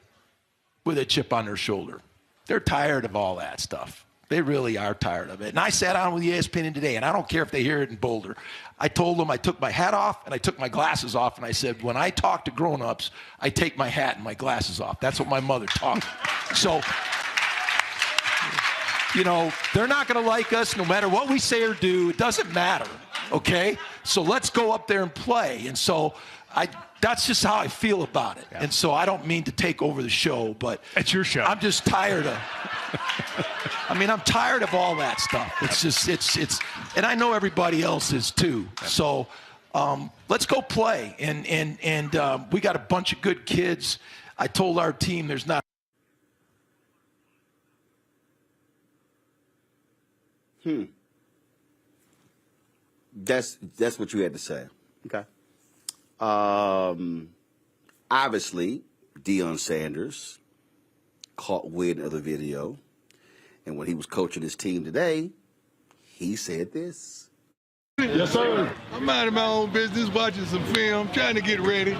with a chip on their shoulder. They're tired of all that stuff. They really are tired of it. And I sat down with ESPN today, and I don't care if they hear it in Boulder. I told them I took my hat off, and I took my glasses off, and I said, when I talk to grown-ups, I take my hat and my glasses off. That's what my mother taught me. So, they're not going to like us no matter what we say or do. It doesn't matter, okay? So let's go up there and play. And so that's just how I feel about it. Yeah. And so I don't mean to take over the show, but it's your show. I'm just tired of I mean, I'm tired of all that stuff. It's just, and I know everybody else is too. So let's go play. And we got a bunch of good kids. I told our team there's not. That's what you had to say. Okay. Obviously, Deion Sanders caught wind of the video, and when he was coaching his team today, he said this. Yes, sir. I'm minding my own business, watching some film, trying to get ready,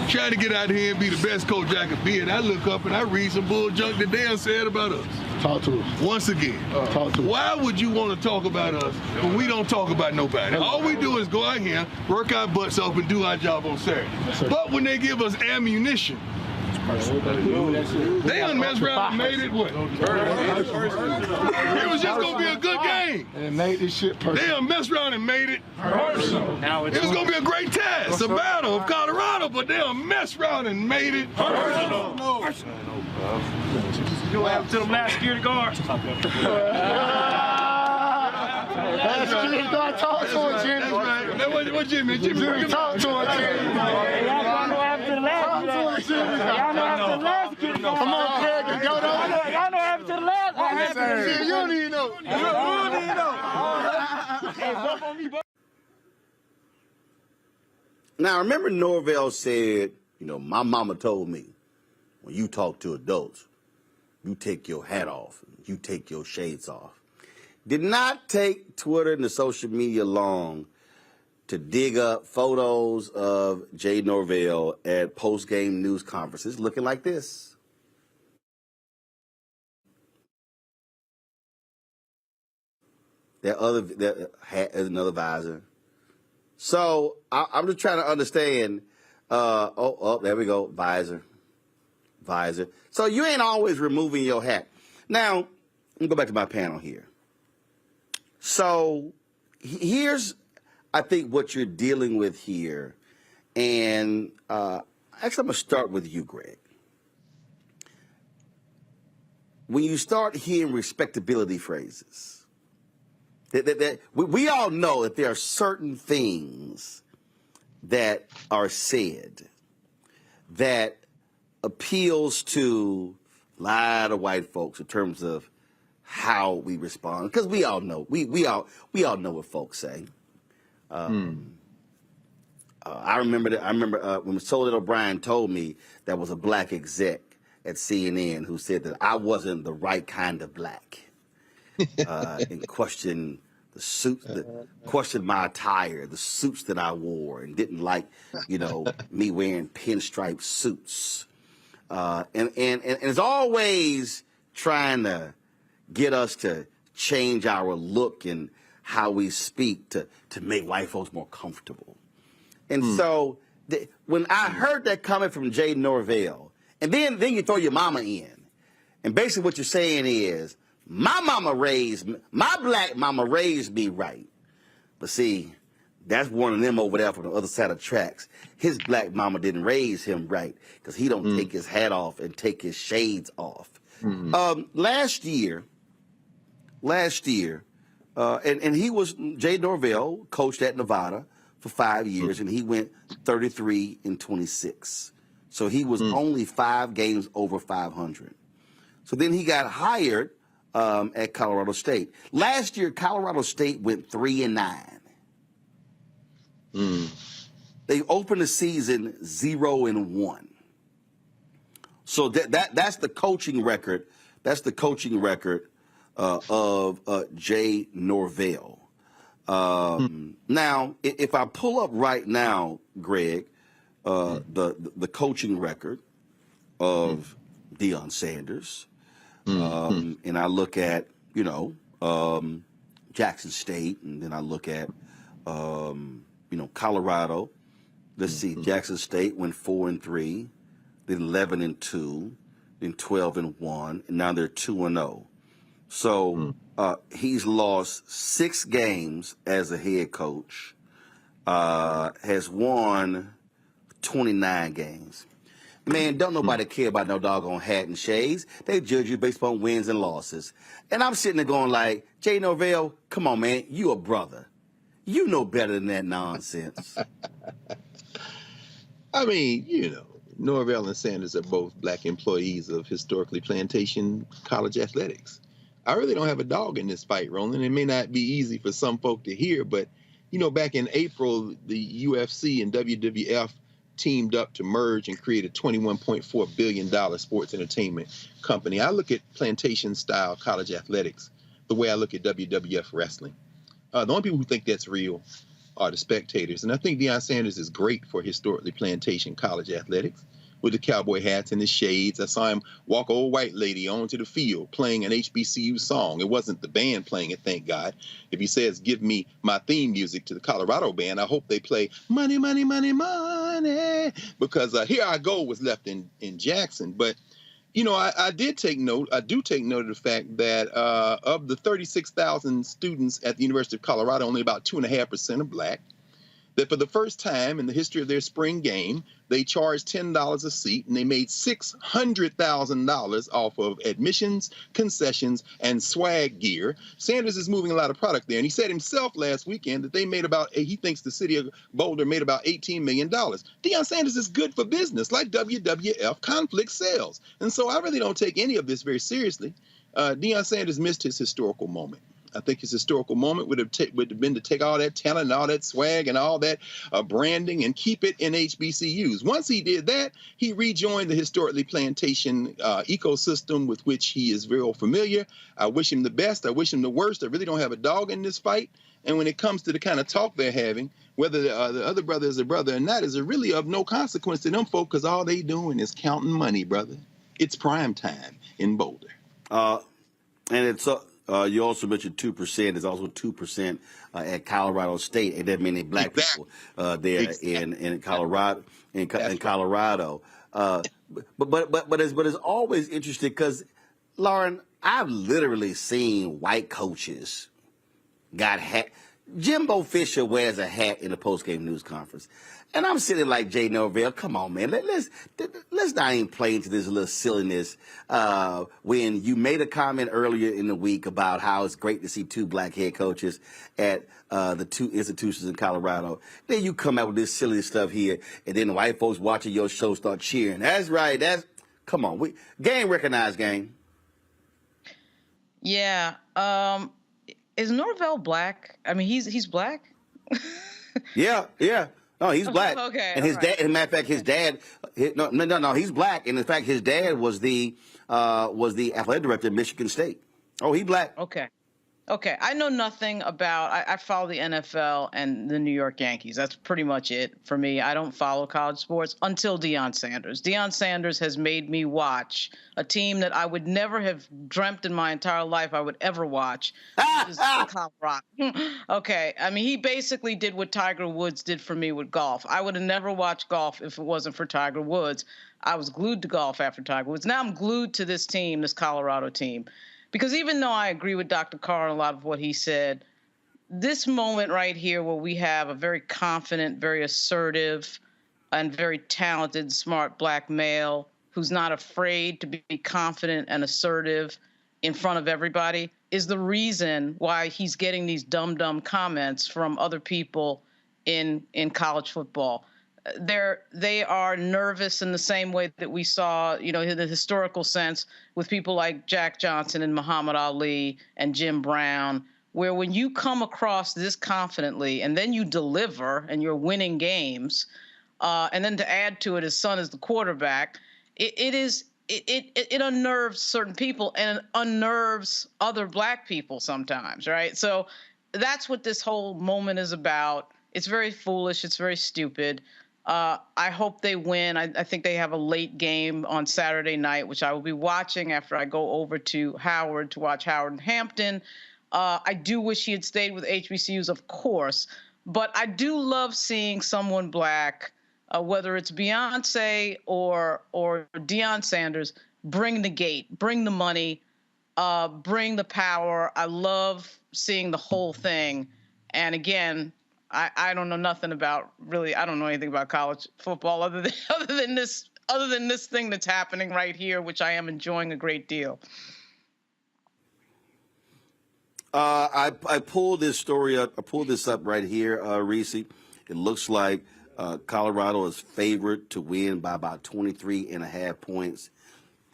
trying to get out here and be the best coach I could be. And I look up and I read some bull junk that Deion said about us. Talk to us. Once again. Talk to us. Why would you want to talk about us when we don't talk about nobody? All we do is go out here, work our butts off, and do our job on Saturday. Yes, but when they give us ammunition, they done messed around and made it what? It was just going to be a good game. And made this shit personal. They done messed around and made it personal. It was going to be a great test, a battle of Colorado, but they done messed around and made it personal. You know what happened to them last security guards? Last security guard, talk to him, Jimmy. That's right. What Jimmy? Jimmy, talk to him, Jimmy. Y'all know what happened to the last security guard. Y'all know what happened to the last security guard. Come on, Craig, go down. Y'all know what happened to the last. You don't even know. You don't even know. Hey, bump on me, bump. Now, remember Norvell said, you know, my mama told me, when you talk to adults, you take your hat off, you take your shades off. Did not take Twitter and the social media long to dig up photos of Jay Norvell at post-game news conferences looking like this. That hat is another visor. So I'm just trying to understand. There we go, visor. So you ain't always removing your hat. Now, let me go back to my panel here. So here's, I think, what you're dealing with here. And actually, I'm going to start with you, Greg. When you start hearing respectability phrases, we all know that there are certain things that are said that appeals to a lot of white folks in terms of how we respond, because we all know we all know what folks say. I remember when Solid O'Brien told me there was a black exec at CNN who said that I wasn't the right kind of black, and questioned the suit, questioned my attire, the suits that I wore, and didn't like, me wearing pinstripe suits. And it's always trying to get us to change our look and how we speak to make white folks more comfortable. And so when I heard that coming from Jay Norvell, and then you throw your mama in, and basically what you're saying is, my black mama raised me right. But see, that's one of them over there from the other side of the tracks. His black mama didn't raise him right because he don't take his hat off and take his shades off. Last year, and he was, Jay Norvell coached at Nevada for 5 years, and he went 33-26. So he was only 5 games over 500. So then he got hired at Colorado State. Last year, Colorado State went 3-9. They opened the season 0-1. So that's the coaching record. That's the coaching record of Jay Norvell. Now, if I pull up right now, Greg, the coaching record of Deion Sanders, and I look at Jackson State, and then I look at Colorado. Let's see, Jackson State went 4-3, then 11-2, then 12-1, and now they're 2-0. So he's lost 6 games as a head coach, has won 29 games. Man, don't nobody care about no doggone hat and shades. They judge you based upon wins and losses. And I'm sitting there going like, Jay Norvell, come on, man, you a brother. You know better than that nonsense. I mean, Norvell and Sanders are both black employees of historically plantation college athletics. I really don't have a dog in this fight, Roland. It may not be easy for some folk to hear, but, back in April, the UFC and WWF teamed up to merge and create a $21.4 billion sports entertainment company. I look at plantation-style college athletics the way I look at WWF wrestling. The only people who think that's real are the spectators. And I think Deion Sanders is great for historically plantation college athletics with the cowboy hats and the shades. I saw him walk an old white lady onto the field playing an HBCU song. It wasn't the band playing it, thank God. If he says, give me my theme music to the Colorado band, I hope they play Money, Money, Money, Money, because Here I Go was left in Jackson. But, I do take note of the fact that of the 36,000 students at the University of Colorado, only about 2.5% are black. That for the first time in the history of their spring game, they charged $10 a seat, and they made $600,000 off of admissions, concessions, and swag gear. Sanders is moving a lot of product there, and he said himself last weekend that he thinks the city of Boulder made about $18 million. Deion Sanders is good for business, like WWF conflict sales. And so I really don't take any of this very seriously. Deion Sanders missed his historical moment. I think his historical moment would have been to take all that talent and all that swag and all that branding and keep it in HBCUs. Once he did that, he rejoined the historically plantation ecosystem with which he is very familiar. I wish him the best. I wish him the worst. I really don't have a dog in this fight. And when it comes to the kind of talk they're having, whether the other brother is a brother or not, is really of no consequence to them folk, because all they doing is counting money, brother. It's prime time in Boulder. And it's you also mentioned 2%. There's also 2% at Colorado State. It doesn't mean any black people there in Colorado. In Colorado, but it's always interesting because, Lauren, I've literally seen white coaches got hat. Jimbo Fisher wears a hat in the postgame news conference. And I'm sitting like Jay Norvell, come on, man. Let's not even play into this little silliness. When you made a comment earlier in the week about how it's great to see two black head coaches at the two institutions in Colorado, then you come out with this silly stuff here, and then the white folks watching your show start cheering. That's right. Come on. Game recognized, game. Yeah. Is Norvell black? I mean, he's black? Yeah. No, he's black. Okay. And his dad, as a matter of fact, his dad, no, he's black. And in fact, his dad was the athletic director at Michigan State. Oh, he's black. Okay. I know nothing about, I follow the NFL and the New York Yankees. That's pretty much it for me. I don't follow college sports until Deion Sanders. Deion Sanders has made me watch a team that I would never have dreamt in my entire life I would ever watch, which is Colorado. Okay. I mean, he basically did what Tiger Woods did for me with golf. I would have never watched golf if it wasn't for Tiger Woods. I was glued to golf after Tiger Woods. Now I'm glued to this team, this Colorado team. Because even though I agree with Dr. Carr on a lot of what he said, this moment right here where we have a very confident, very assertive, and very talented, smart black male who's not afraid to be confident and assertive in front of everybody is the reason why he's getting these dumb comments from other people in college football. They are nervous in the same way that we saw, in the historical sense with people like Jack Johnson and Muhammad Ali and Jim Brown, where when you come across this confidently and then you deliver and you're winning games, and then to add to it, his son is the quarterback, it unnerves certain people and unnerves other black people sometimes, right? So that's what this whole moment is about. It's very foolish. It's very stupid. I hope they win. I think they have a late game on Saturday night, which I will be watching after I go over to Howard to watch Howard and Hampton. I do wish he had stayed with HBCUs, of course, but I do love seeing someone black, whether it's Beyonce or Deion Sanders, bring the gate, bring the money, bring the power. I love seeing the whole thing. And again, I don't know nothing about I don't know anything about college football other than this other than this thing that's happening right here, which I am enjoying a great deal. I pulled this story up. I pulled this up right here, Reese. It looks like Colorado is favored to win by about 23.5 points.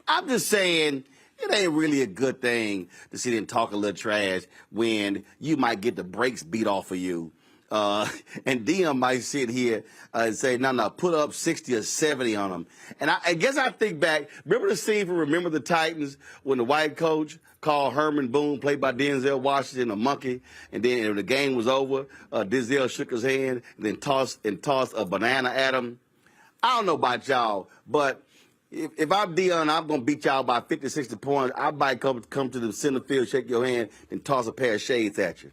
I'm just saying, it ain't really a good thing to sit and talk a little trash when you might get the brakes beat off of you. And Dion might sit here and say, no, put up 60 or 70 on them. And I guess I think back, remember the scene from Remember the Titans when the white coach called Herman Boone, played by Denzel Washington, a monkey, and then when the game was over, Denzel shook his hand and then tossed a banana at him. I don't know about y'all, but if I'm Dion, I'm going to beat y'all by 50, 60 points. I might come to the center field, shake your hand, and toss a pair of shades at you.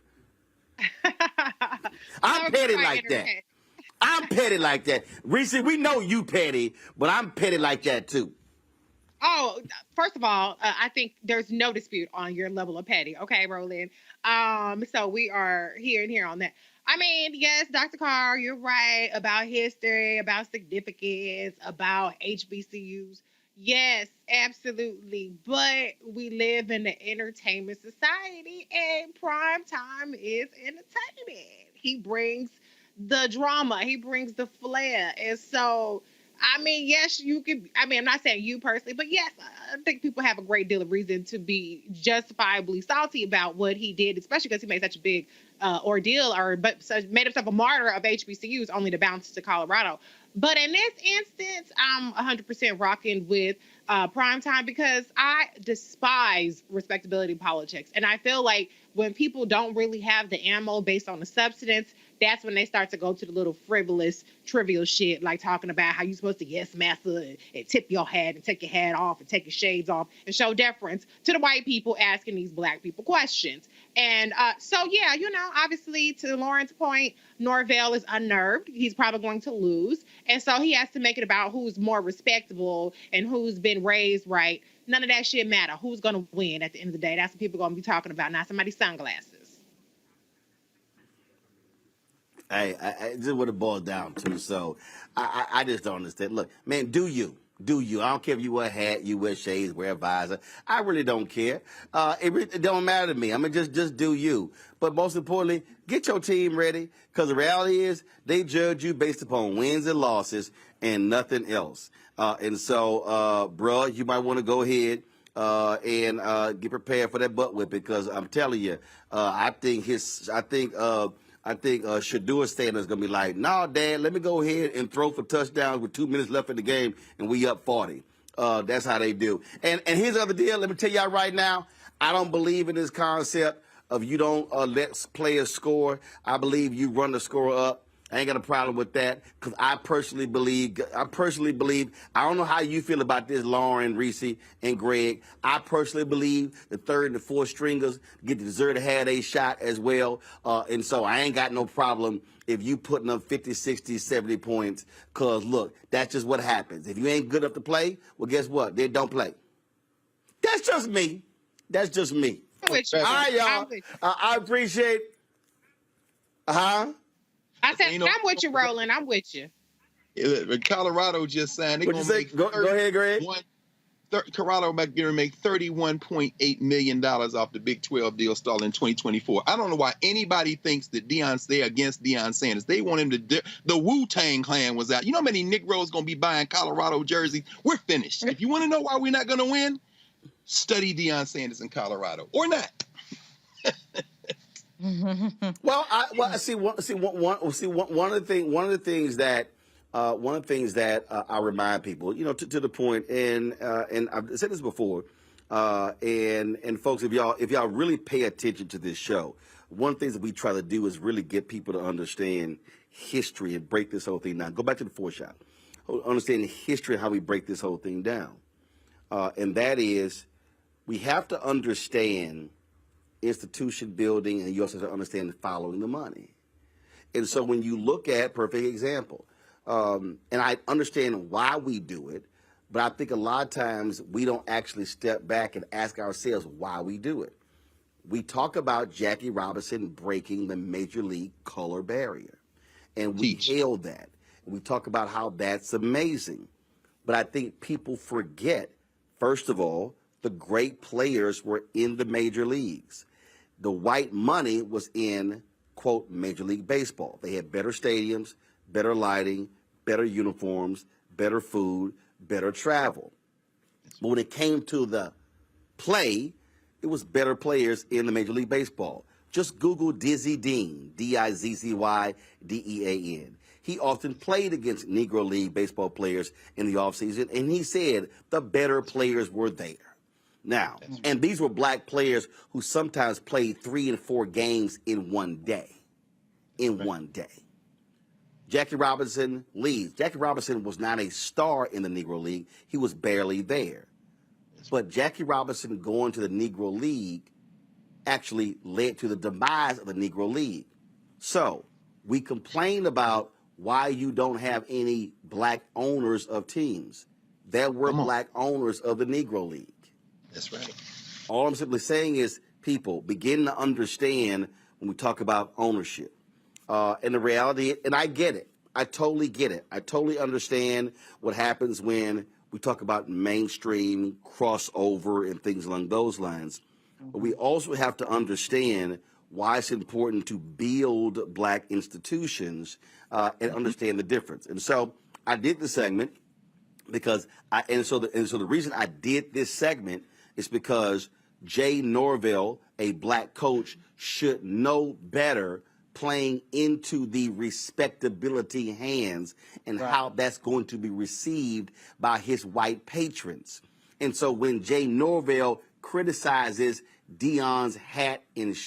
I'm petty like that. I'm petty like that. Reese, we know you petty, but I'm petty like that too. Oh, first of all, I think there's no dispute on your level of petty. Okay, Roland. So we are here on that. I mean, yes, Dr. Carr, you're right about history, about significance, about HBCUs. Yes, absolutely. But we live in an entertainment society, and prime time is entertainment. He brings the drama, he brings the flair. And so, I mean, yes, you could. I mean, I'm not saying you personally, but yes, I think people have a great deal of reason to be justifiably salty about what he did, especially because he made such a big ordeal made himself a martyr of HBCUs only to bounce to Colorado. But in this instance, I'm 100% rocking with primetime because I despise respectability politics. And I feel like when people don't really have the ammo based on the substance, that's when they start to go to the little frivolous, trivial shit, like talking about how you're supposed to yes, massa, and tip your hat and take your hat off and take your shades off and show deference to the white people asking these black people questions. And so, yeah, obviously, to Lauren's point, Norvell is unnerved. He's probably going to lose. And so he has to make it about who's more respectable and who's been raised right. None of that shit matter. Who's going to win at the end of the day? That's what people are going to be talking about, not somebody's sunglasses. Hey, this is what it boils down to. So I just don't understand. Look, man, do you? I don't care if you wear a hat, you wear shades, wear a visor. I really don't care. It don't matter to me. I mean, just do you. But most importantly, get your team ready, because the reality is they judge you based upon wins and losses and nothing else. And so, bro, you might want to go ahead and get prepared for that butt whip, because I'm telling you, I think Shadur Sanders is going to be like, no, Dad, let me go ahead and throw for touchdowns with 2 minutes left in the game, and we up 40. That's how they do. And here's the other deal. Let me tell y'all right now, I don't believe in this concept of you don't let players score. I believe you run the score up. I ain't got a problem with that, because I personally believe, I don't know how you feel about this, Lauren, Reese, and Greg. I personally believe the third and the fourth stringers deserve to have a shot as well. And so I ain't got no problem if you putting up 50, 60, 70 points, because, look, that's just what happens. If you ain't good enough to play, well, guess what? They don't play. That's just me. I'm with you. All right, y'all. I appreciate I said, I'm with you, Roland. I'm with you. Colorado just signed. What'd you say? Go ahead, Greg. Colorado might be make $31.8 million off the Big 12 deal starting in 2024. I don't know why anybody thinks that they're against Deion Sanders. They want him to. The Wu-Tang Clan was out. You know how many Negroes going to be buying Colorado jerseys? We're finished. If you want to know why we're not going to win, study Deion Sanders in Colorado or not. One of the things that I remind people, to the point, and I've said this before, and folks, if y'all really pay attention to this show, one of the things that we try to do is really get people to understand history and break this whole thing down. Go back to the foreshot, understand the history of how we break this whole thing down, and that is, we have to understand institution building, and you also have to understand following the money. And so when you look at, perfect example, and I understand why we do it, but I think a lot of times we don't actually step back and ask ourselves why we do it. We talk about Jackie Robinson breaking the major league color barrier, and we hail that. We talk about how that's amazing. But I think people forget, first of all, the great players were in the major leagues. The white money was in, quote, Major League Baseball. They had better stadiums, better lighting, better uniforms, better food, better travel. But when it came to the play, it was better players in the Major League Baseball. Just Google Dizzy Dean, Dizzydean. He often played against Negro League baseball players in the offseason, and he said the better players were there. Now, and these were black players who sometimes played 3 and 4 games in one day. One day. Jackie Robinson leaves. Jackie Robinson was not a star in the Negro League. He was barely there. But Jackie Robinson going to the Negro League actually led to the demise of the Negro League. So we complain about why you don't have any black owners of teams. There were black owners of the Negro League. That's right. All I'm simply saying is, people begin to understand when we talk about ownership. And the reality, and I get it. I totally get it. I totally understand what happens when we talk about mainstream, crossover, and things along those lines. But we also have to understand why it's important to build black institutions and understand the difference. And so I did the segment because the reason I did this segment is because Jay Norvell, a black coach, should know better playing into the respectability hands and how that's going to be received by his white patrons. And so when Jay Norvell criticizes Deion's hat and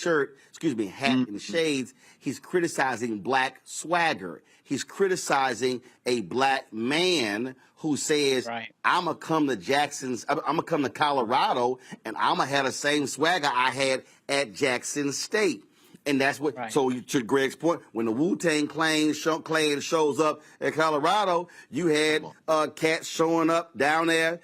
shades, he's criticizing black swagger. He's criticizing a black man who says, I'm going to come to Colorado and I'm going to have the same swagger I had at Jackson State. And that's what, so to Greg's point, when the Wu-Tang Clan shows up at Colorado, you had cats showing up down there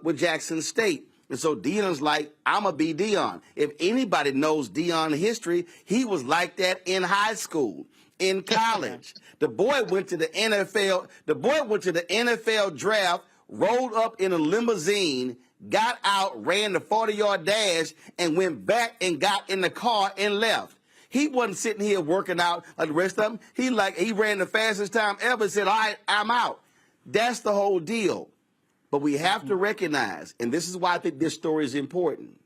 with Jackson State. And so Deion's like, I'm going to be Deion. If anybody knows Deion history, he was like that in high school, in college. The boy went to the NFL. The boy went to the NFL draft, rolled up in a limousine, got out, ran the 40-yard dash, and went back and got in the car and left. He wasn't sitting here working out like the rest of them. He ran the fastest time ever and said, all right, I'm out. That's the whole deal. But we have to recognize, and this is why I think this story is important,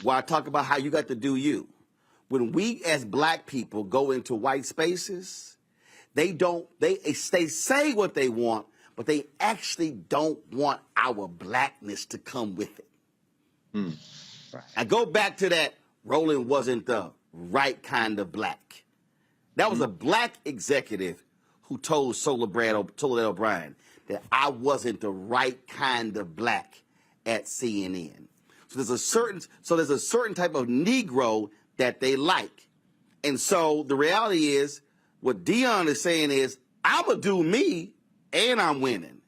why I talk about how you got to do you. When we as black people go into white spaces, they say what they want, but they actually don't want our blackness to come with it. I go back to that, Roland wasn't the right kind of black. That was a black executive who told Soledad O'Brien that I wasn't the right kind of black at CNN. So there's a certain type of Negro that they like. And so the reality is, what Deion is saying is, I'm going to do me and I'm winning.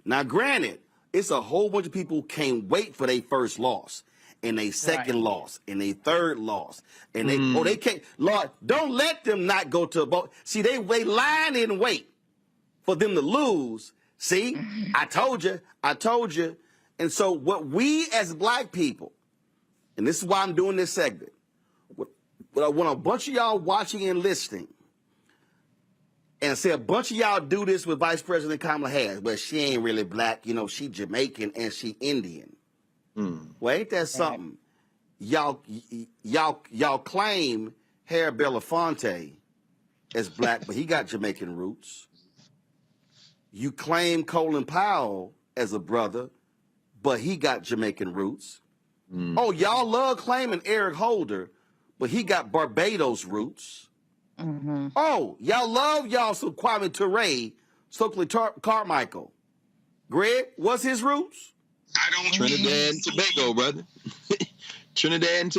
Now, granted, it's a whole bunch of people who can't wait for their first loss and their second loss and their third loss. And they can't. Lord, don't let them not go to a vote. See, they lying in wait for them to lose. See, I told you. And so what we as black people, and this is why I'm doing this segment, when a bunch of y'all watching and listening, and say a bunch of y'all do this with Vice President Kamala Harris, but she ain't really black, she Jamaican and she Indian. Well, ain't that something? Y'all claim Harry Belafonte as black, but he got Jamaican roots. You claim Colin Powell as a brother, but he got Jamaican roots. Oh, y'all love claiming Eric Holder, but he got Barbados roots. Oh, y'all love some Kwame Ture, Stokely Carmichael. Greg, what's his roots? Trinidad and Tobago, brother. Trinidad and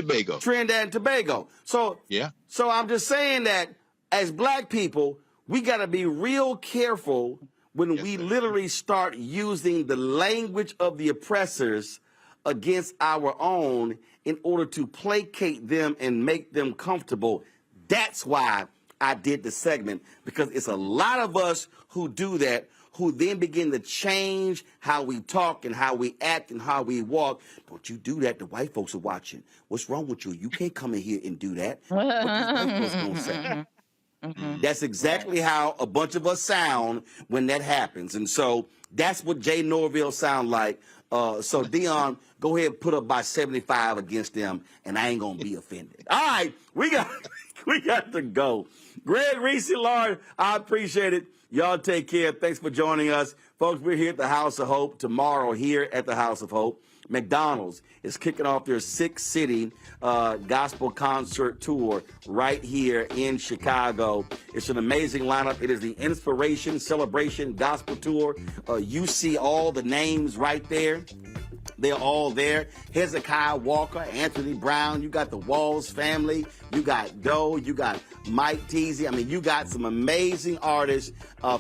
Tobago. So I'm just saying that as black people, we got to be real careful when we literally start using the language of the oppressors against our own in order to placate them and make them comfortable. That's why I did the segment, because it's a lot of us who do that, who then begin to change how we talk and how we act and how we walk. Don't you do that. The white folks are watching. What's wrong with you? You can't come in here and do that. What these white folks gonna say? That's exactly how a bunch of us sound when that happens. And so that's what Jay Norville sound like. So Dion, go ahead and put up by 75 against them, and I ain't gonna be offended. All right, we got to go. Greg, Reese, Lord, I appreciate it. Y'all take care. Thanks for joining us. Folks, we're here at the House of Hope tomorrow here at the House of Hope. McDonald's is kicking off their 6-city gospel concert tour right here in Chicago. It's an amazing lineup. It is the Inspiration Celebration Gospel Tour. You see all the names right there. They're all there. Hezekiah Walker, Anthony Brown. You got the Walls family. You got Doe. You got Mike Teasy. I mean, you got some amazing artists.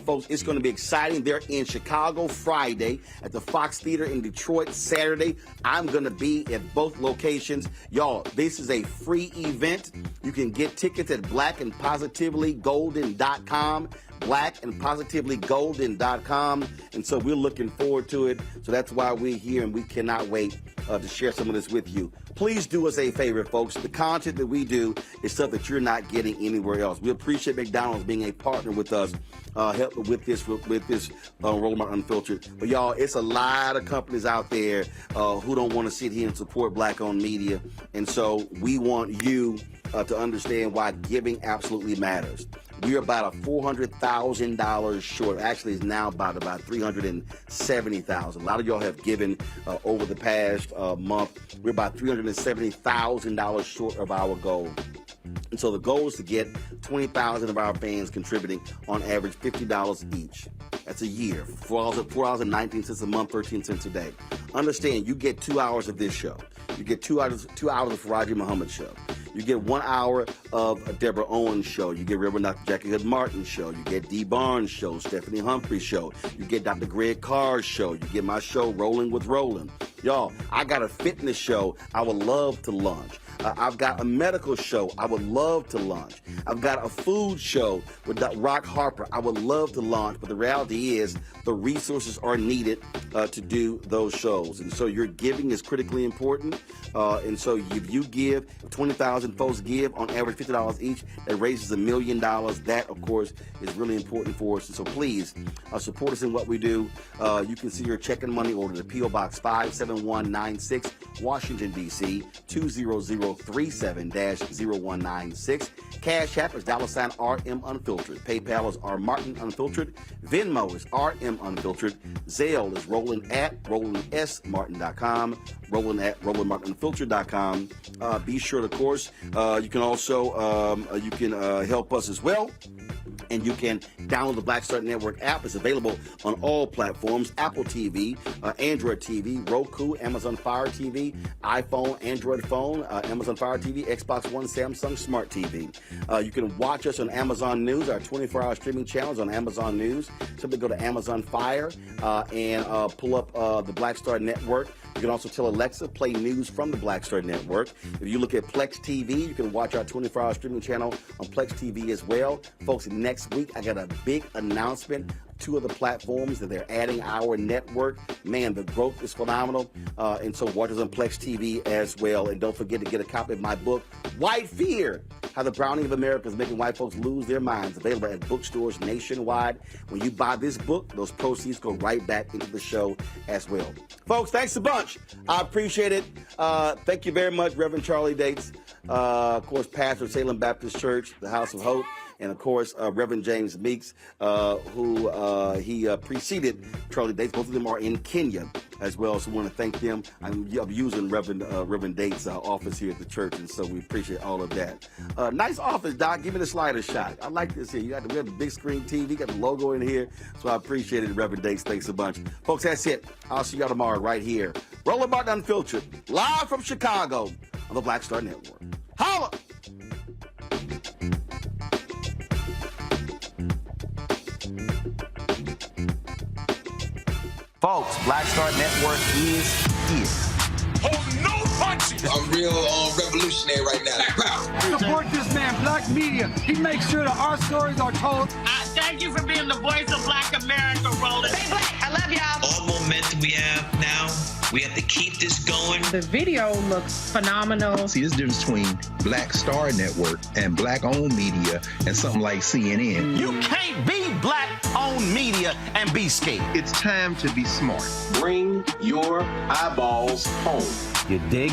Folks, it's going to be exciting. They're in Chicago Friday, at the Fox Theater in Detroit Saturday. I'm going to be at both locations. Y'all, this is a free event. You can get tickets at blackandpositivelygolden.com. blackandpositivelygolden.com. And so we're looking forward to it. So that's why we're here, and we cannot wait to share some of this with you. Please do us a favor, folks. The content that we do is stuff that you're not getting anywhere else. We appreciate McDonald's being a partner with us, help with this Roland Martin Unfiltered. But y'all, it's a lot of companies out there who don't want to sit here and support Black-owned media. And so we want you to understand why giving absolutely matters. We're about $400,000 short. Actually, it's now about $370,000. A lot of y'all have given over the past month. We're about $370,000 short of our goal. And so the goal is to get 20,000 of our fans contributing on average $50 each. That's a year. $4.19 a month, 13 cents a day. Understand, you get 2 hours of this show. You get 2 hours of Faraji Muhammad show. You get 1 hour of Deborah Owens' show. You get Reverend Dr. Jackie Hood Martin's show. You get Dee Barnes' show, Stephanie Humphrey's show. You get Dr. Greg Carr's show. You get my show, Rolling with Roland. Y'all, I got a fitness show I would love to launch. I've got a medical show I would love to launch. I've got a food show with Rock Harper I would love to launch, but the reality is the resources are needed to do those shows. And so your giving is critically important. And so if you give, 20,000 folks give, on average $50 each, that raises $1 million. That, of course, is really important for us. And so please support us in what we do. You can see your check and money order to P.O. Box 57196, Washington, D.C., 20037-0196. Cash App is $RM Unfiltered. PayPal is R Martin Unfiltered. Venmo is RM Unfiltered. Zelle is Roland@RolandSMartin.com. Roland@RolandMartinUnfiltered.com. Be sure, of course, you can also help us as well. And you can download the Black Star Network app. It's available on all platforms: Apple TV, Android TV, Roku, Amazon Fire TV, iPhone, Android phone, Amazon Fire TV, Xbox One, Samsung Smart TV. You can watch us on Amazon News, our 24-hour streaming channels on Amazon News. Simply go to Amazon Fire and pull up the Black Star Network. You can also tell Alexa, play news from the Black Star Network. If you look at Plex TV, you can watch our 24-hour streaming channel on Plex TV as well. Folks, next week, I got a big announcement. 2 of the platforms that they're adding our network. Man, the growth is phenomenal. And so watch us on Plex TV as well. And don't forget to get a copy of my book, White Fear: How the Browning of America is Making White Folks Lose Their Minds. Available at bookstores nationwide. When you buy this book, those proceeds go right back into the show as well. Folks, thanks a bunch. I appreciate it. Thank you very much, Reverend Charlie Dates. Of course, pastor of Salem Baptist Church, the House of Hope. And, of course, Reverend James Meeks, who he preceded Charlie Dates. Both of them are in Kenya as well, so I want to thank them. I'm using Reverend Dates' office here at the church, and so we appreciate all of that. Nice office, Doc. Give me the slider shot. I like this here. We have the big screen TV, got the logo in here, so I appreciate it, Reverend Dates. Thanks a bunch. Folks, that's it. I'll see y'all tomorrow right here. Roland Martin Unfiltered, live from Chicago on the Black Star Network. Holla! Folks, Black Star Network is here. Hold no punches! I'm real revolutionary right now. Support this man, Black Media. He makes sure that our stories are told. Thank Thank you for being the voice of Black America, Roland. Stay black. I love y'all. All momentum we have now, we have to keep this going. The video looks phenomenal. See, there's a difference between Black Star Network and Black-owned media and something like CNN. You can't be Black-owned media and be scared. It's time to be smart. Bring your eyeballs home. You dig?